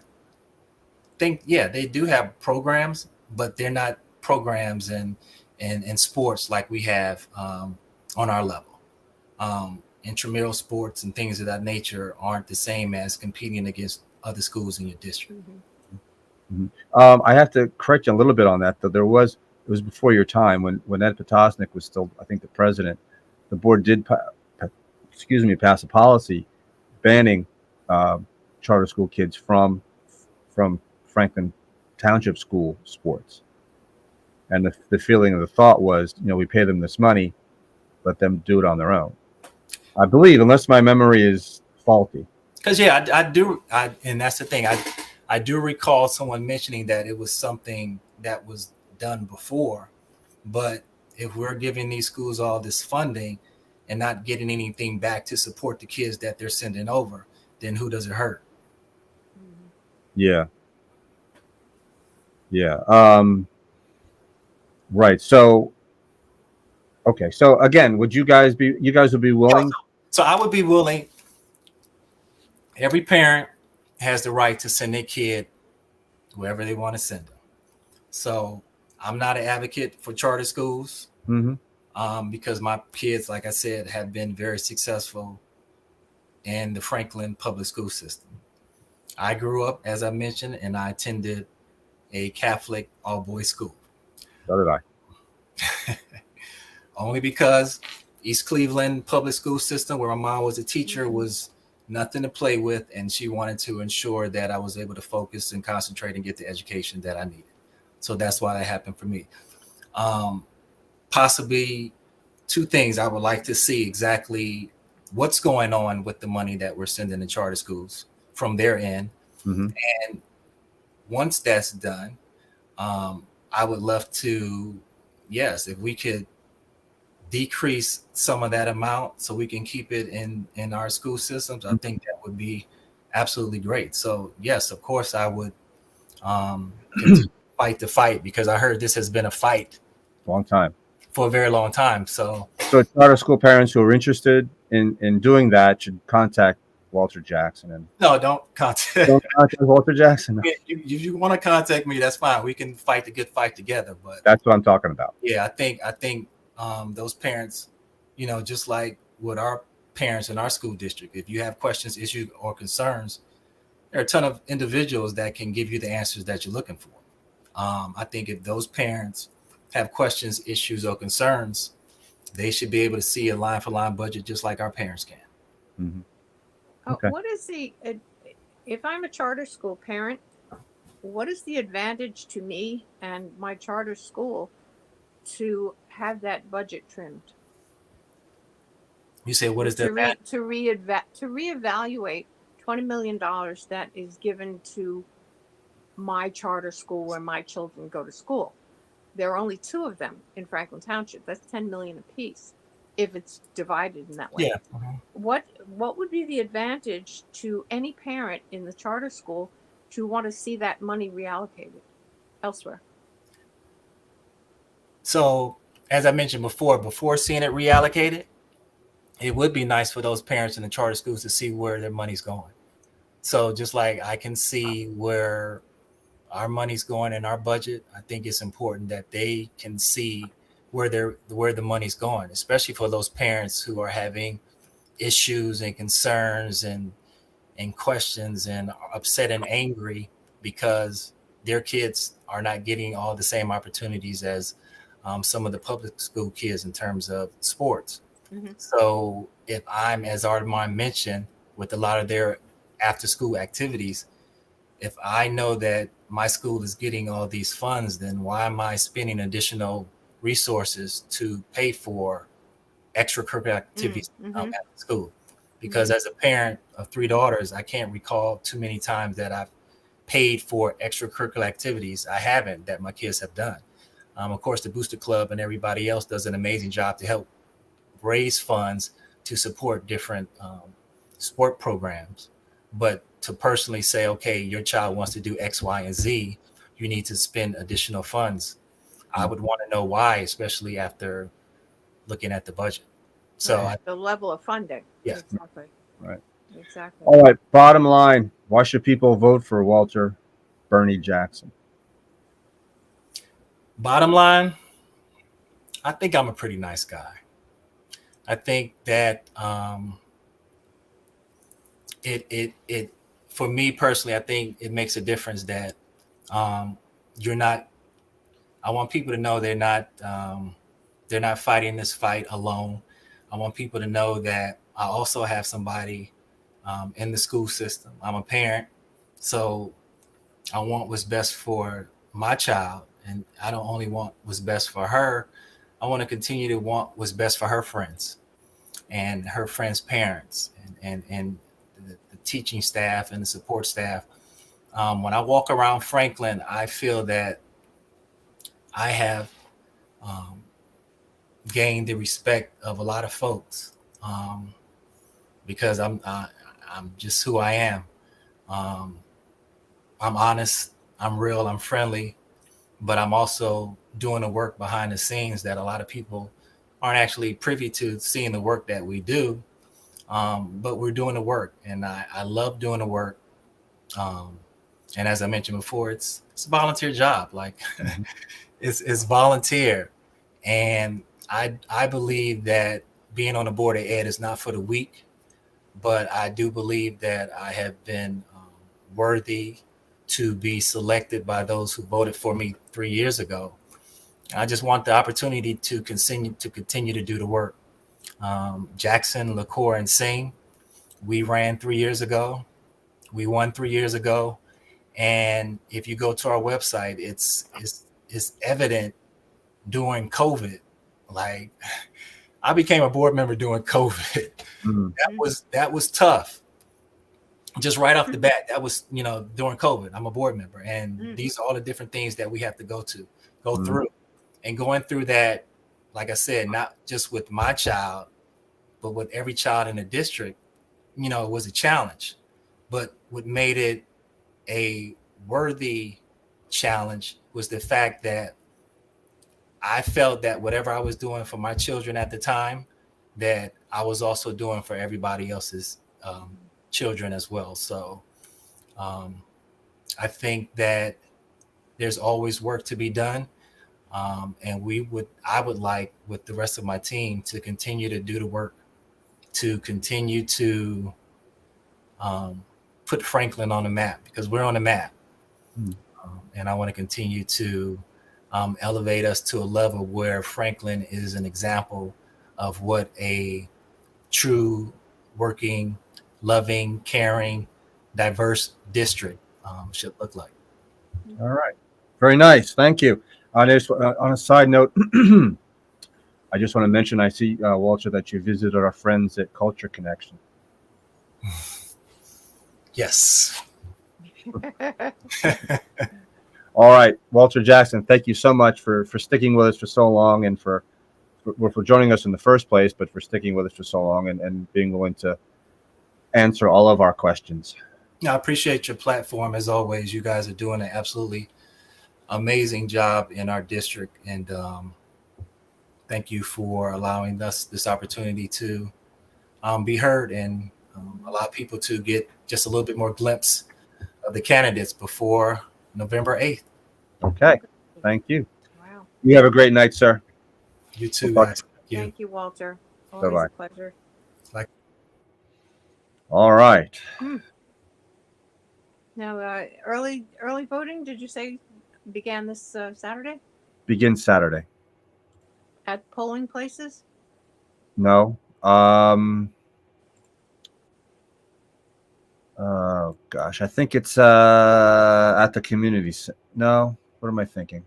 think, they do have programs, but they're not programs in sports like we have on our level. Intramural sports and things of that nature aren't the same as competing against other schools in your district. Mm-hmm. I have to correct you a little bit on that, though. It was before your time when Ed Potosnik was still, I think, the president. The board did pass a policy banning charter school kids from Franklin Township school sports. And the feeling of the thought was, we pay them this money, let them do it on their own. I believe, unless my memory is faulty. Because I do, and that's the thing. I do recall someone mentioning that it was something that was done before, but if we're giving these schools all this funding and not getting anything back to support the kids that they're sending over, then who does it hurt? Yeah. Right. So, okay. So again, you guys would be willing? So I would be willing. Every parent has the right to send their kid wherever they want to send them. So I'm not an advocate for charter schools, because my kids, like I said, have been very successful in the Franklin public school system. I grew up, as I mentioned, and I attended a Catholic all-boys school. So did I. Only because East Cleveland public school system, where my mom was a teacher, was nothing to play with, and she wanted to ensure that I was able to focus and concentrate and get the education that I needed. So that's why that happened for me. Possibly two things I would like to see exactly what's going on with the money that we're sending to charter schools from their end. And once that's done, I would love to, yes, if we could decrease some of that amount so we can keep it in our school systems, I think that would be absolutely great. So yes, of course I would continue to fight the fight, because I heard this has been a fight Long time. for a very long time. So charter school parents who are interested in doing that should contact Walter Jackson. And no, don't contact. don't contact Walter Jackson. If you want to contact me, that's fine. We can fight the good fight together. But That's what I'm talking about. yeah, I think those parents, just like with our parents in our school district, if you have questions, issues, or concerns, there are a ton of individuals that can give you the answers that you're looking for. I think if those parents have questions, issues, or concerns, they should be able to see a line for line budget just like our parents can. Mm-hmm. Okay. What is if I'm a charter school parent, what is the advantage to me and my charter school to have that budget trimmed? You say, what is that? To reevaluate $20 million that is given to my charter school where my children go to school. There are only 2 of them in Franklin Township. That's $10 million apiece if it's divided in that way. Yeah. Uh-huh. What would be the advantage to any parent in the charter school to want to see that money reallocated elsewhere? So, as I mentioned before seeing it reallocated, it would be nice for those parents in the charter schools to see where their money's going. So just like I can see where our money's going in our budget, I think it's important that they can see where the money's going, especially for those parents who are having issues and concerns and questions and are upset and angry because their kids are not getting all the same opportunities as some of the public school kids in terms of sports. Mm-hmm. So if I'm, as Armand mentioned, with a lot of their after school activities, if I know that my school is getting all these funds, then why am I spending additional resources to pay for extracurricular activities at school? Because as a parent of 3 daughters, I can't recall too many times that I've paid for extracurricular activities. I haven't, that my kids have done. Of course, the Booster Club and everybody else does an amazing job to help raise funds to support different sport programs. But to personally say, okay, your child wants to do X, Y, and Z, you need to spend additional funds. I would want to know why, especially after looking at the budget. So the level of funding. Yeah. Exactly. Right. Exactly. All right. Bottom line, why should people vote for Walter Bernie Jackson? Bottom line, I think I'm a pretty nice guy. I think that it for me personally, I think it makes a difference that you're not. I want people to know they're not fighting this fight alone. I want people to know that I also have somebody in the school system. I'm a parent, so I want what's best for my child, and I don't only want what's best for her. I want to continue to want what's best for her friends and her friends' parents and the teaching staff and the support staff. When I walk around Franklin, I feel that I have gained the respect of a lot of folks because I'm just who I am. I'm honest, I'm real, I'm friendly, but I'm also doing the work behind the scenes that a lot of people aren't actually privy to, seeing the work that we do. But we're doing the work, and I love doing the work. And as I mentioned before, it's a volunteer job. Like it's volunteer. And I believe that being on the board of ed is not for the weak, but I do believe that I have been worthy to be selected by those who voted for me 3 years ago. I just want the opportunity to continue to do the work. Jackson, LaCour, and Singh, we ran 3 years ago. We won 3 years ago. And if you go to our website, it's evident during COVID. Like, I became a board member during COVID. Mm-hmm. That was tough. Just right off the bat, that was, during COVID. I'm a board member, and these are all the different things that we have to go to go Mhm. through. And going through that, like I said, not just with my child, but with every child in the district, it was a challenge. But what made it a worthy challenge was the fact that I felt that whatever I was doing for my children at the time, that I was also doing for everybody else's children as well. So I think that there's always work to be done. And I would like with the rest of my team to continue to do the work, to continue to put Franklin on the map, because we're on the map. And I want to continue to elevate us to a level where Franklin is an example of what a true working, loving, caring, diverse district should look like. All right. Very nice. Thank you. On a side note, I just want to mention, I see, Walter, that you visited our friends at Culture Connection. Yes. All right, Walter Jackson, thank you so much for sticking with us for so long, and for joining us in the first place, but for sticking with us for so long, and being willing to answer all of our questions. I appreciate your platform as always. You guys are doing an absolutely amazing job in our district, and thank you for allowing us this opportunity to be heard and allow people to get just a little bit more glimpse of the candidates before November 8th. Okay, thank you. Wow. You have a great night, sir. You too, Bye. guys. Thank you, Walter. Always Bye-bye. a pleasure. All right. Now, early voting, did you say began this Saturday Begins Saturday. at polling places? No. Oh gosh, I think it's at the community. No, what am I thinking?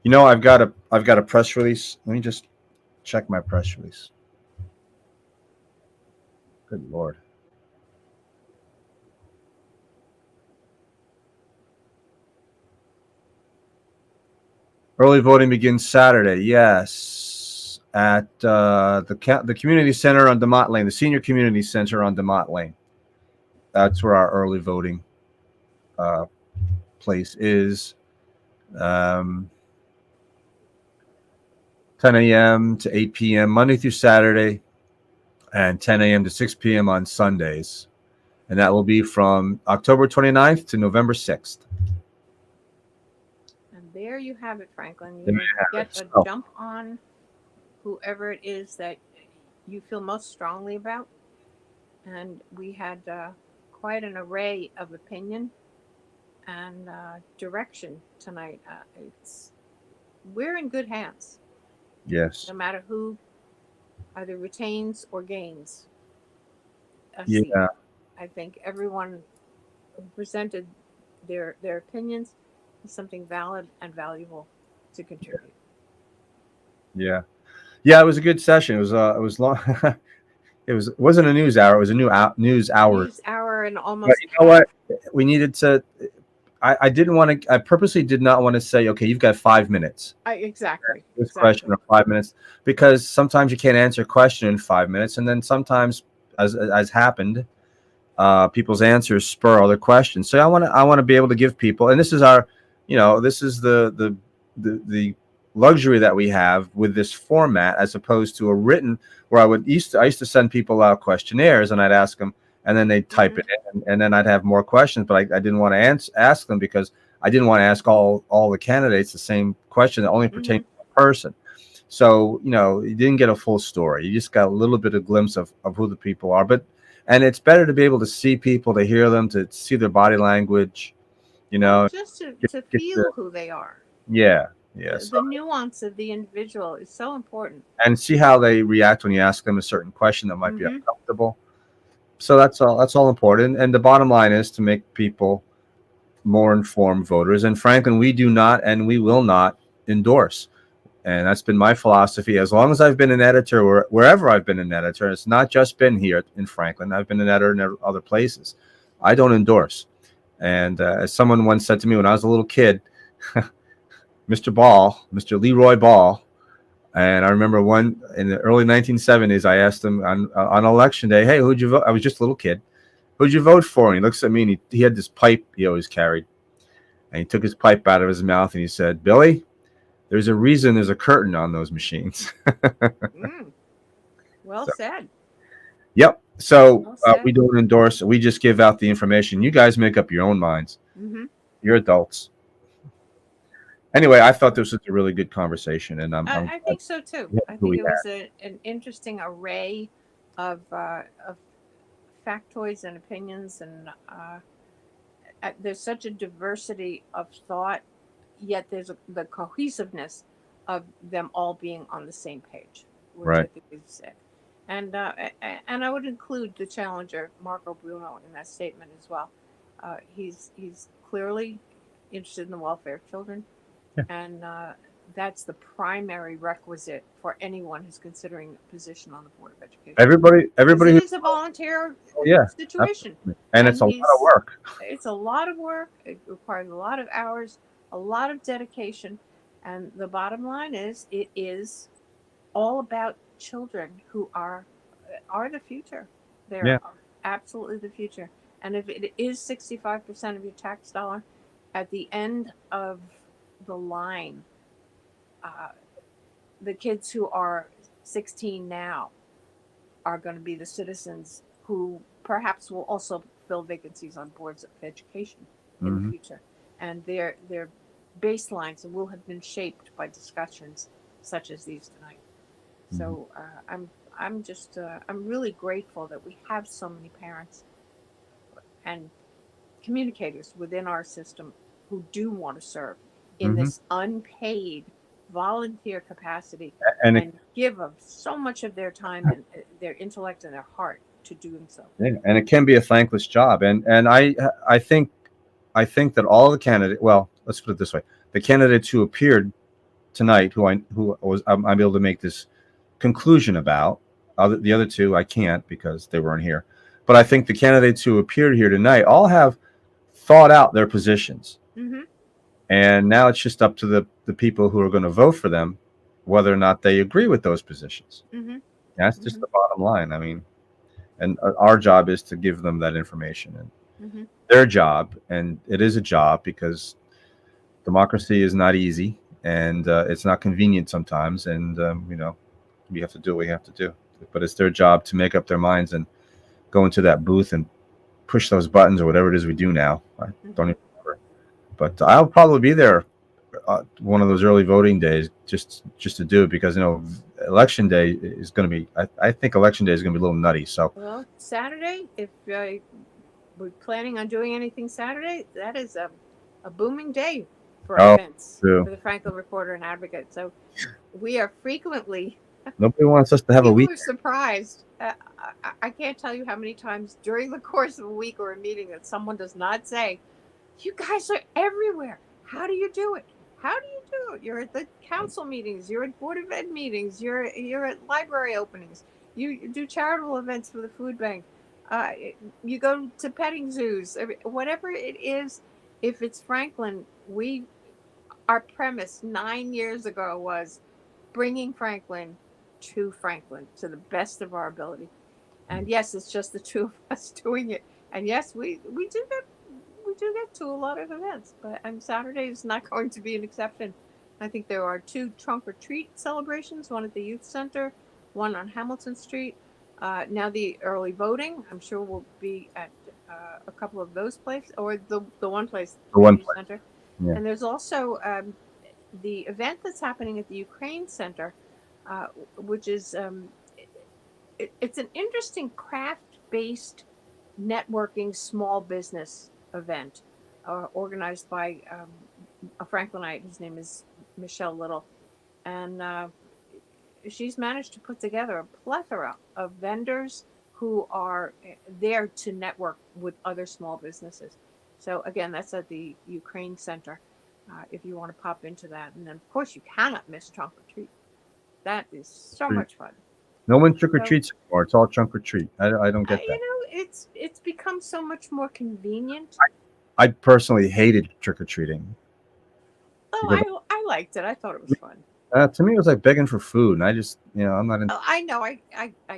I've got a press release. Let me just check my press release. Good Lord. Early voting begins Saturday. Yes, at the community center on DeMott Lane, the senior community center on DeMott Lane. That's where our early voting place is. 10 a.m. to 8 p.m. Monday through Saturday, and 10 a.m. to 6 p.m. on Sundays. And that will be from October 29th to November 6th. And there you have it, Franklin. There You you have get it. a jump on whoever it is that you feel most strongly about. And we had quite an array of opinion and direction tonight. We're in good hands. Yes. No matter who either retains or gains a Yeah. seat. I think everyone who presented their opinions is something valid and valuable to contribute. Yeah. It was a good session. It was long. It wasn't a news hour. It was a news hour. News hour and almost. But you know what? We needed to. I didn't want to. I purposely did not want to say, okay, you've got 5 minutes. Exactly. This question in 5 minutes, because sometimes you can't answer a question in 5 minutes, and then sometimes, as happened, people's answers spur other questions. So I want to be able to give people, and this is our, this is the luxury that we have with this format, as opposed to a written, where I used to send people out questionnaires, and I'd ask them, and then they'd type it in, and then I'd have more questions, but I didn't want to ask them, because I didn't want to ask all the candidates the same question that only pertained to one person. So, you didn't get a full story. You just got a little bit of glimpse of who the people are. And it's better to be able to see people, to hear them, to see their body language, just to feel who they are. Yeah. The nuance of the individual is so important. And see how they react when you ask them a certain question that might be uncomfortable. So that's all important. And the bottom line is to make people more informed voters. And Franklin, we do not, and we will not endorse. And that's been my philosophy as long as I've been an editor, or wherever I've been an editor. It's not just been here in Franklin. I've been an editor in other places. I don't endorse. And as someone once said to me when I was a little kid, Mr. Leroy Ball, and I remember one in the early 1970s, I asked him on election day, "Hey, who'd you vote?" I was just a little kid. "Who'd you vote for?" And he looks at me and he had this pipe he always carried. And he took his pipe out of his mouth and he said, "Billy, there's a reason there's a curtain on those machines." Well So, said. yep. So Well said. we don't endorse. We just give out the information. You guys make up your own minds. Mm-hmm. You're adults. Anyway, I thought this was a really good conversation, and I'm I think so too. glad I who think we it was an interesting array of factoids and opinions, and there's such a diversity of thought, yet there's the cohesiveness of them all being on the same page, which I Right. think is sick. And I would include the challenger Marco Bruno in that statement as well. He's clearly interested in the welfare of children, Yeah. and that's the primary requisite for anyone who's considering a position on the Board of Education. Everybody It who, is a volunteer yeah, situation, and it's a lot of work. It's a lot of work. It requires a lot of hours, a lot of dedication, and the bottom line is, it is all about children who are the future. They're Yeah. absolutely the future. And if it is 65% of your tax dollar, at the end of the line, the kids who are 16 now are going to be the citizens who perhaps will also fill vacancies on boards of education in the future. And their baselines will have been shaped by discussions such as these tonight. So I'm just I'm really grateful that we have so many parents and communicators within our system who do want to serve in this unpaid volunteer capacity and give them so much of their time and their intellect and their heart to doing so. Yeah, and it can be a thankless job. And I think that all the candidates, well, let's put it this way: the candidates who appeared tonight, I'm able to make this conclusion about. The other two I can't because they weren't here. But I think the candidates who appeared here tonight all have thought out their positions. And now it's just up to the people who are going to vote for them whether or not they agree with those positions. That's just the bottom line. I mean, and our job is to give them that information, and their job, and it is a job because democracy is not easy, and it's not convenient sometimes, and we have to do what we have to do. But it's their job to make up their minds and go into that booth and push those buttons or whatever it is we do now. I don't even remember, but I'll probably be there one of those early voting days just to do it, because election day is going to be. I think election day is going to be a little nutty. So, well, Saturday, if we're planning on doing anything Saturday, that is a booming day for events true. for the Franklin Reporter and Advocate. So we are frequently. Nobody wants us to have a week. People are surprised. I can't tell you how many times during the course of a week or a meeting that someone does not say, "You guys are everywhere. How do you do it? How do you do it? You're at the council meetings. You're at Board of Ed meetings. You're at library openings. You do charitable events for the food bank. You go to petting zoos. Whatever it is, if it's Franklin, our premise 9 years ago was bringing Franklin to the best of our ability. And yes, it's just the two of us doing it. And yes, we do that. We do get to a lot of events, and Saturday is not going to be an exception. I think there are 2 trunk or treat celebrations, one at the youth center, one on Hamilton Street. Now the early voting, I'm sure will be at a couple of those places, or the one place, the youth center. Yeah. And there's also the event that's happening at the Ukraine Center, which is it's an interesting craft-based networking small business event organized by a Franklinite. His name is Michelle Little, and she's managed to put together a plethora of vendors who are there to network with other small businesses. So again, that's at the Ukraine Center if you want to pop into that. And then of course you cannot miss trunk or treat. That is so much fun. No one trick or treats anymore. It's all trunk or treat. I don't get that. It's become so much more convenient. I personally hated trick or treating. Oh, I liked it. I thought it was fun. To me, it was like begging for food, and I just, I'm not. Oh, I know. I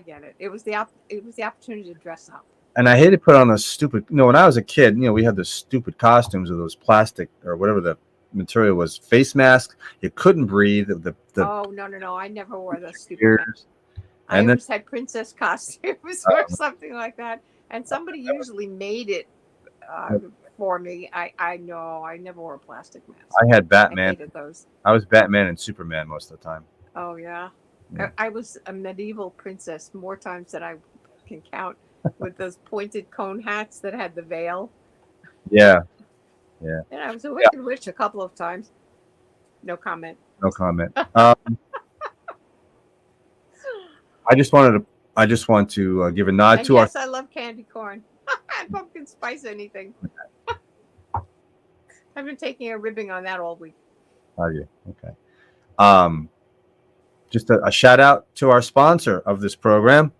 get it. It was the opportunity to dress up. And I hated put on those stupid. When I was a kid, we had those stupid costumes of those plastic or whatever the material was, face masks. You couldn't breathe. Oh no! I never wore those stupid ears. masks. I always had princess costumes or something like that, and somebody usually made it for me. I know. I never wore a plastic mask. I had Batman. I hated those. I was Batman and Superman most of the time. Oh yeah. I was a medieval princess more times than I can count, with those pointed cone hats that had the veil. Yeah. And I was a wicked witch a couple of times. No comment. No comment. I just want to give a nod And to yes, I love candy corn. Pumpkin spice anything. I've been taking a ribbing on that all week. Are you? Okay. Just a shout out to our sponsor of this program,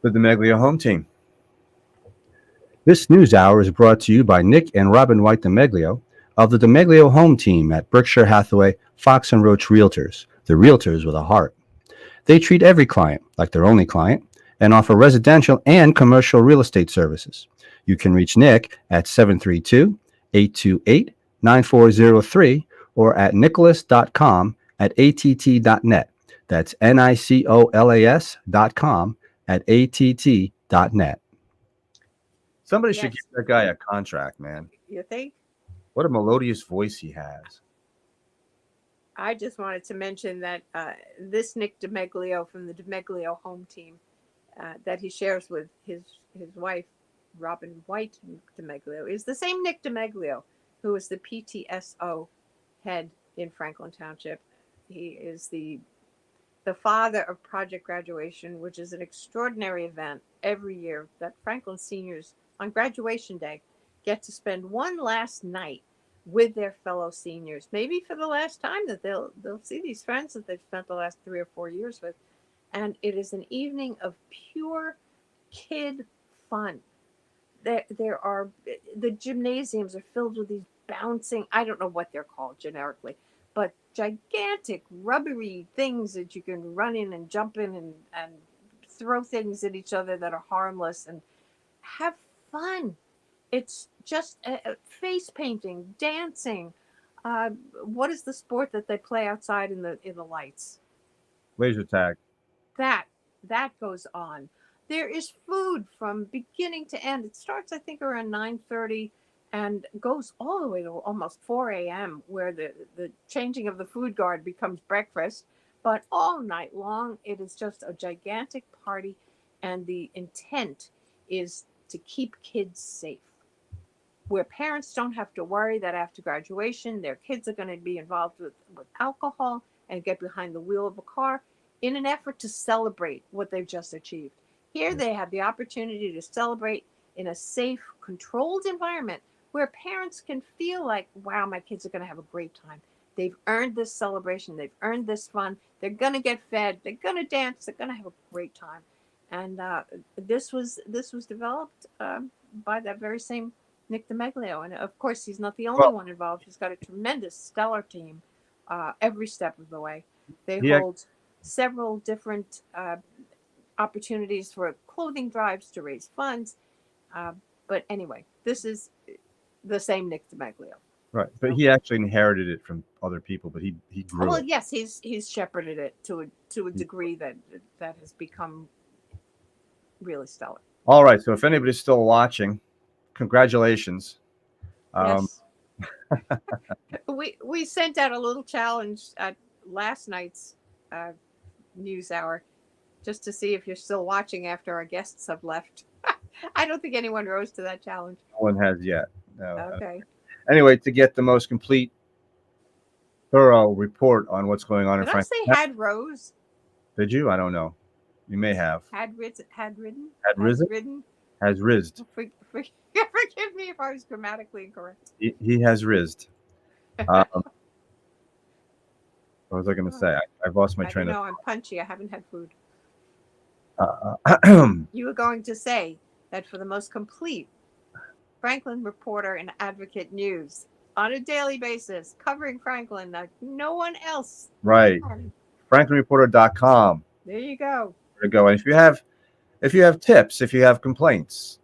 the DeMeglio Home Team. This news hour is brought to you by Nick and Robin White DeMeglio of the DeMeglio Home Team at Berkshire Hathaway Fox and Roach Realtors, the realtors with a heart. They treat every client like their only client and offer residential and commercial real estate services. You can reach Nick at 732-828-9403 or at nicholas.com@att.net. That's nicolas.com@att.net. Somebody should give that guy a contract, man. You think? What a melodious voice he has. I just wanted to mention that this Nick DeMeglio from the DeMeglio Home Team that he shares with his wife, Robin White DeMeglio, is the same Nick DeMeglio who is the PTSO head in Franklin Township. He is the father of Project Graduation, which is an extraordinary event every year that Franklin seniors on graduation day get to spend one last night with their fellow seniors, maybe for the last time that they'll see these friends that they've spent the last 3 or 4 years with. And it is an evening of pure kid fun. There are, the gymnasiums are filled with these bouncing, I don't know what they're called generically, but gigantic rubbery things that you can run in and jump in and throw things at each other that are harmless and have fun. It's just face painting, dancing. What is the sport that they play outside in the lights? Laser tag. That goes on. There is food from beginning to end. It starts, I think, around 9:30 and goes all the way to almost 4 a.m. where the changing of the food guard becomes breakfast. But all night long, it is just a gigantic party, and the intent is to keep kids safe, where parents don't have to worry that after graduation their kids are going to be involved with alcohol and get behind the wheel of a car in an effort to celebrate what they've just achieved. Here they have the opportunity to celebrate in a safe, controlled environment where parents can feel like, wow, my kids are going to have a great time. They've earned this celebration. They've earned this fun. They're going to get fed. They're going to dance. They're going to have a great time. And this was developed by that very same Nick DeMeglio. And of course, he's not the only one involved. He's got a tremendous, stellar team every step of the way. They hold several different opportunities for clothing drives to raise funds. But anyway, this is the same Nick DeMeglio. Right. But he actually inherited it from other people, but he grew Well, it. yes, he's shepherded it to a degree that has become really stellar. All right. So if anybody's still watching, congratulations. Yes. We sent out a little challenge at last night's news hour just to see if you're still watching after our guests have left. I don't think anyone rose to that challenge. No one has yet. No. Okay. Anyway, to get the most complete, thorough report on what's going on in Did I Franklin. say had rose? Did you? I don't know. You may have. Had ridden? Had risen? Has rizzed. Forgive me if I was grammatically incorrect. He has rizzed. What was I going to say? I've lost my train of thought. I'm punchy. I haven't had food. Uh, You were going to say that for the most complete Franklin Reporter and Advocate News on a daily basis, covering Franklin like no one else. Right. can. FranklinReporter.com. There you go. There you go. And if you have tips, if you have complaints,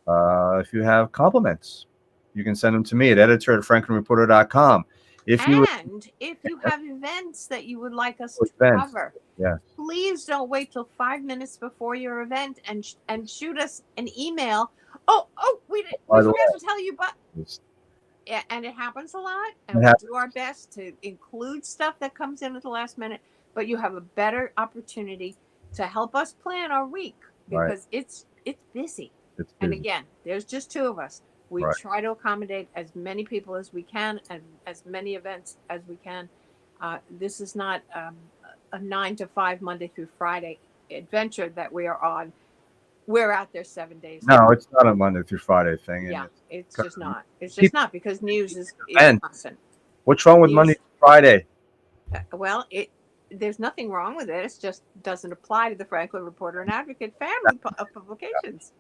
if you have compliments, you can send them to me at editor@franklinreporter.com. If you And if you have events that you would like us to Events. cover, Yes. please don't wait till 5 minutes before your event and shoot us an email. Oh, we By the forgot to tell you, but It's- yeah, and it happens a lot, and It we'll happens. do our best to include stuff that comes in at the last minute. But you have a better opportunity to help us plan our week Right. because it's busy. It's And busy. again, there's just two of us. We Right. try to accommodate as many people as we can and as many events as we can. This is not a 9 to 5 Monday through Friday adventure that we are on. We're out there 7 days. No, it's not a Monday through Friday thing. and Yeah, it's just not. It's just People- not because news is And- constant. What's wrong with News- Monday through Friday? Well, there's nothing wrong with it. It just doesn't apply to the Franklin Reporter and Advocate family of publications.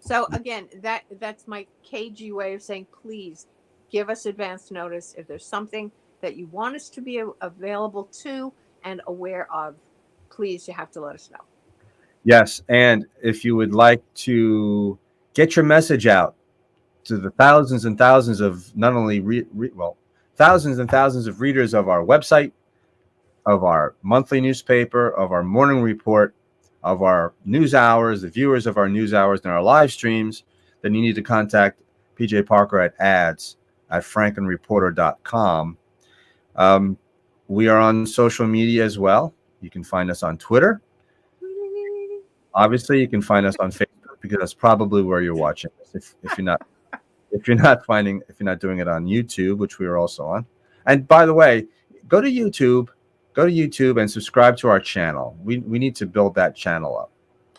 So again, that's my cagey way of saying, please give us advance notice if there's something that you want us to be available to and aware of. Please, you have to let us know. Yes, and if you would like to get your message out to the thousands and thousands of not only thousands and thousands of readers of our website, of our monthly newspaper, of our morning report, of our news hours, the viewers of our news hours and our live streams, then you need to contact PJ Parker at ads@franklinreporter.com. We are on social media as well. You can find us on Twitter. Obviously, you can find us on Facebook because that's probably where you're watching us. If you're not doing it on YouTube, which we are also on. And by the way, go to YouTube and subscribe to our channel. We need to build that channel up.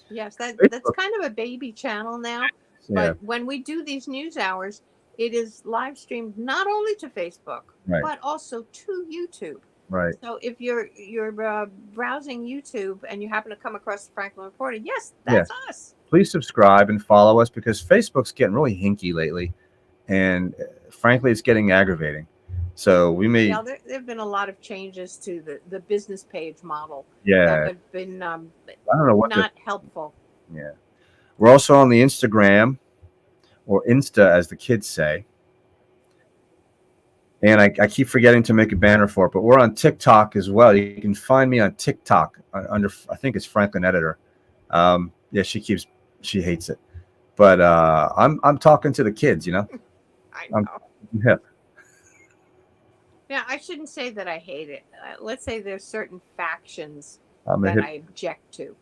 Yes, that's Facebook. kind of a baby channel now. Yeah, But when we do these news hours, it is live streamed not only to Facebook, Right. but also to YouTube. right. So if you're browsing YouTube and you happen to come across the Franklin Reporter, yes, that's us. Please subscribe and follow us because Facebook's getting really hinky lately, and frankly, it's getting aggravating. So we may, Now, there have been a lot of changes to the business page model that yeah. have been I don't know what not helpful. Yeah. We're also on the Instagram, or Insta as the kids say. And I keep forgetting to make a banner for it, but we're on TikTok as well. You can find me on TikTok under, I think it's Franklin Editor. Yeah, she hates it. But I'm talking to the kids, you know. I know. I'm hip. Yeah, I shouldn't say that I hate it. Let's say there's certain factions I'm a that hip. I object to,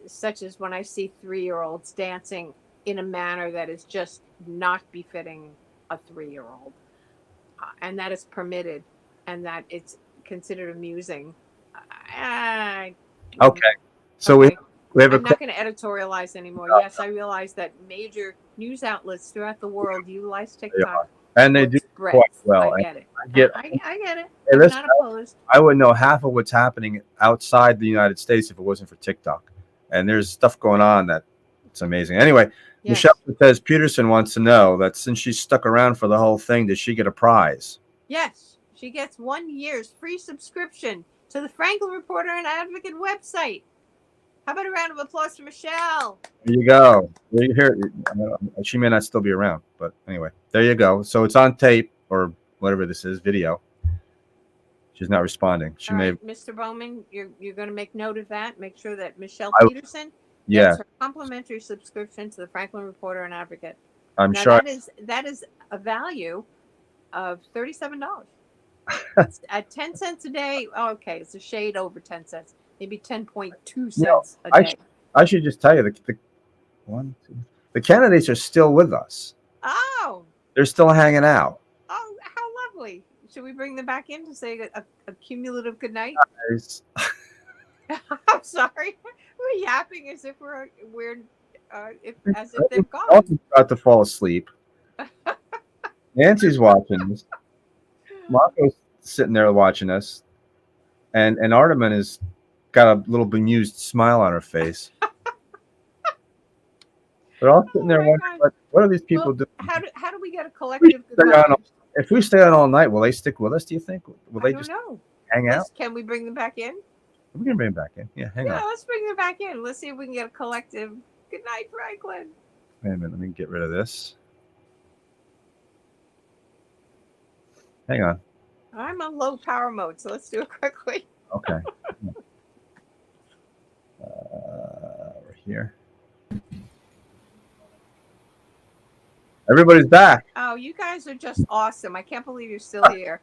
such as when I see 3-year-olds dancing in a manner that is just not befitting a 3-year-old, and that is permitted, and that it's considered amusing. Okay. So okay. we have a I'm not going to editorialize anymore. Yes, I realize that major news outlets throughout the world utilize TikTok. and they do quite well. I get it. I get- I get it. Hey, I'm listen, not opposed. I would know half of what's happening outside the United States if it wasn't for TikTok. And there's stuff going on that it's amazing. Anyway, Yes. Michelle Cortez Peterson wants to know that since she stuck around for the whole thing, did she get a prize? Yes, she gets 1 year's free subscription to the Franklin Reporter and Advocate website. How about a round of applause for Michelle? There you go. There you hear. She may not still be around, but anyway, there you go. So it's on tape or whatever this is, video. She's not responding. She All may. right, Mr. Bowman, you're going to make note of that. Make sure that Michelle I- Peterson Yeah, gets her complimentary subscription to the Franklin Reporter and Advocate. I'm Now sure. that is a value of $37. At 10 cents a day. Oh, okay, it's a shade over 10 cents. Maybe 10.2 cents a day. I should just tell you the candidates are still with us. Oh, They're still hanging out. how lovely. Should we bring them back in to say a cumulative good night? Guys, I'm sorry. We're yapping as if as if they're gone. Alton's about to fall asleep. Nancy's watching us. Marco's sitting there watching us, and Artemin has got a little bemused smile on her face. They're all sitting there Oh my wondering, God. what are these people Well, doing? how do we get a If we collective stay on goodbye? if we stay on all night, will they stick with us? Do you think? Will I they don't just know. hang out? Can we bring them back in? We can bring them back in. Yeah, hang Yeah, on. let's bring them back in. Let's see if we can get a collective good night, Franklin. Wait a minute. Let me get rid of this. Hang on. I'm on low power mode, so let's do it quickly. Okay. We're here. Everybody's back. Oh, you guys are just awesome. I can't believe you're still here.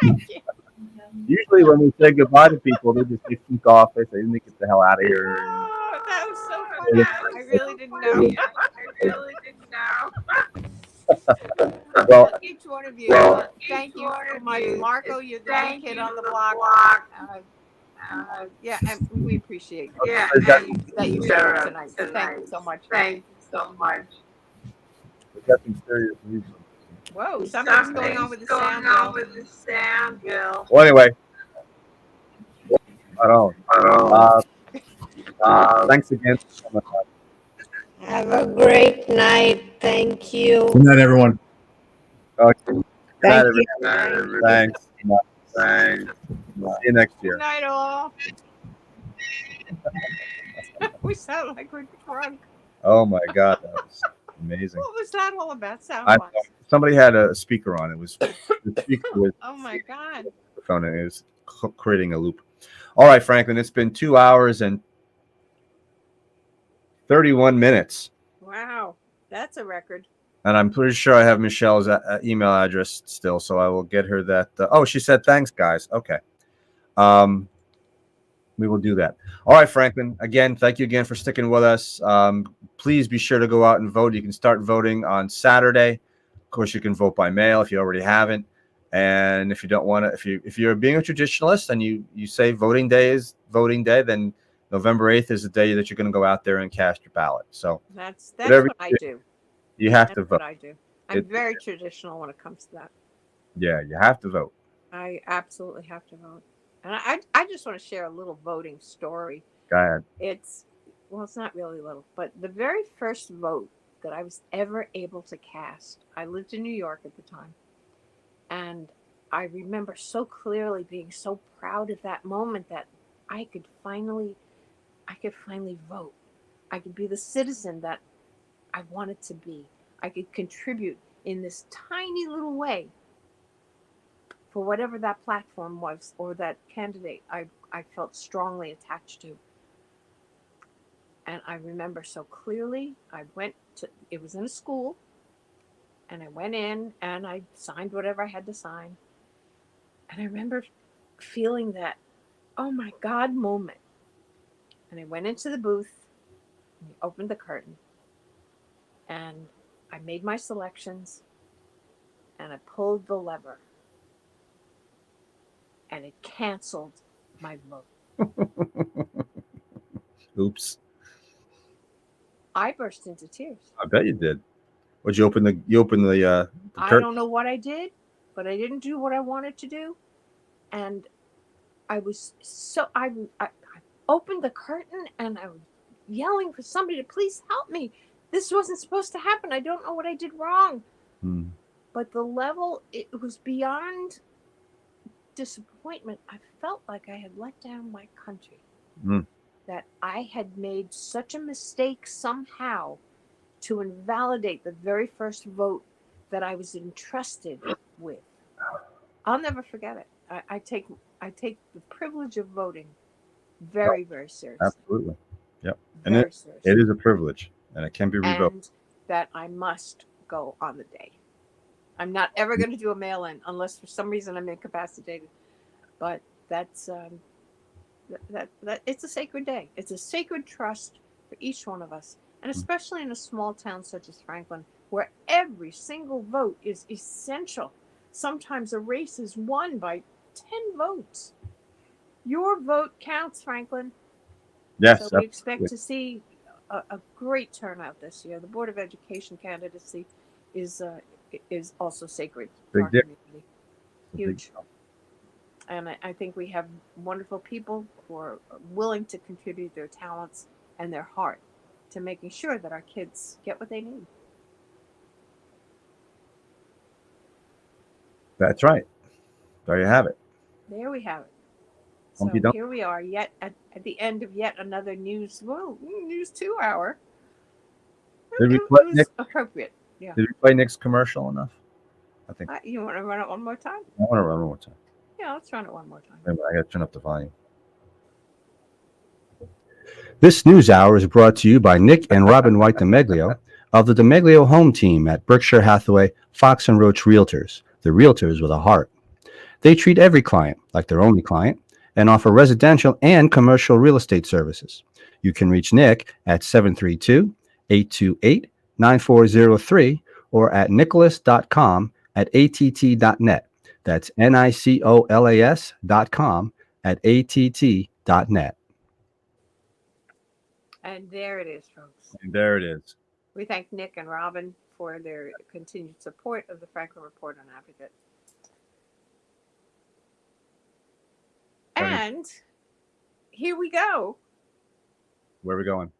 Thank you. Usually when we say goodbye to people, they just sneak off. They say, "Let me get the hell out of here." Oh, that was so funny. I really didn't know. I really didn't know. Well, Each one of you, thank you so much. Marco, you're the new kid on the block. Yeah, and we appreciate that you showed up tonight. So thank you so much. Thank you so much. we got some serious music. Whoa, something's going on with the sound, Gil. Well, anyway. I don't. Thanks again. Have a great night. Thank you. Good night, everyone. Okay. Thank Good you. night, everybody. Thanks. Thanks. See you next year. Good night, all. We sound like we're drunk. Oh my God, that was amazing. What was that all about? Sound I wise? somebody had a speaker on. It was the speaker was Oh my God. the phone, and it was creating a loop. All right, Franklin. It's been 2 hours and 31 minutes, Wow, that's a record. and I'm pretty sure I have Michelle's email address still, so I will get her that. Oh, she said thanks, guys. Okay. We will do that. All right, Franklin. Again, thank you again for sticking with us. Please be sure to go out and vote. You can start voting on Saturday. Of course, you can vote by mail if you already haven't. And if you don't want to, if you're being a traditionalist and you say voting day is voting day, then November 8th is the day that you're going to go out there and cast your ballot. So That's whatever what I do. you have That's to what vote. I do. I'm very traditional when it comes to that. Yeah, you have to vote. I absolutely have to vote. And I just want to share a little voting story. Go ahead. It's not really little, but the very first vote that I was ever able to cast, I lived in New York at the time. And I remember so clearly being so proud of that moment that I could finally vote. I could be the citizen that I wanted to be. I could contribute in this tiny little way for whatever that platform was or that candidate I felt strongly attached to. And I remember so clearly, it was in a school, and I went in and I signed whatever I had to sign. And I remember feeling that, oh my God moment. And I went into the booth, and we opened the curtain, and I made my selections, and I pulled the lever, and it canceled my vote. Oops. I burst into tears. I bet you did. Would you open the I curtain? don't know what I did, but I didn't do what I wanted to do. And I was so, I opened the curtain and I was yelling for somebody to please help me. This wasn't supposed to happen. I don't know what I did wrong. But the level, it was beyond disappointment. I felt like I had let down my country. That I had made such a mistake somehow to invalidate the very first vote that I was entrusted with. I'll never forget it. I take the privilege of voting very, very seriously. Absolutely. Yep. And Very seriously. it is a privilege, and it can be revoked. And that I must go on the day. I'm not ever going to do a mail-in unless for some reason I'm incapacitated. But that's that it's a sacred day. It's a sacred trust for each one of us, and especially in a small town such as Franklin, where every single vote is essential. Sometimes a race is won by 10 votes. Your vote counts, Franklin. Yes. So we expect to see a great turnout this year. The Board of Education candidacy is also sacred for our community. Huge. And I think we have wonderful people who are willing to contribute their talents and their heart to making sure that our kids get what they need. That's right. There you have it. There we have it. Hope So you don't- here we are, yet at the end of yet another news 2 hour. Did we It play was Nick? appropriate. Yeah. Did we play Nick's commercial enough? I think I You want to run it one more time? want to run one more time. Yeah, let's run it one more time. Wait a minute, I got to turn up the volume. This news hour is brought to you by Nick and Robin White DeMeglio of the DeMeglio Home Team at Berkshire Hathaway Fox and Roach Realtors, the realtors with a heart. They treat every client like their only client and offer residential and commercial real estate services. You can reach Nick at 732-828-9403 or at nicholas.com@att.net. That's nicolas.com@att.net. And there it is, folks. And there it is. We thank Nick and Robin for their continued support of the Franklin Report on Advocate. And here we go. Where are we going?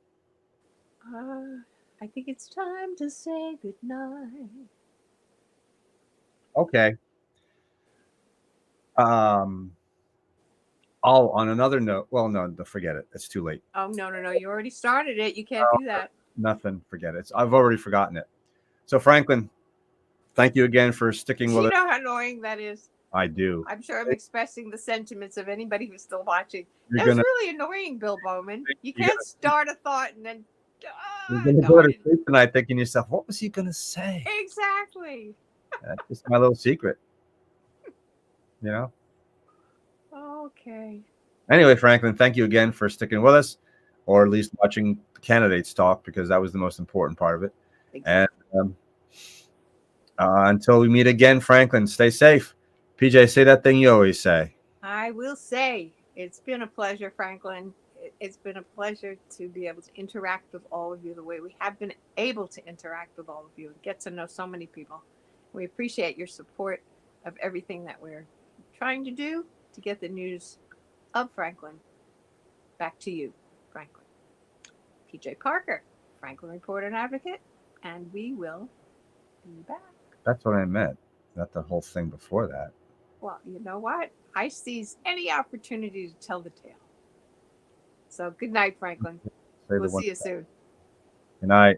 I think it's time to say goodnight. Okay. On another note, well, no, forget it. It's too late. Oh, no. You already started it. You can't do that. Nothing. Forget it. I've already forgotten it. So, Franklin, thank you again for sticking with You it. know how annoying that is? I do. I'm sure I'm expressing the sentiments of anybody who's still watching. You're That's gonna, really annoying, Bill Bowman. You you're can't start a thought and then. you're gonna go to sleep tonight thinking to yourself, what was he gonna say? Exactly. That's just my little secret. You know? Okay. Anyway, Franklin, thank you again for sticking with us, or at least watching the candidates talk, because that was the most important part of it. Exactly. And until we meet again, Franklin, stay safe. PJ, say that thing you always say. I will say it's been a pleasure, Franklin. It's been a pleasure to be able to interact with all of you the way we have been able to interact with all of you and get to know so many people. We appreciate your support of everything that we're trying to do to get the news of Franklin back to you, Franklin. PJ Parker, Franklin Report and Advocate, and we will be back. That's what I meant. Not the whole thing before that. Well, you know what? I seize any opportunity to tell the tale. So good night, Franklin. We'll see you soon. Good night.